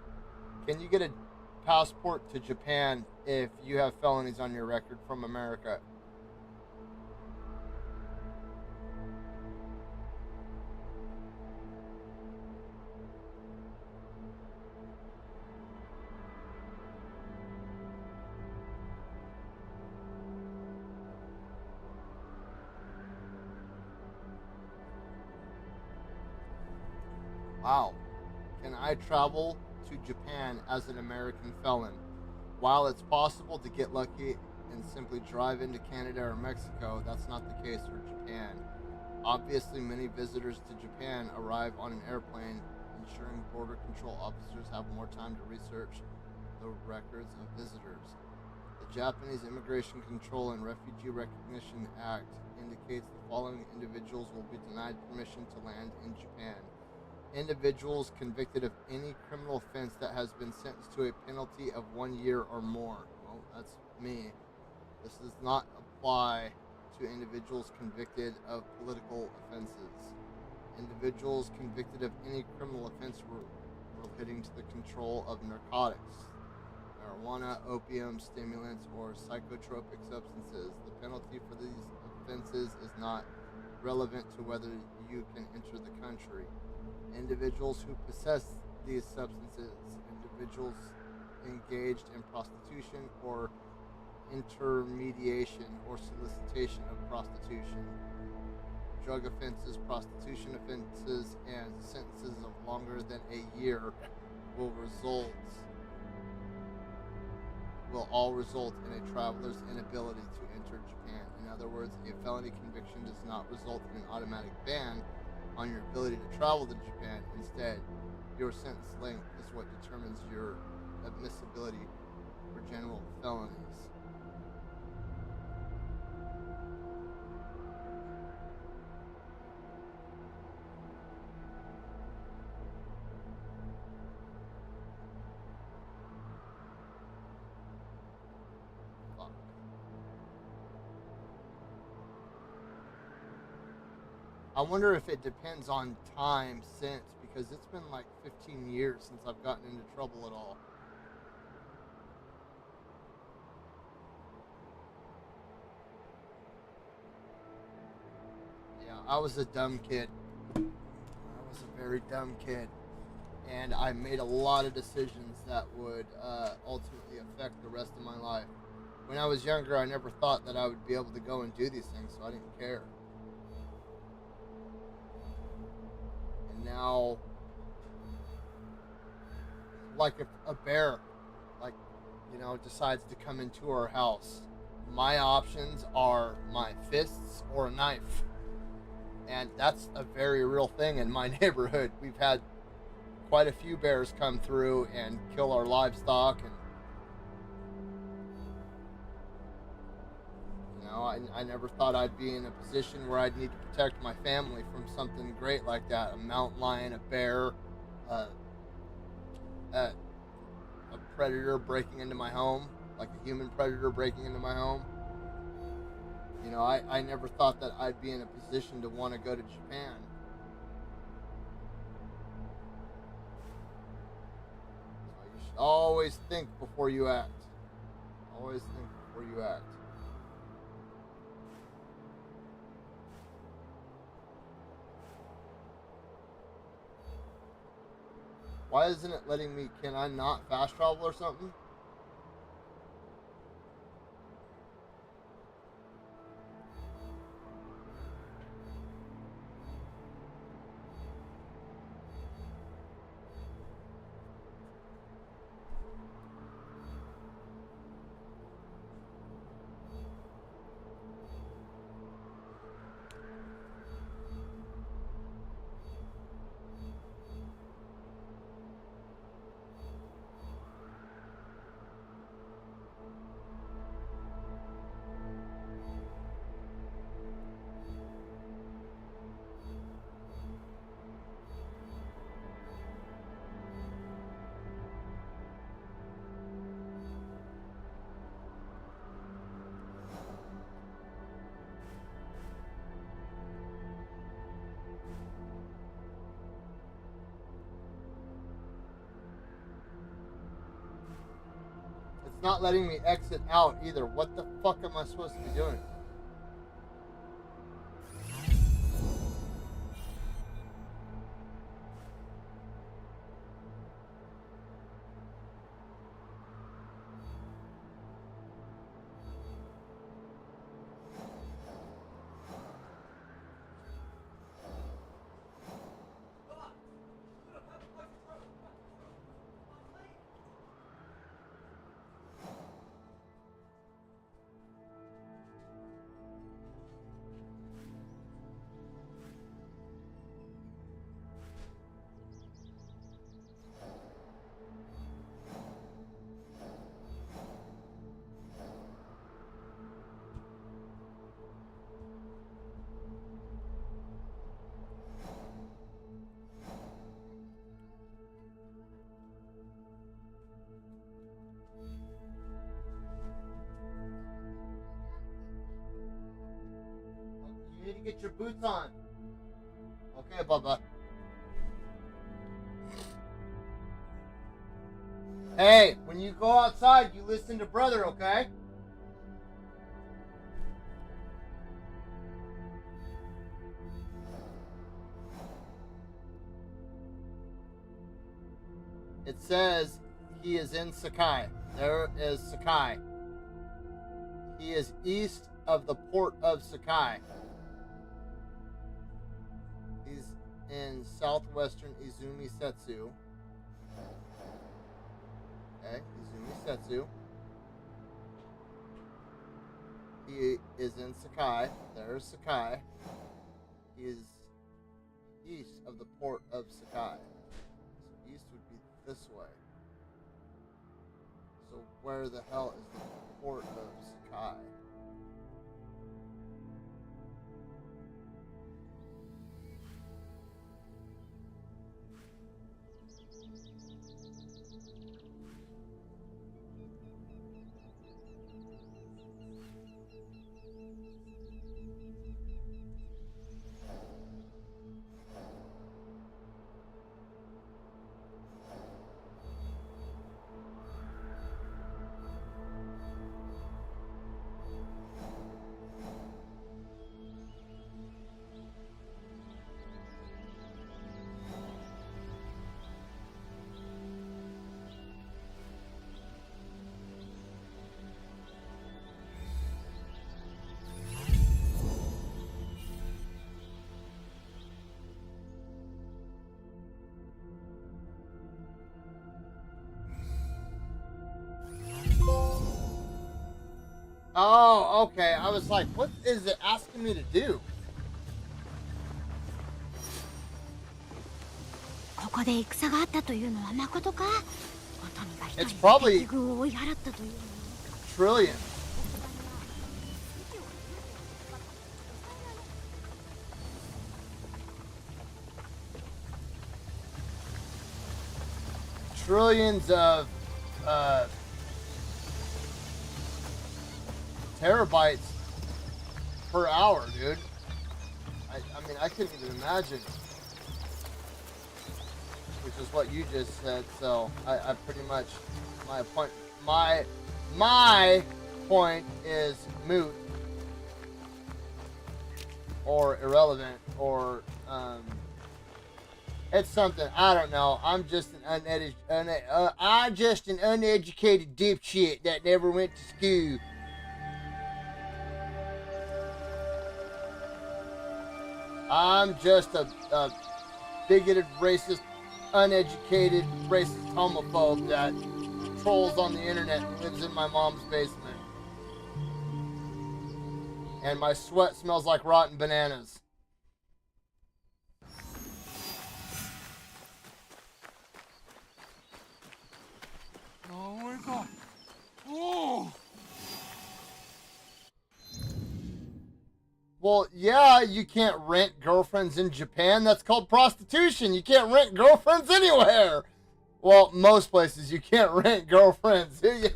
Can you get a passport to Japan if you have felonies on your record from America? Wow. Can I travel to Japan as an American felon? While it's possible to get lucky and simply drive into Canada or Mexico, that's not the case for Japan. Obviously, many visitors to Japan arrive on an airplane, ensuring border control officers have more time to research the records of visitors. The Japanese Immigration Control and Refugee Recognition Act indicates the following individuals will be denied permission to land in Japan. Individuals convicted of any criminal offense that has been sentenced to a penalty of 1 year or more. Well, that's me. This does not apply to individuals convicted of political offenses. Individuals convicted of any criminal offense relating to the control of narcotics, marijuana, opium, stimulants, or psychotropic substances. The penalty for these offenses is not relevant to whether you can enter the country. Individuals who possess these substances, individuals engaged in prostitution or intermediation or solicitation of prostitution, drug offenses, prostitution offenses, and sentences of longer than a year will all result in a traveler's inability to enter Japan. In other words, a felony conviction does not result in an automatic ban on your ability to travel to Japan. Instead, your sentence length is what determines your admissibility for general felonies. I wonder if it depends on time since, because it's been like 15 years since I've gotten into trouble at all. Yeah, I was a dumb kid. I was a very dumb kid. And I made a lot of decisions that would ultimately affect the rest of my life. When I was younger, I never thought that I would be able to go and do these things, so I didn't care. Now, like if a bear, decides to come into our house, my options are my fists or a knife. And that's a very real thing in my neighborhood. We've had quite a few bears come through and kill our livestock, and I never thought I'd be in a position where I'd need to protect my family from something great like that. A mountain lion, a bear, a predator breaking into my home, like a human predator breaking into my home. I never thought that I'd be in a position to want to go to Japan. So you should always think before you act. Always think before you act. Why isn't it letting me? Can I not fast travel or something? It's not letting me exit out either. What the fuck am I supposed to be doing? get your boots on. Okay, Bubba. Hey, when you go outside, you listen to brother, okay? It says he is in Sakai. There is Sakai. He is east of the port of Sakai. He's in southwestern Izumi Setsu. Okay, Izumi Setsu. He is in Sakai. There's Sakai. He is east of the port of Sakai. So east would be this way. So where the hell is the port of Sakai? Oh, okay. I was like, what is it asking me to do? ここで戦があったというのは誠か？乙女が一 It's 人 probably 敵軍を追い払ったというのに。 Trillion. Trillions of terabytes per hour, dude. I mean, I couldn't even imagine. Which is what you just said, so I pretty much, my point is moot or irrelevant or it's something, I don't know. I'm just an uneducated dipshit that never went to school. I'm just a bigoted, racist, uneducated, racist homophobe that trolls on the internet and lives in my mom's basement. And my sweat smells like rotten bananas. Oh my god. Oh! Well, yeah, you can't rent girlfriends in Japan. That's called prostitution. You can't rent girlfriends anywhere. Well, most places you can't rent girlfriends. Yeah. It's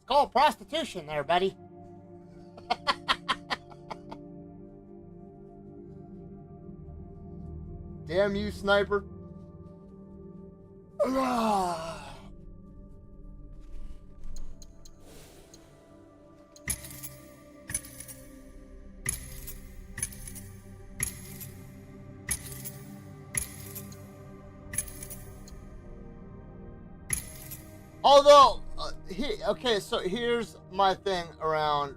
called prostitution there, buddy. Damn you, sniper. Although, okay, so here's my thing around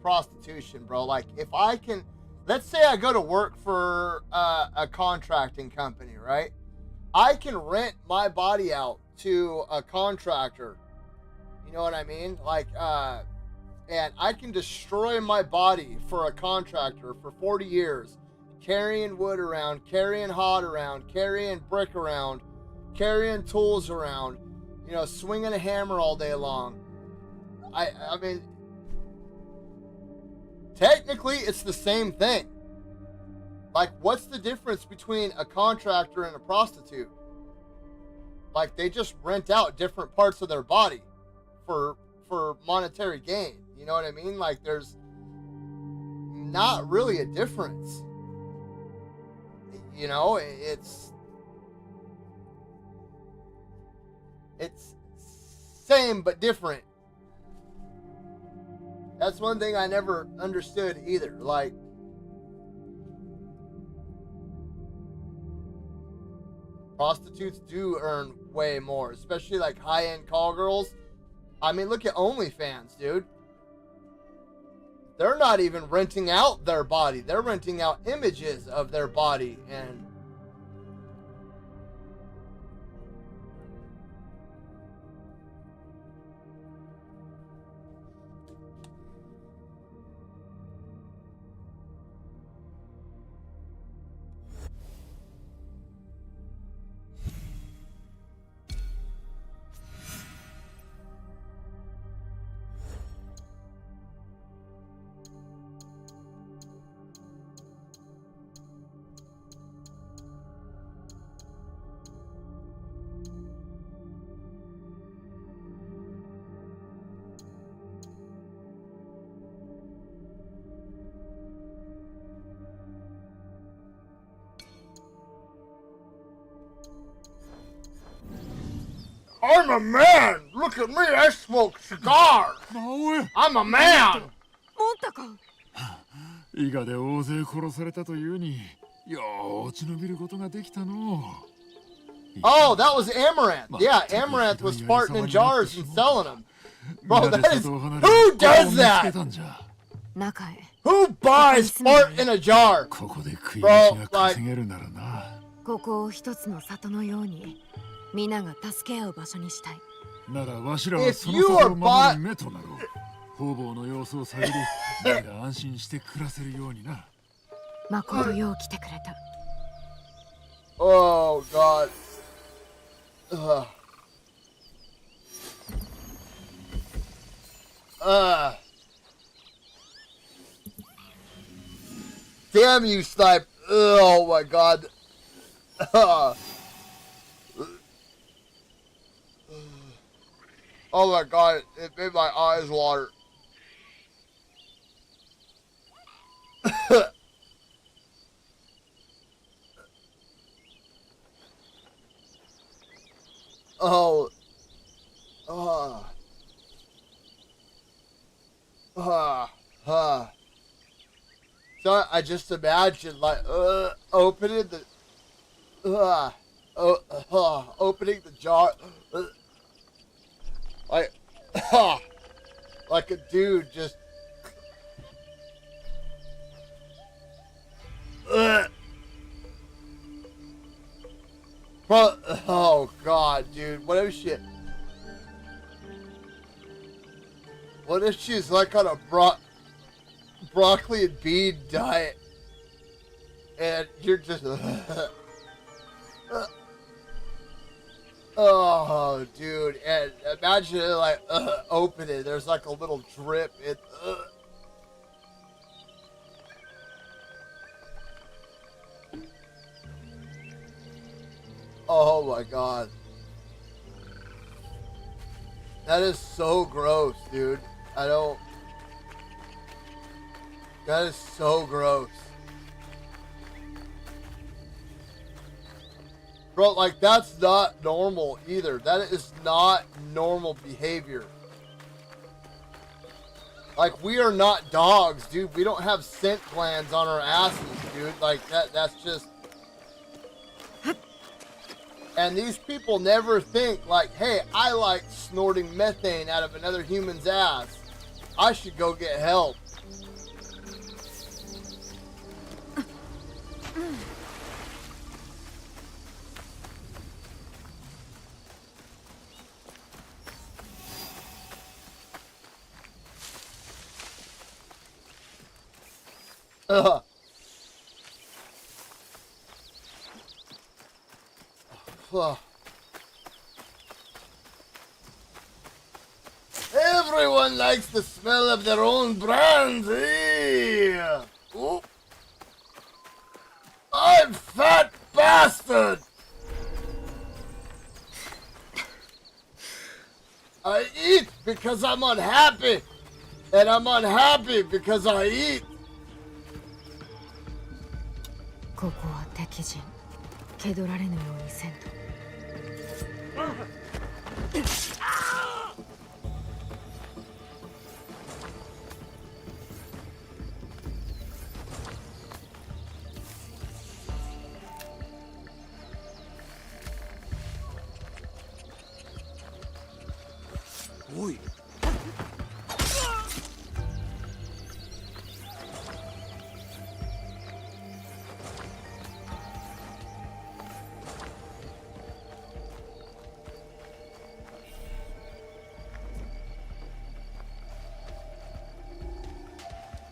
prostitution, bro. Like, if I can, let's say I go to work for a contracting company, right? I can rent my body out to a contractor. You know what I mean? Like, and I can destroy my body for a contractor for 40 years, carrying wood around, carrying hod around, carrying brick around, carrying tools around. You know, swinging a hammer all day long. I mean, technically, it's the same thing. Like, what's the difference between a contractor and a prostitute? Like, they just rent out different parts of their body for monetary gain. You know what I mean? Like, there's not really a difference. You know, it's same but different. That's one thing I never understood either. Like, prostitutes do earn way more, especially like high-end call girls. I mean, look at OnlyFans, dude. They're not even renting out their body. They're renting out images of their body. And I'm a man. Look at me. I smoke cigars. I'm a man. モンタか。伊賀で大勢殺されたというに、よう落ち延びることができたの。Oh, that was Amaranth. Yeah, Amaranth was farting in jars and selling them. Bro, that is... Who does that? 中へ。 Who buys fart in a jar? ここで食い飯が稼げるならな。ここを一つの里のように皆が助け合う場所にしたい。ならわしらはその里を守る目となろう。方々の様子を探り、皆が安心して暮らせるようにな。まことよう来てくれた。Oh God. Damn you, Snipe. Oh my God. Oh my God, it made my eyes water. Oh. So I just imagined like opening the opening the jar like like a dude just Bro, oh God, dude, what if she's like on a broccoli and bean diet, and you're just, oh, dude, and imagine it like, open it, there's like a little drip, oh my God. That is so gross, dude. That is so gross. Bro, like, that's not normal either. That is not normal behavior. Like, we are not dogs, dude. We don't have scent glands on our asses, dude. Like, that's just... And these people never think like, hey, I like snorting methane out of another human's ass. I should go get help. Everyone likes the smell of their own brand. Oop. I'm fat bastard. I eat because I'm unhappy, and I'm unhappy because I eat. ここは敵陣。気取られぬようにせんと。おい。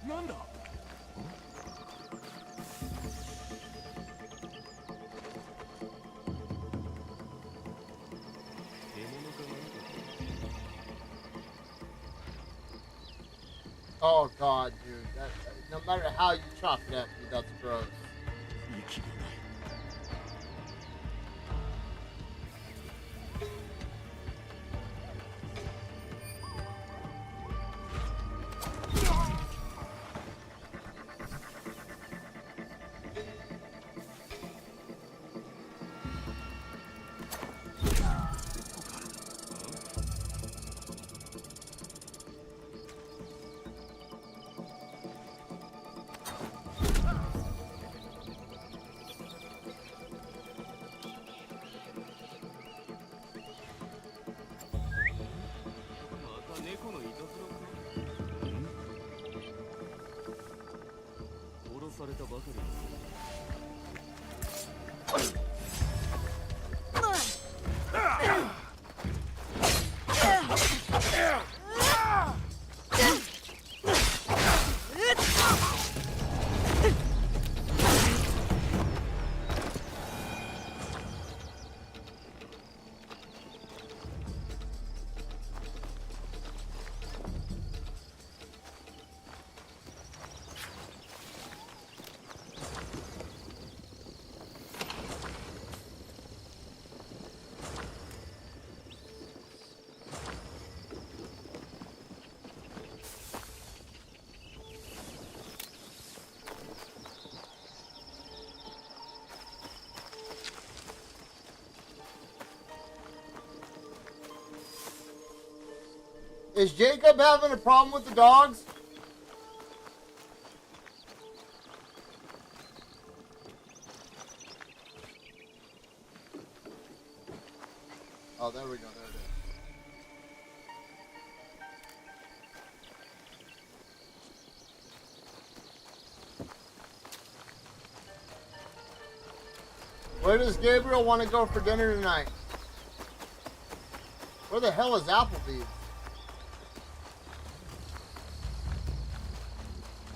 なんだ。Oh god, dude. No matter how you chop it at me, that's gross. Is Jacob having a problem with the dogs? Oh, there we go. There it is. Where does Gabriel want to go for dinner tonight? Where the hell is Applebee's?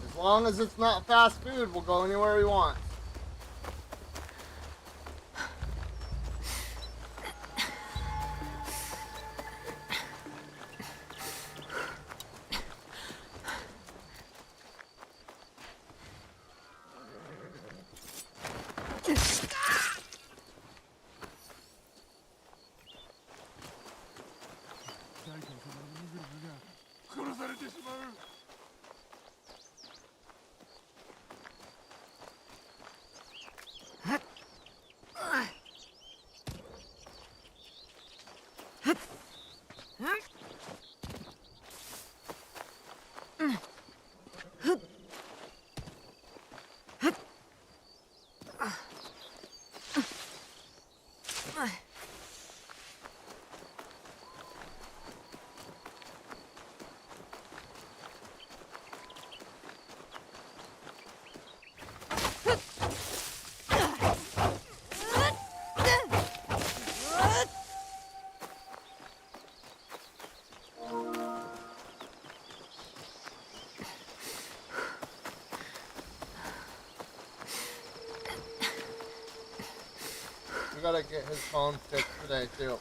As long as it's not fast food, we'll go anywhere we want. We gotta get his phone fixed today too.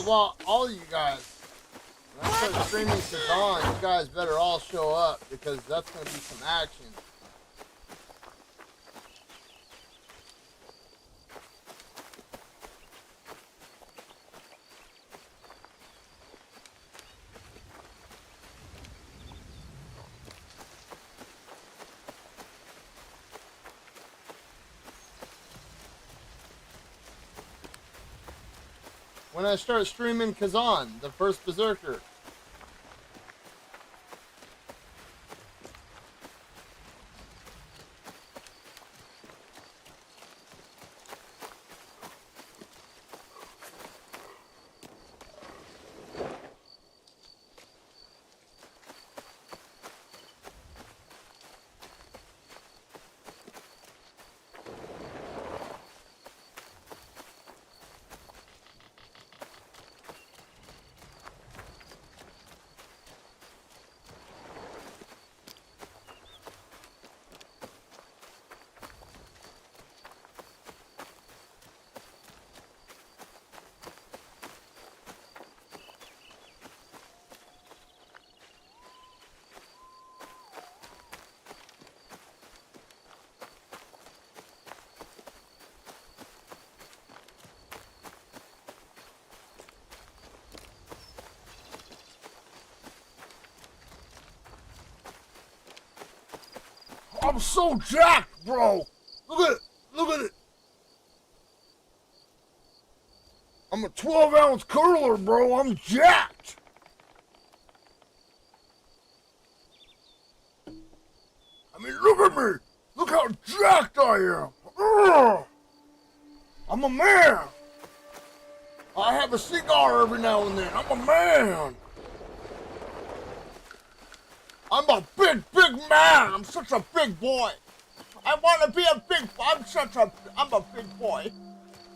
well, all you guys. When I start streaming Kazan, you guys better all show up because that's going to be some action. When I start streaming Kazan, the first Berserker. I'm so jacked, bro. Look at it. Look at it. I'm a 12-ounce curler, bro. I'm jacked. I mean, look at me. Look how jacked I am. Ugh. I'm a man. I have a cigar every now and then. I'm a man. I'm a big man. I'm such a big boy. I want to be a big. I'm a big boy.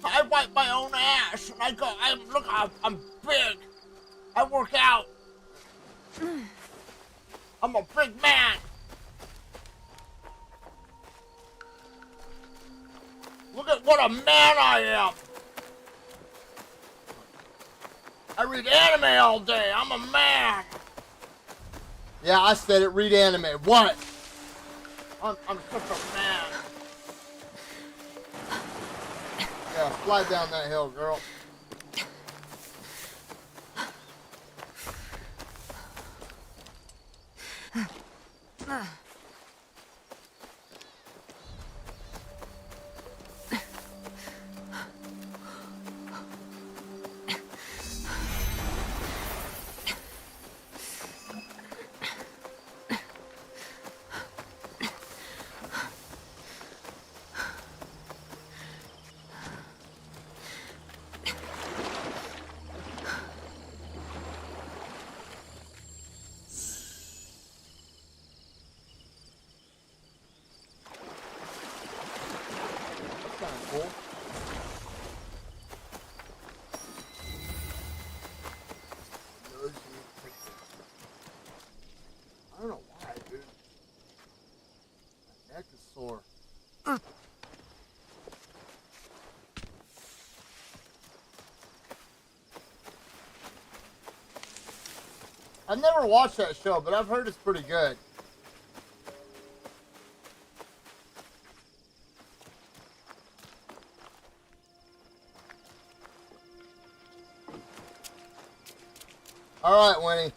I wipe my own ass and I go. I'm big. I work out. I'm a big man. Look at what a man I am. I read anime all day. I'm a man. Yeah, I said it. Read anime. What? I'm such a man. Yeah, slide down that hill, girl. I don't know why, dude. My neck is sore. I've never watched that show, but I've heard it's pretty good. All right, Winnie.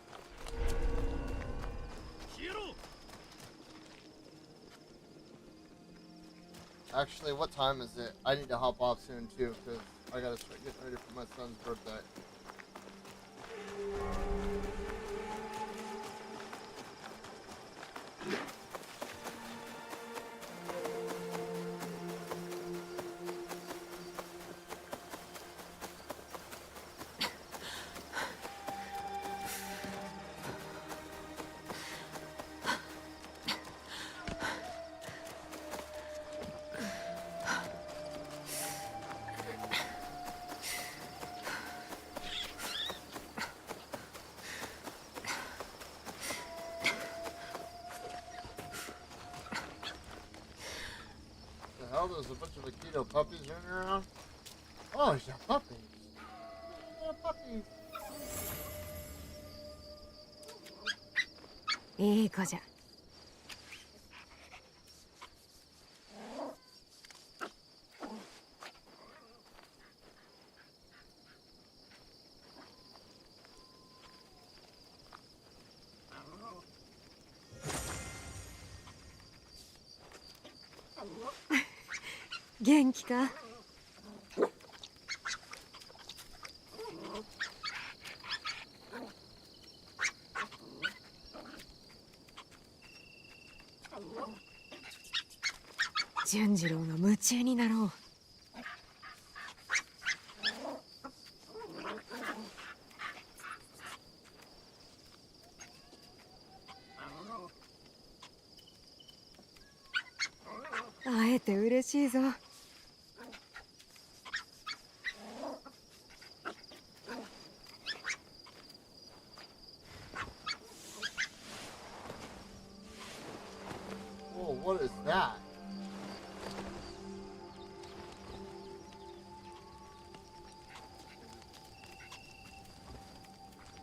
Actually, what time is it? I need to hop off soon too, because I gotta start getting ready for my son's birthday. There's a bunch of Aikido puppies running around. Oh, there's a puppies. little puppies. いい子じゃ。元気か？純次郎が夢中になろう。会えて嬉しいぞ。Whoa, what is that?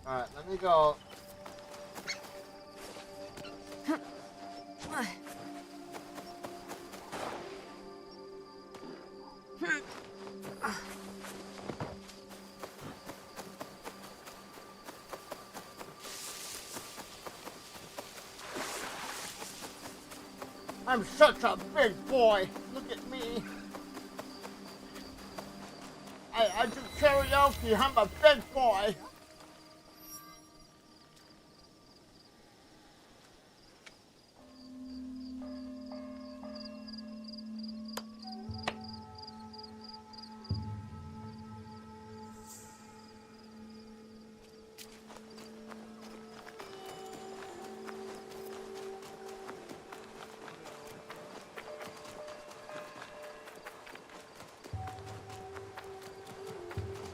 Alright, let me go. I'm such a big boy. Look at me. I do karaoke. I'm a big boy.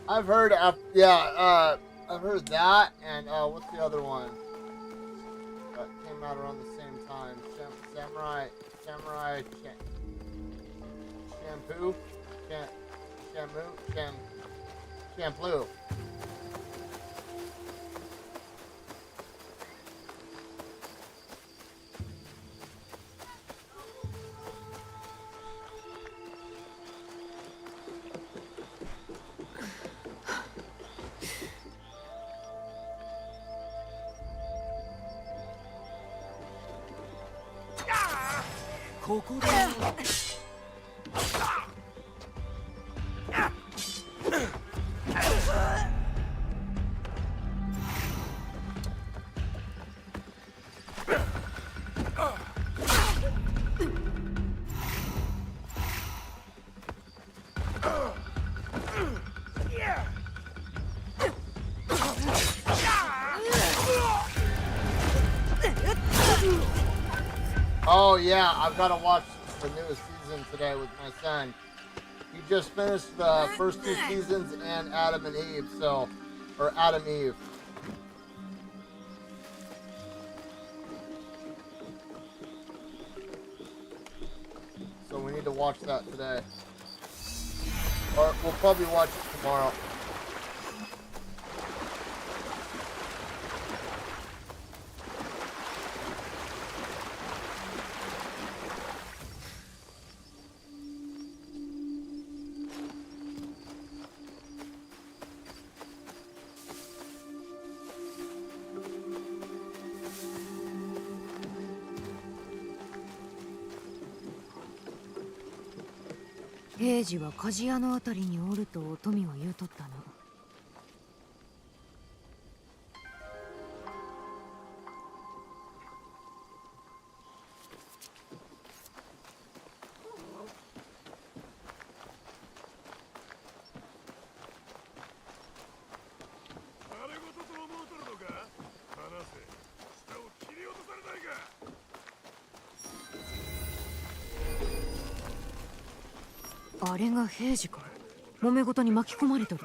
I've heard, I've heard that, and what's the other one that came out around the same time? Samurai Champloo. Oh yeah, I've got to watch the newest season today with my son. He just finished the first 2 seasons and Adam and Eve, or Adam Eve. So we need to watch that today. Or we'll probably watch it tomorrow.平次は鍛冶屋のあたりにおると富は言うとったな。あれが平次か。揉め事に巻き込まれとる。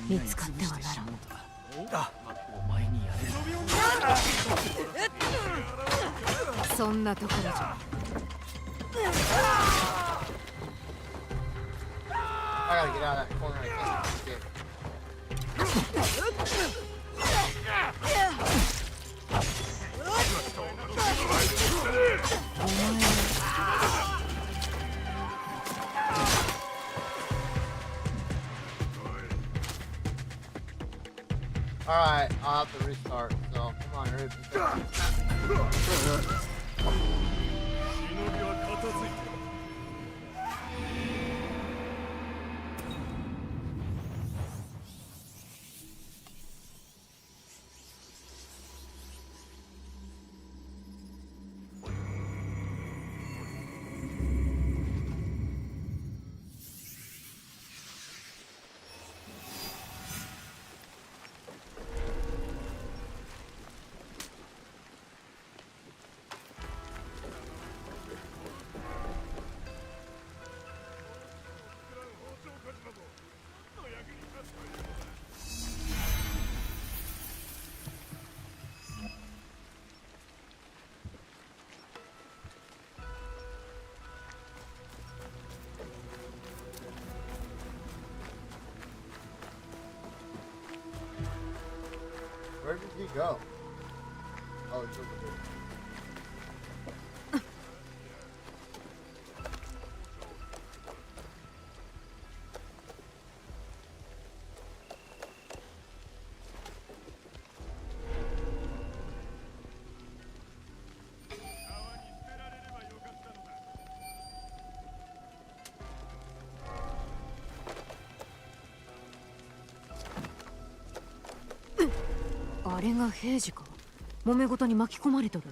見つかってはならん。そんなところじゃ。I gotta get out of that corner. I can't escape. お前 Alright, I'll have to restart. So, come on, hurry up. Where did he go? Oh, it's over here. .あれが平次か。揉め事に巻き込まれとる。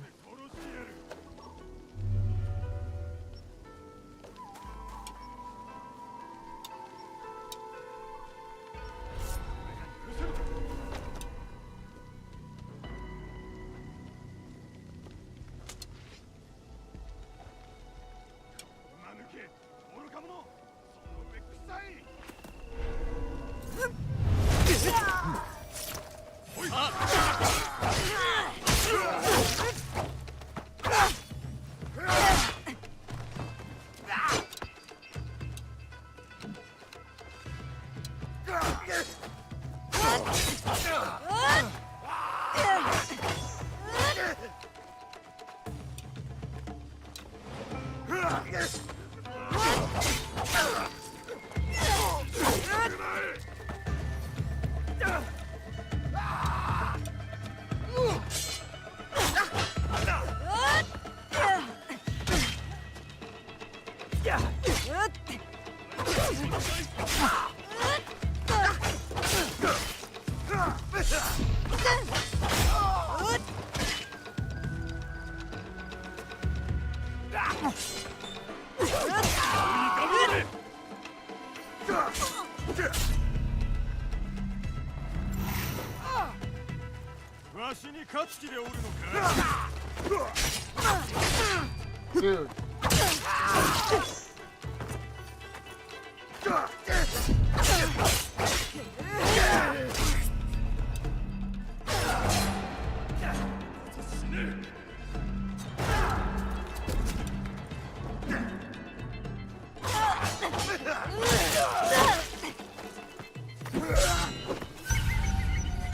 Dude.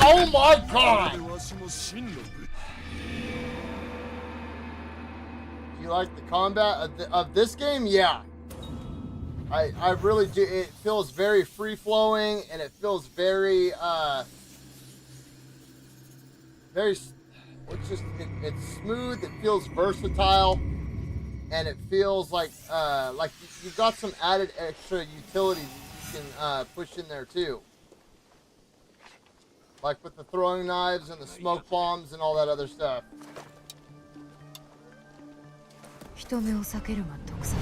Oh my god! You like the combat of this game? Yeah. I really do. It feels very free-flowing, and it feels very, it's smooth, it feels versatile, and it feels like you got some added extra utilities you can push in there too. Like with the throwing knives and the smoke bombs and all that other stuff. 人目を避けるが得策。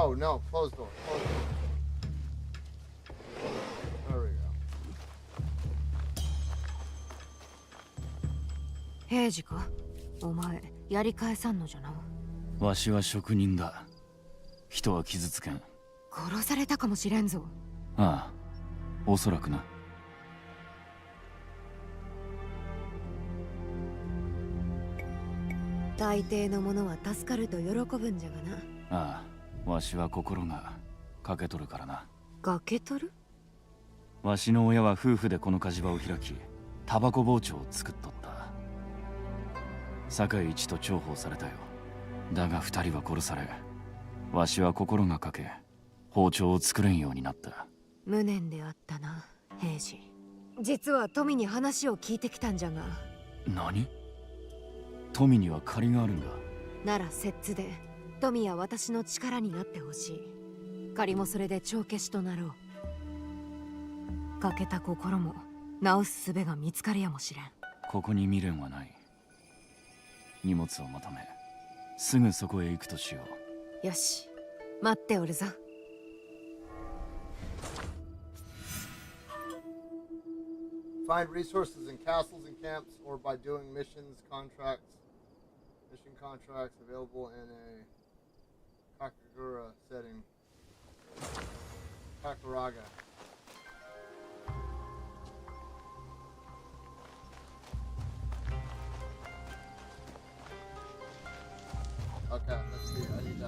No, no, close door. Close door. There we go. 平次かお前やり返さんのじゃな。わしは職人だ。人は傷つけん。殺されたかもしれんぞ。ああ、おそらくな。大抵の者は助かると喜ぶんじゃがな。ああ、わしは心が欠けとるからな。欠けとる？わしの親は夫婦でこの火事場を開き、タバコ包丁を作っとった。堺一と重宝されたよ。だが二人は殺され、わしは心が欠け、包丁を作れんようになった。無念であったな、平次。実は富に話を聞いてきたんじゃが。何？富には借りがあるんだ。なら摂津で富や私の力になってほしい。仮もそれで帳消しとなろう。欠けた心も直す術が見つかるやもしれん。ここに未練はない。荷物をまとめ、すぐそこへ行くとしよう。よし、待っておるぞ。Find resources in castles and camps or by doing mission contracts available in a Kakagura setting. Kakuraga. Okay, let's see. I need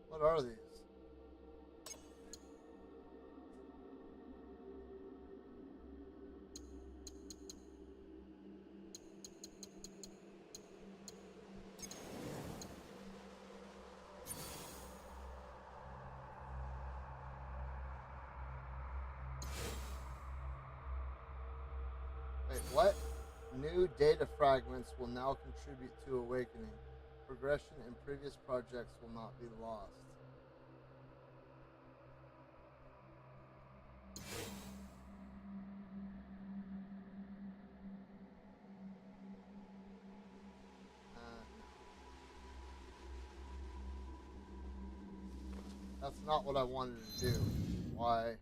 What are these? Wait, what? New data fragments will now contribute to awakening. Progression in previous projects will not be lost. That's not what I wanted to do. Why?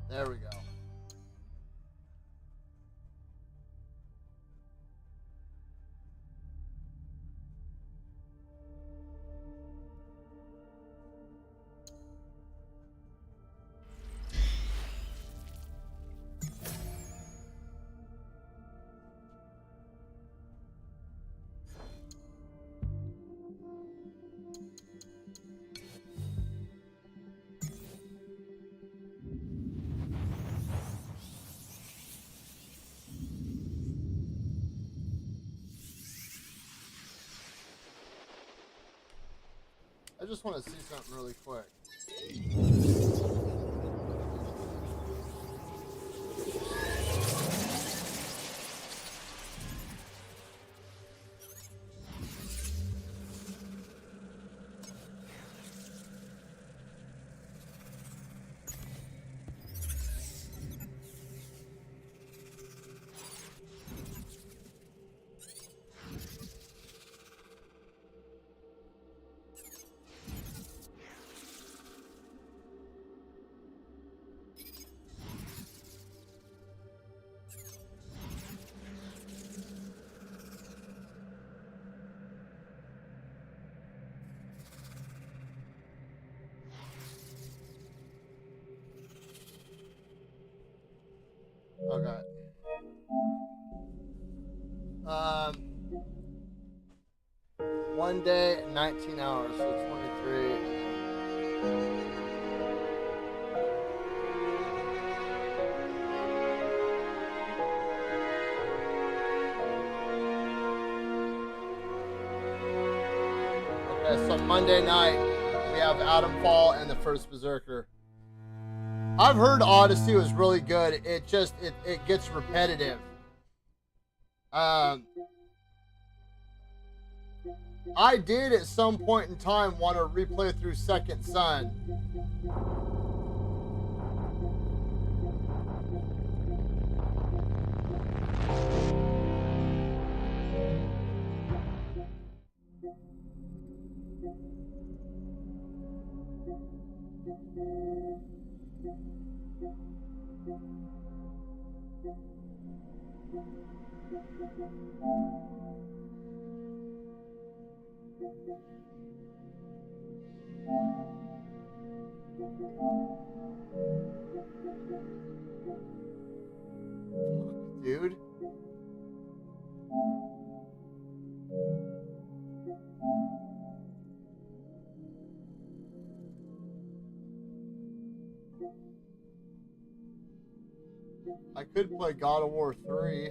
There we go. I just want to see something really quick. Okay. 1 day, 19 hours, so 23. so Monday night we have Adam Fall and the First Berserker. I've heard Odyssey was really good. It just it gets repetitive. I did at some point in time want to replay through Second Son. Dude. I could play God of War 3.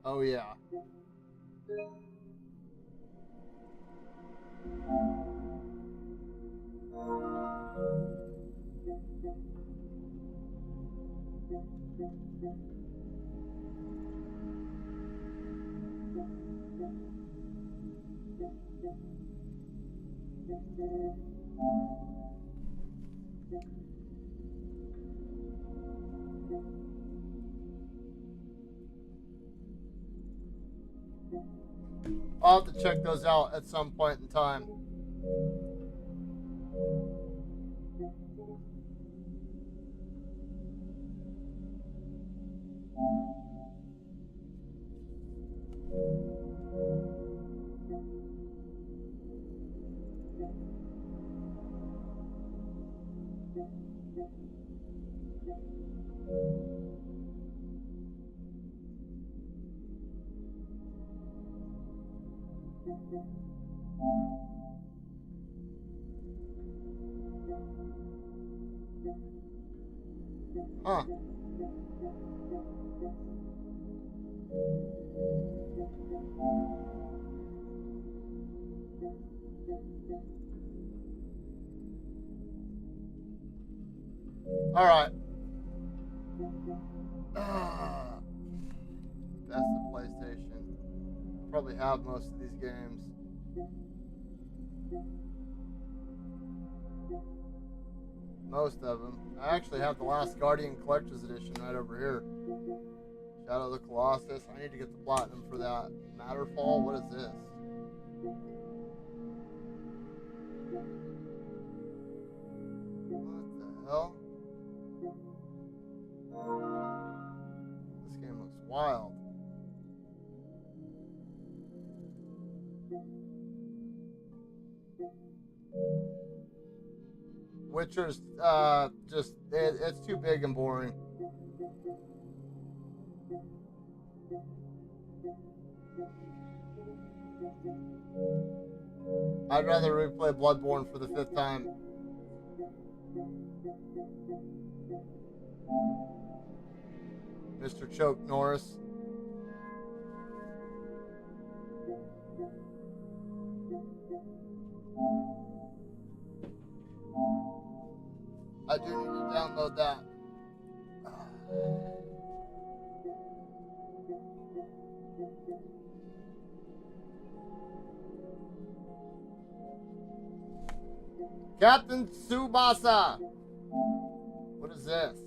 Oh yeah. I'll have to check those out at some point in time. Huh. All right. That's the PlayStation. Probably have most of these games. Most of them. I actually have the Last Guardian Collector's Edition right over here. Shadow of the Colossus. I need to get the platinum for that. Matterfall? What is this? What the hell? This game looks wild. Witcher's just it's too big and boring. I'd rather replay Bloodborne for the 5th time. Mr. Choke Norris. I do need to download that. Captain Tsubasa. What is this?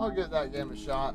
I'll give that game a shot.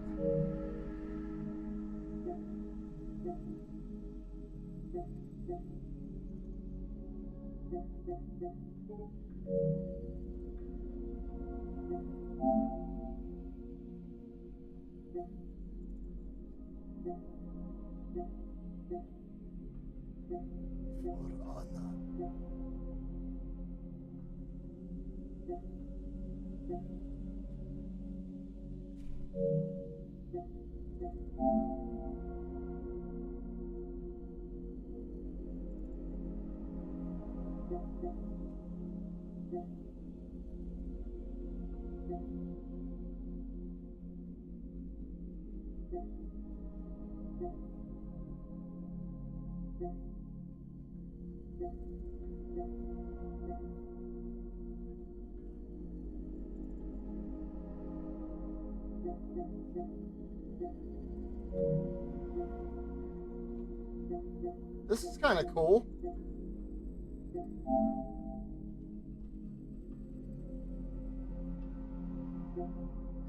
This is kind of cool.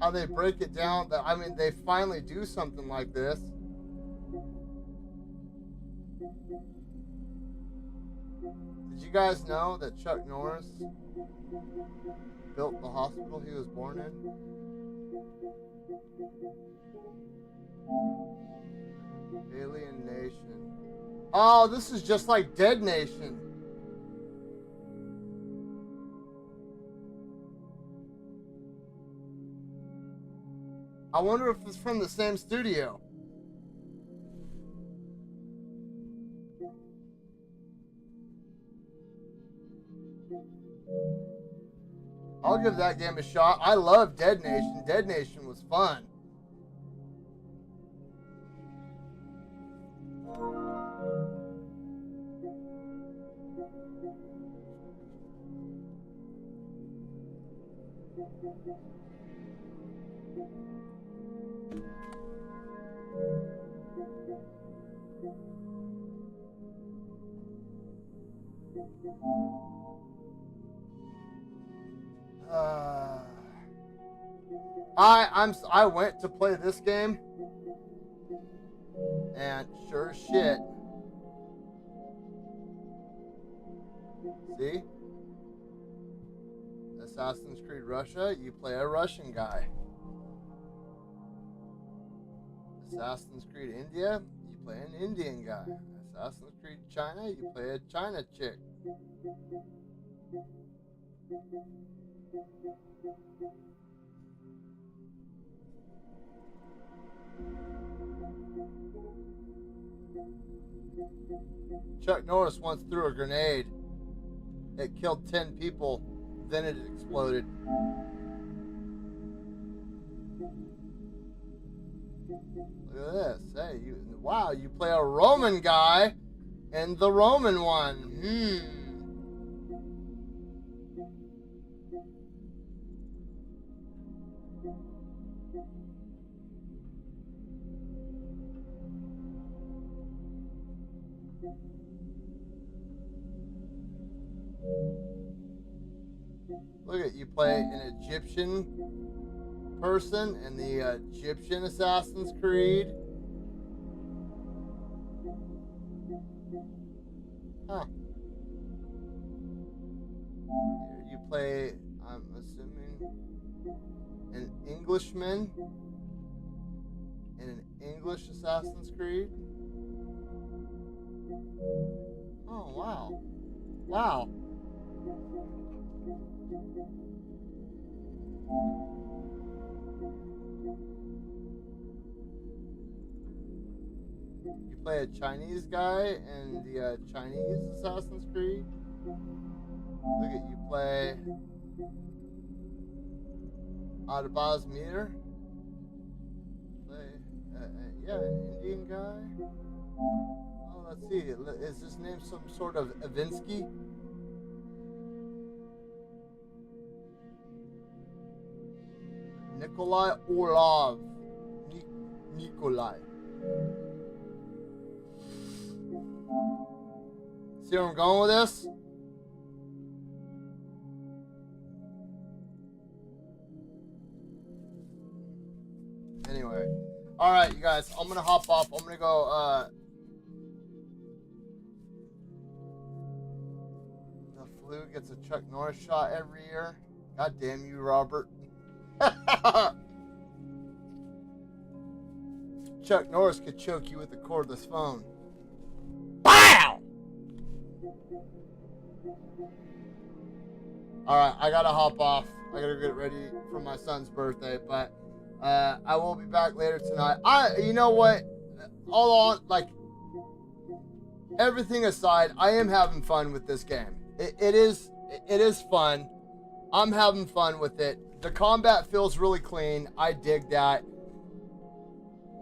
How they break it down. I mean, they finally do something like this. Did you guys know that Chuck Norris built the hospital he was born in? Alien Nation. Oh, this is just like Dead Nation. I wonder if it's from the same studio. I'll give that game a shot. I love Dead Nation. Dead Nation was fun. I went to play this game, and sure as shit, see, Assassin's Creed Russia, you play a Russian guy. Assassin's Creed India, you play an Indian guy. Assassin's Creed China, you play a China chick. Chuck Norris once threw a grenade. It killed 10 people, then it exploded. Look at this. Hey, wow, you play a Roman guy and the Roman one. Look at you play an Egyptian person in the Egyptian Assassin's Creed. Huh. Here you play, I'm assuming, an Englishman in an English Assassin's Creed. Oh, wow. Wow. You play a Chinese guy in the Chinese Assassin's Creed. Look at you play Arbaz Mir. Yeah, an Indian guy. Oh, let's see. Is his name some sort of Avinsky? Nikolai Orlov. Nikolai. See where I'm going with this? Anyway. Alright, you guys. I'm gonna hop off. I'm gonna go, the flu gets a Chuck Norris shot every year. God damn you, Robert. Chuck Norris could choke you with a cordless phone. BOW! Alright, I gotta hop off. I gotta get ready for my son's birthday, but I will be back later tonight. You know what? All on, like, everything aside, I am having fun with this game. It is fun. I'm having fun with it. The combat feels really clean. I dig that.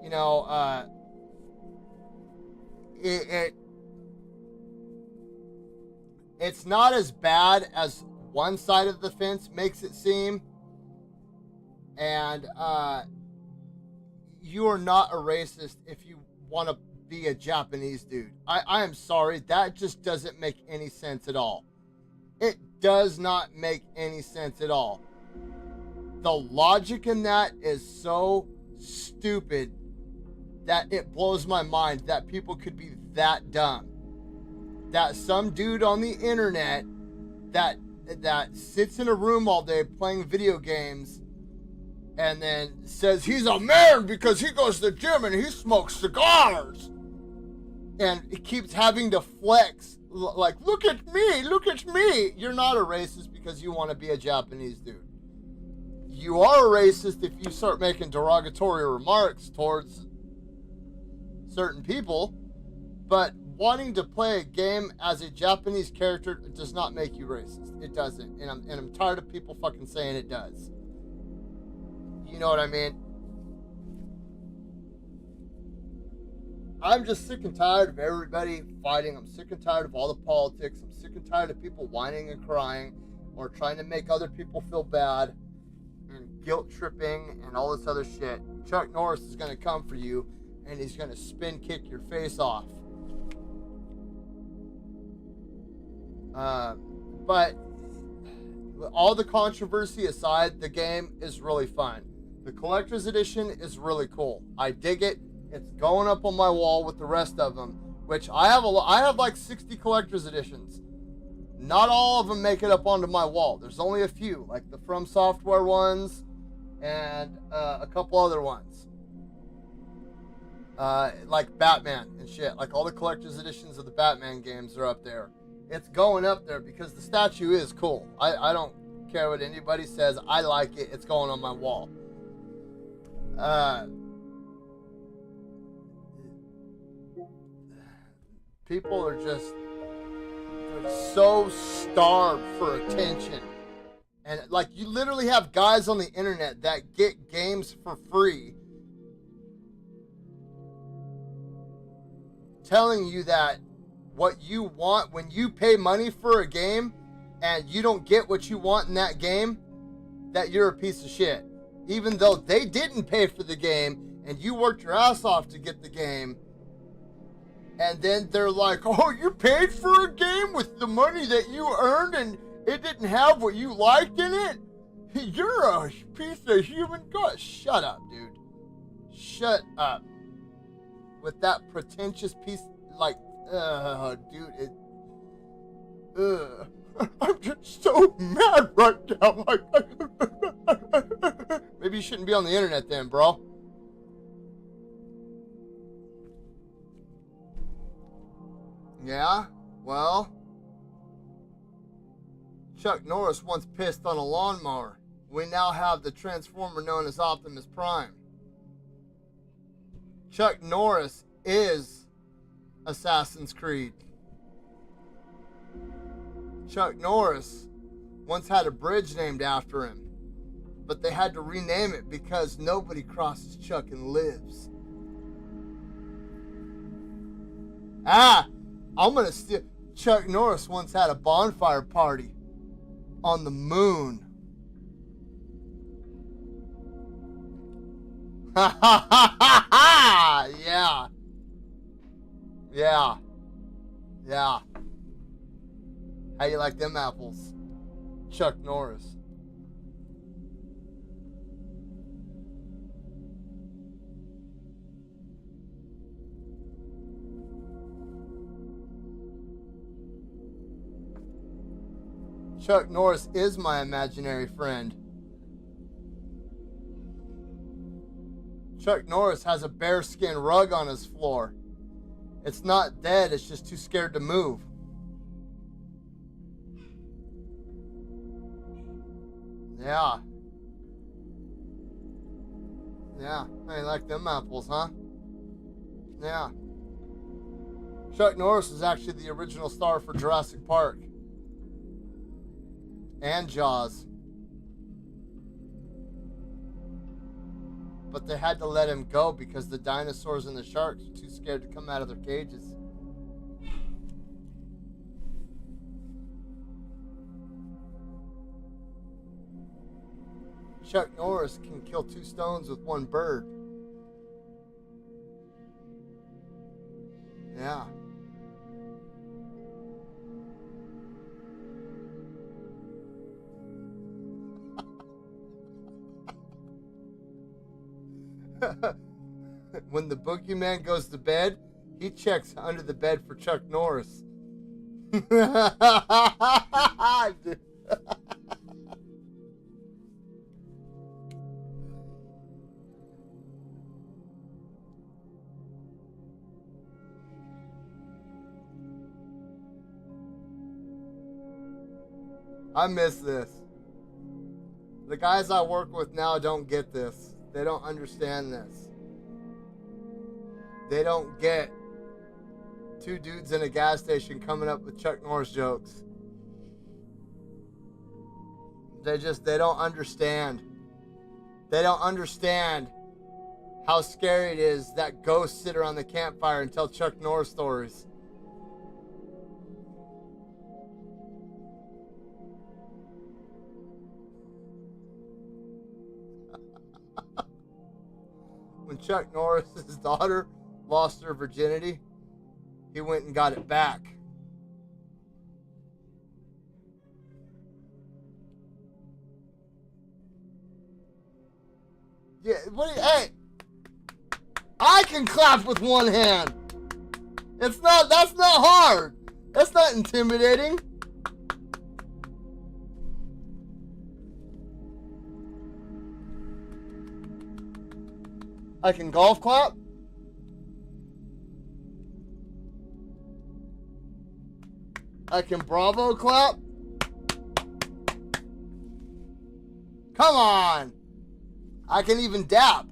You know, it's not as bad as one side of the fence makes it seem. And you are not a racist if you want to be a Japanese dude. I am sorry. That just doesn't make any sense at all. It does not make any sense at all. The logic in that is so stupid that it blows my mind that people could be that dumb. That some dude on the internet that sits in a room all day playing video games and then says he's a man because he goes to the gym and he smokes cigars. And he keeps having to flex, like, look at me, look at me. You're not a racist because you want to be a Japanese dude. You are a racist if you start making derogatory remarks towards certain people, but wanting to play a game as a Japanese character does not make you racist. It doesn't. And I'm tired of people fucking saying it does. You know what I mean? I'm just sick and tired of everybody fighting. I'm sick and tired of all the politics. I'm sick and tired of people whining and crying or trying to make other people feel bad and guilt tripping and all this other shit. Chuck Norris is going to come for you and he's going to spin kick your face off. But all the controversy aside, the game is really fun. The collector's edition is really cool. I dig it. It's going up on my wall with the rest of them, which I have like 60 collector's editions. Not all of them make it up onto my wall. There's only a few, like the From Software ones and a couple other ones. Like Batman and shit. Like all the collector's editions of the Batman games are up there. It's going up there because the statue is cool. I don't care what anybody says. I like it. It's going on my wall. People are just so starved for attention. And like you literally have guys on the internet that get games for free telling you that what you want when you pay money for a game and you don't get what you want in that game, that you're a piece of shit. Even though they didn't pay for the game and you worked your ass off to get the game. And then they're like, oh, you paid for a game with the money that you earned and it didn't have what you liked in it? You're a piece of human garbage. Shut up, dude. Shut up. With that pretentious piece, like, dude, I'm just so mad right now. Maybe you shouldn't be on the internet then, bro. Yeah, well, Chuck Norris once pissed on a lawnmower. We now have the Transformer known as Optimus Prime. Chuck Norris is Assassin's Creed. Chuck Norris once had a bridge named after him. But they had to rename it because nobody crosses Chuck and lives. I'm gonna steal. Chuck Norris once had a bonfire party on the moon. Ha ha ha ha ha! Yeah. Yeah. Yeah. How you like them apples? Chuck Norris. Chuck Norris is my imaginary friend. Chuck Norris has a bearskin rug on his floor. It's not dead, it's just too scared to move. Yeah. Yeah, I like them apples, huh? Yeah. Chuck Norris is actually the original star for Jurassic Park. And Jaws. But they had to let him go because the dinosaurs and the sharks were too scared to come out of their cages. Chuck Norris can kill 2 stones with 1 bird. Yeah. When the boogeyman goes to bed, he checks under the bed for Chuck Norris. I miss this. The guys I work with now don't get this. They don't understand this. They don't get 2 dudes in a gas station coming up with Chuck Norris jokes. They don't understand. They don't understand how scary it is that ghosts sit around the campfire and tell Chuck Norris stories. When Chuck Norris's daughter lost her virginity, he went and got it back. Yeah, hey, I can clap with 1 hand. That's not hard. That's not intimidating. I can golf clap. I can bravo clap. Come on. I can even dap.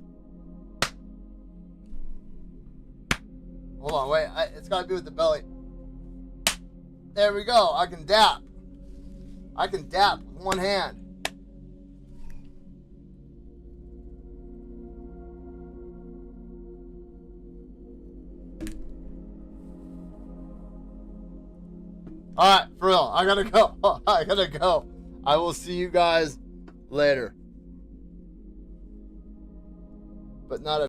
Hold on, wait. It's got to be with the belly. There we go. I can dap. I can dap with 1 hand. Alright, for real. I gotta go. I gotta go. I will see you guys later. But not a